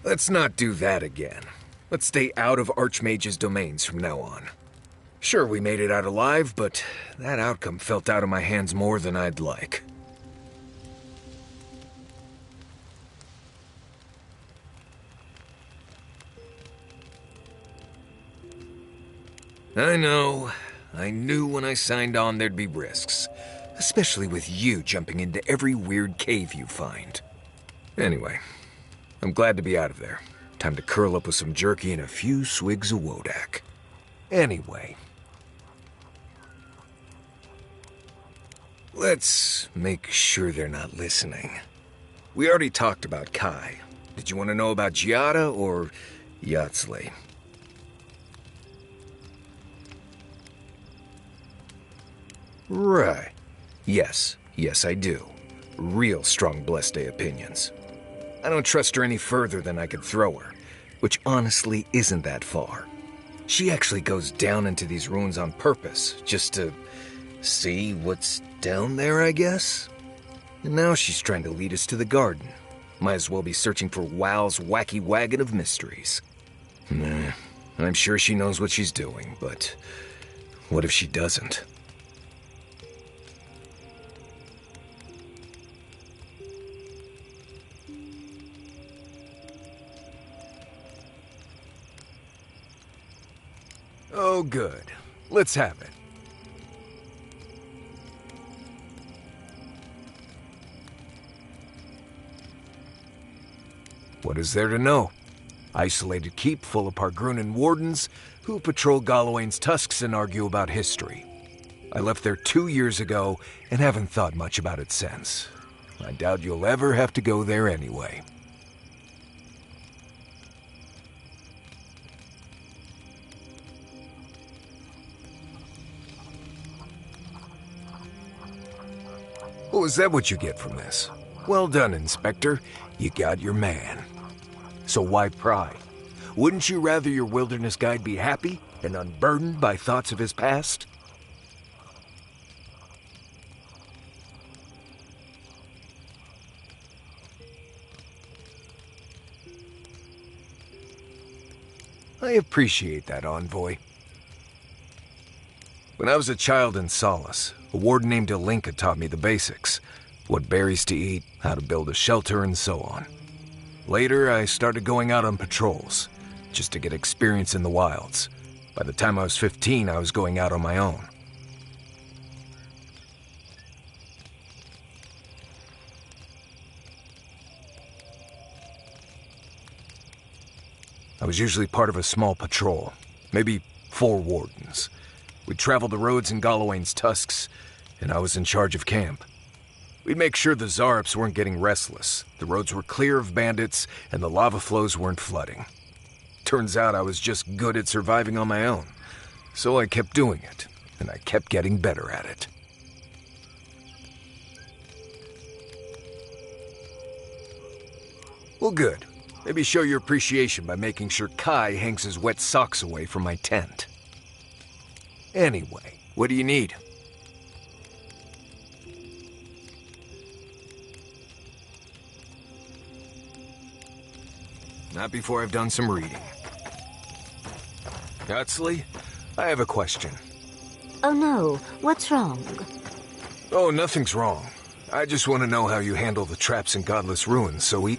Let's not do that again. Let's stay out of Archmage's domains from now on. Sure, we made it out alive, but that outcome felt out of my hands more than I'd like. I know. I knew when I signed on there'd be risks. Especially with you jumping into every weird cave you find. Anyway, I'm glad to be out of there. Time to curl up with some jerky and a few swigs of Wodak. Anyway. Let's make sure they're not listening. We already talked about Kai. Did you want to know about Giada or Yatzley? Right. Yes, I do. Real strong Bleste opinions. I don't trust her any further than I could throw her, which honestly isn't that far. She actually goes down into these ruins on purpose, just to see what's down there, I guess? And now she's trying to lead us to the garden. Might as well be searching for WoW's wacky wagon of mysteries. Nah, I'm sure she knows what she's doing, but what if she doesn't? Oh, good. Let's have it. What is there to know? Isolated keep full of Pargrunan wardens who patrol Galawain's tusks and argue about history. I left there 2 years ago and haven't thought much about it since. I doubt you'll ever have to go there anyway. Oh, is that what you get from this? Well done, Inspector. You got your man. So why pry? Wouldn't you rather your wilderness guide be happy and unburdened by thoughts of his past? I appreciate that, Envoy. When I was a child in Solace, a warden named Alinka taught me the basics. What berries to eat, how to build a shelter, and so on. Later, I started going out on patrols, just to get experience in the wilds. By the time I was 15, I was going out on my own. I was usually part of a small patrol, maybe 4 wardens. We'd travel the roads in Galawain's tusks, and I was in charge of camp. We'd make sure the Zarups weren't getting restless, the roads were clear of bandits, and the lava flows weren't flooding. Turns out I was just good at surviving on my own, so I kept doing it, and I kept getting better at it. Well, good. Maybe show your appreciation by making sure Kai hangs his wet socks away from my tent. Anyway, what do you need? Not before I've done some reading. Gutsley, I have a question. Oh no, what's wrong? Oh, nothing's wrong. I just want to know how you handle the traps in Godless Ruins, so we...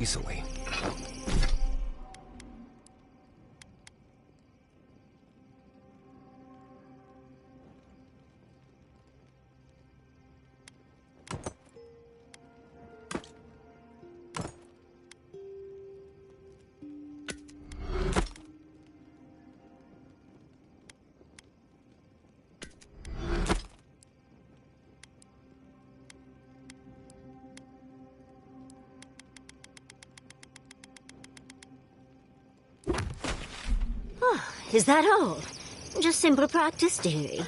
easily. Is that all? Just simple practice, dearie.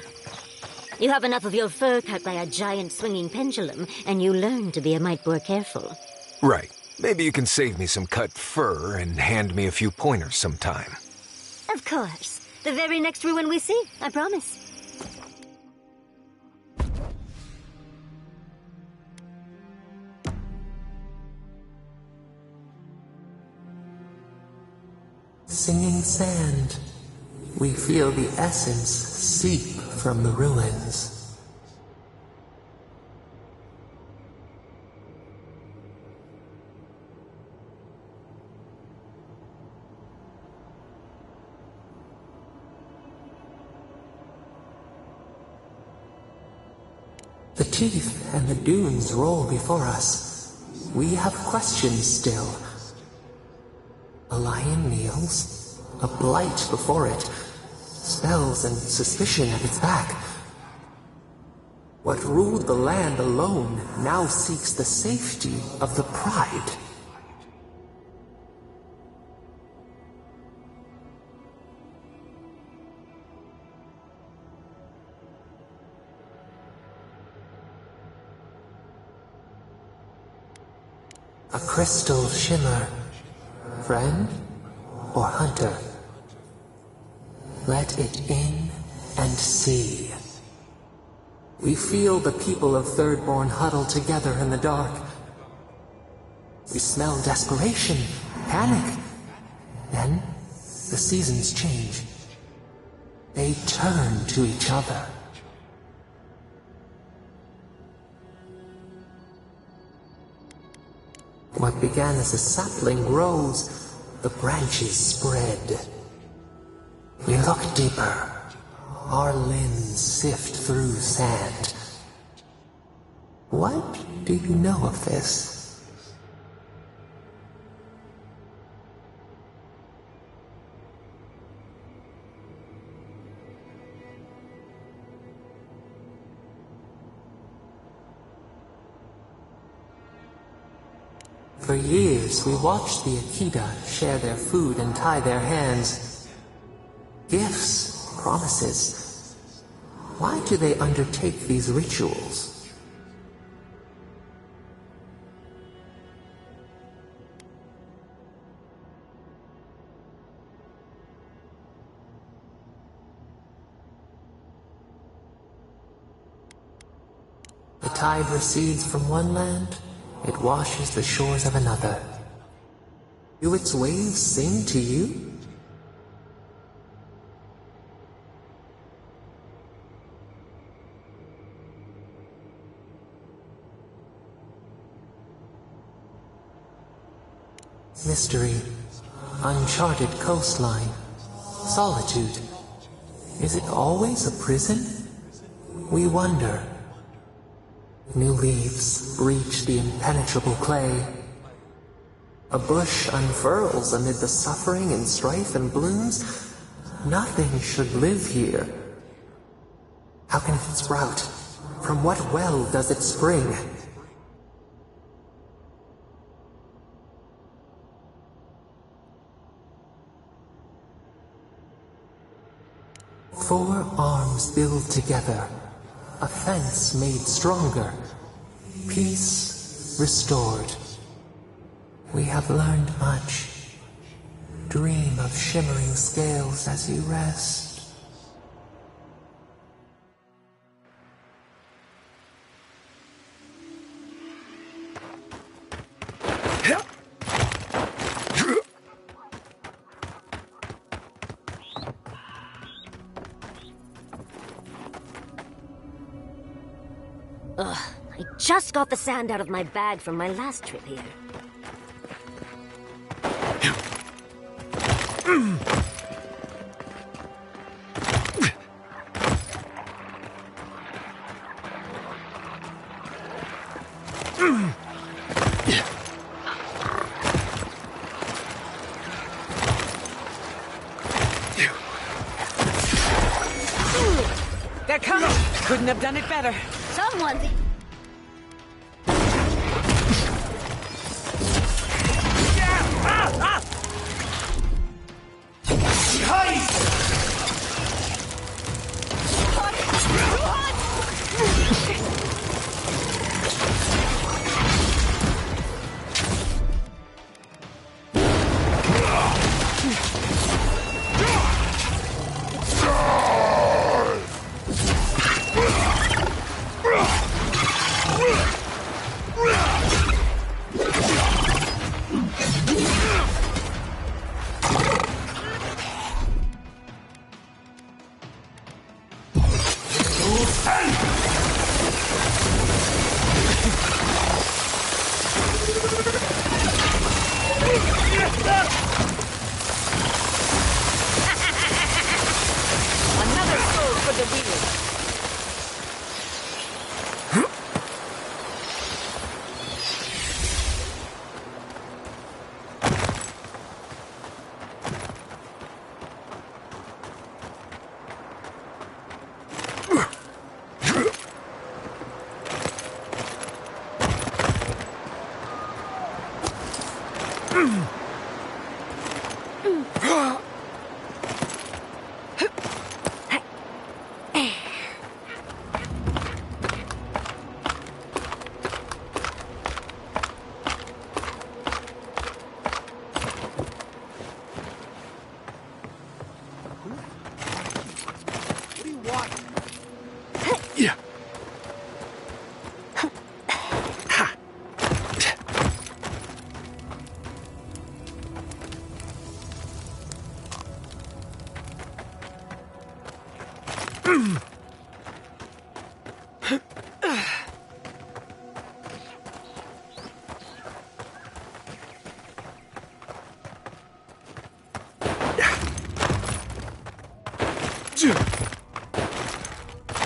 You have enough of your fur cut by a giant swinging pendulum, and you learn to be a mite more careful. Right. Maybe you can save me some cut fur and hand me a few pointers sometime. Of course. The very next ruin we see, I promise. Singing sand. We feel the essence seep from the ruins. The teeth and the dunes roll before us. We have questions still. A lion kneels, a blight before it. Spells and suspicion at its back. What ruled the land alone now seeks the safety of the Pride. A crystal shimmer. Friend or hunter? Let it in and see. We feel the people of Thirdborn huddle together in the dark. We smell desperation, panic. Then, the seasons change. They turn to each other. What began as a sapling grows, the branches spread. We look deeper. Our limbs sift through sand. What do you know of this? For years, we watched the Akita share their food and tie their hands. Gifts, promises. Why do they undertake these rituals? The tide recedes from one land, it washes the shores of another. Do its waves sing to you? Mystery, uncharted coastline, solitude. Is it always a prison? We wonder. New leaves breach the impenetrable clay. A bush unfurls amid the suffering and strife and blooms. Nothing should live here. How can it sprout? From what well does it spring? Four arms build together, a fence made stronger, peace restored. We have learned much. Dream of shimmering scales as you rest. Ugh, I just got the sand out of my bag from my last trip here. They're coming! Couldn't have done it better. Someone's...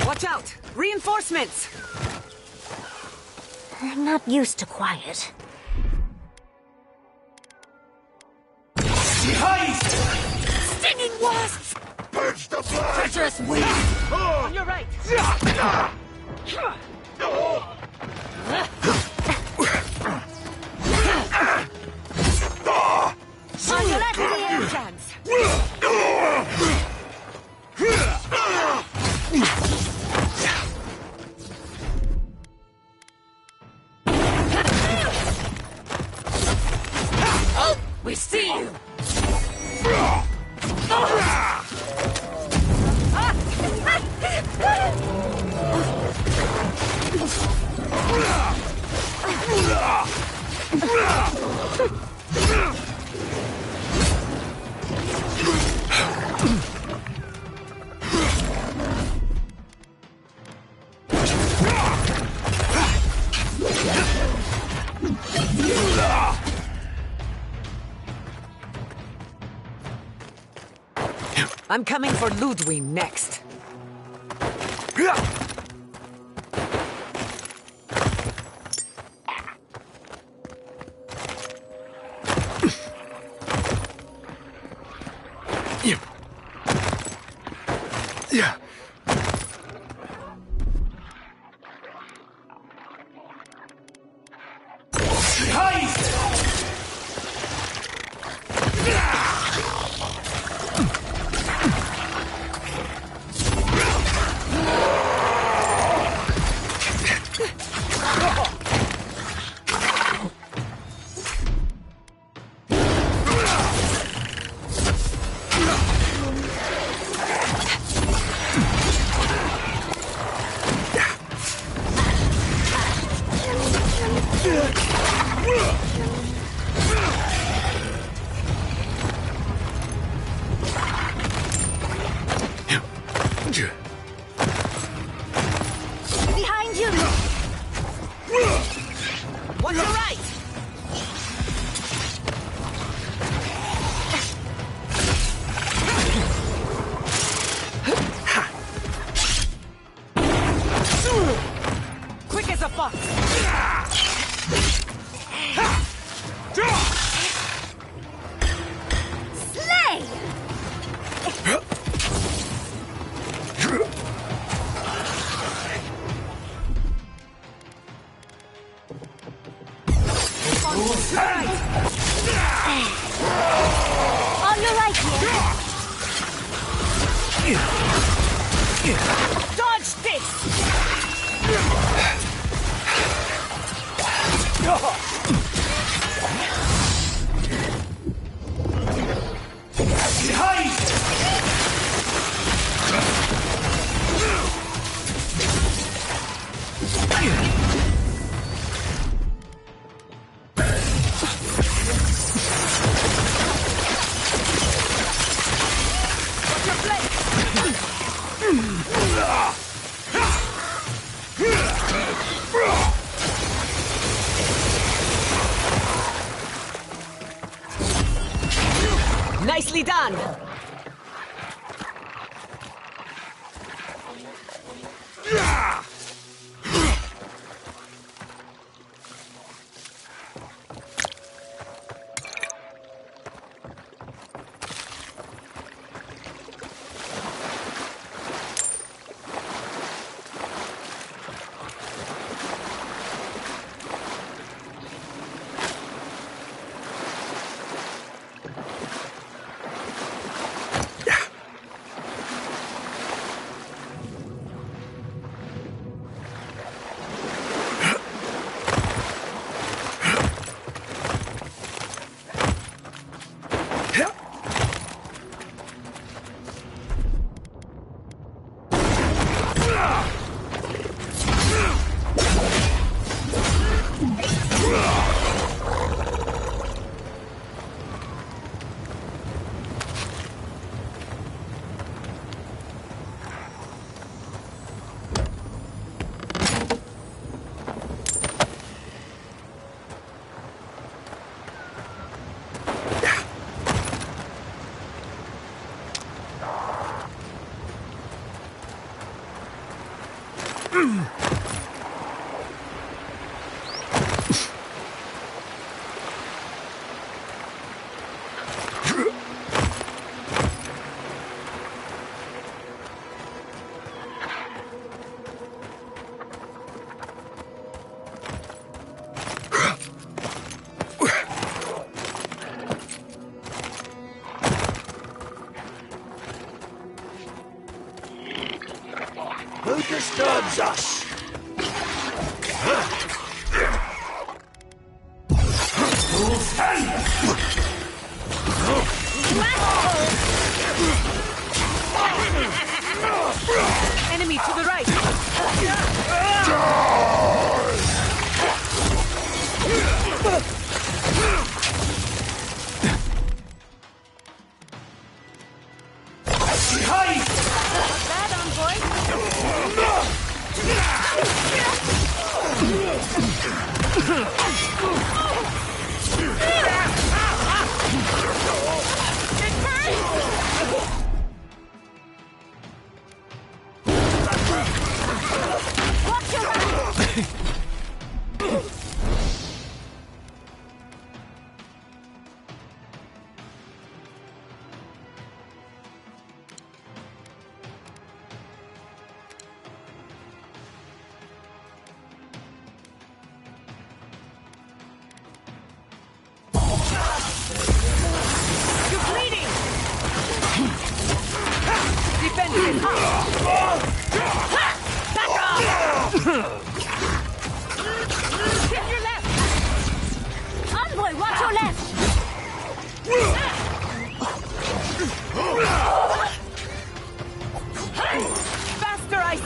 Watch out! Reinforcements! I'm not used to quiet. Stinging wasps! Purge the blood! Treacherous weed! On your right! On your left, air chance! We see you! I'm coming for Ludwig next. Yeah. Behind you! Watch your right! Quick as a fox! Slay! On your right here! Dodge this! Nicely done! disturbs us. Enemy to the right! Behind! Bad You're bleeding! Defend it! Back off! Hit your left! Envoy, watch your left! Faster, I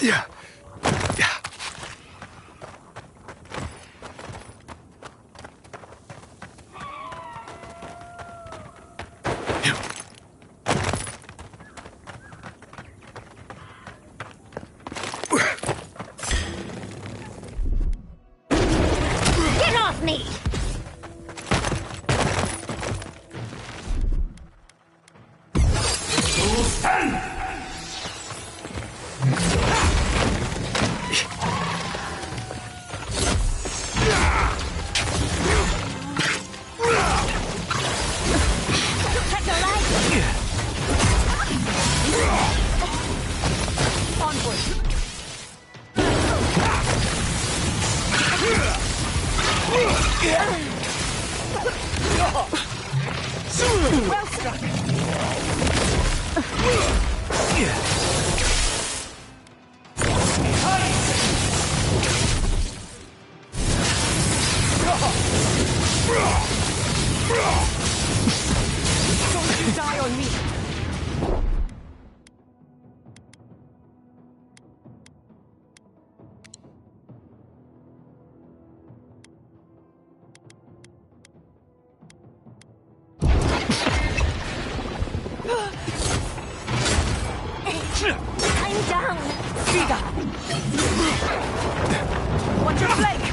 Yeah. Get off me! Well struck! Don't you die on me! I'm down! Speed up! Watch your flank!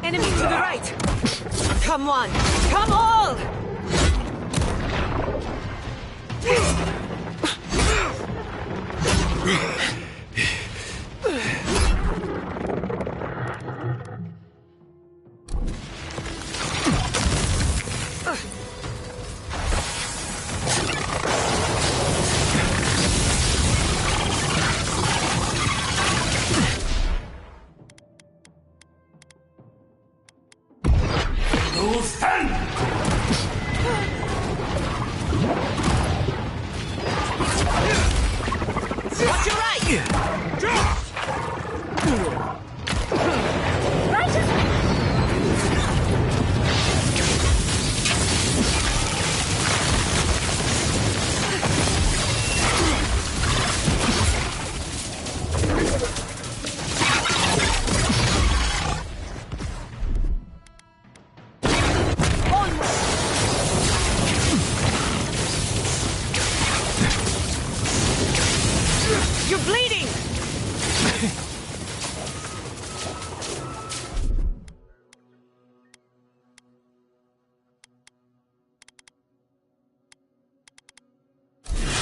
Enemy to the right! Come on! Come all!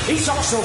He's also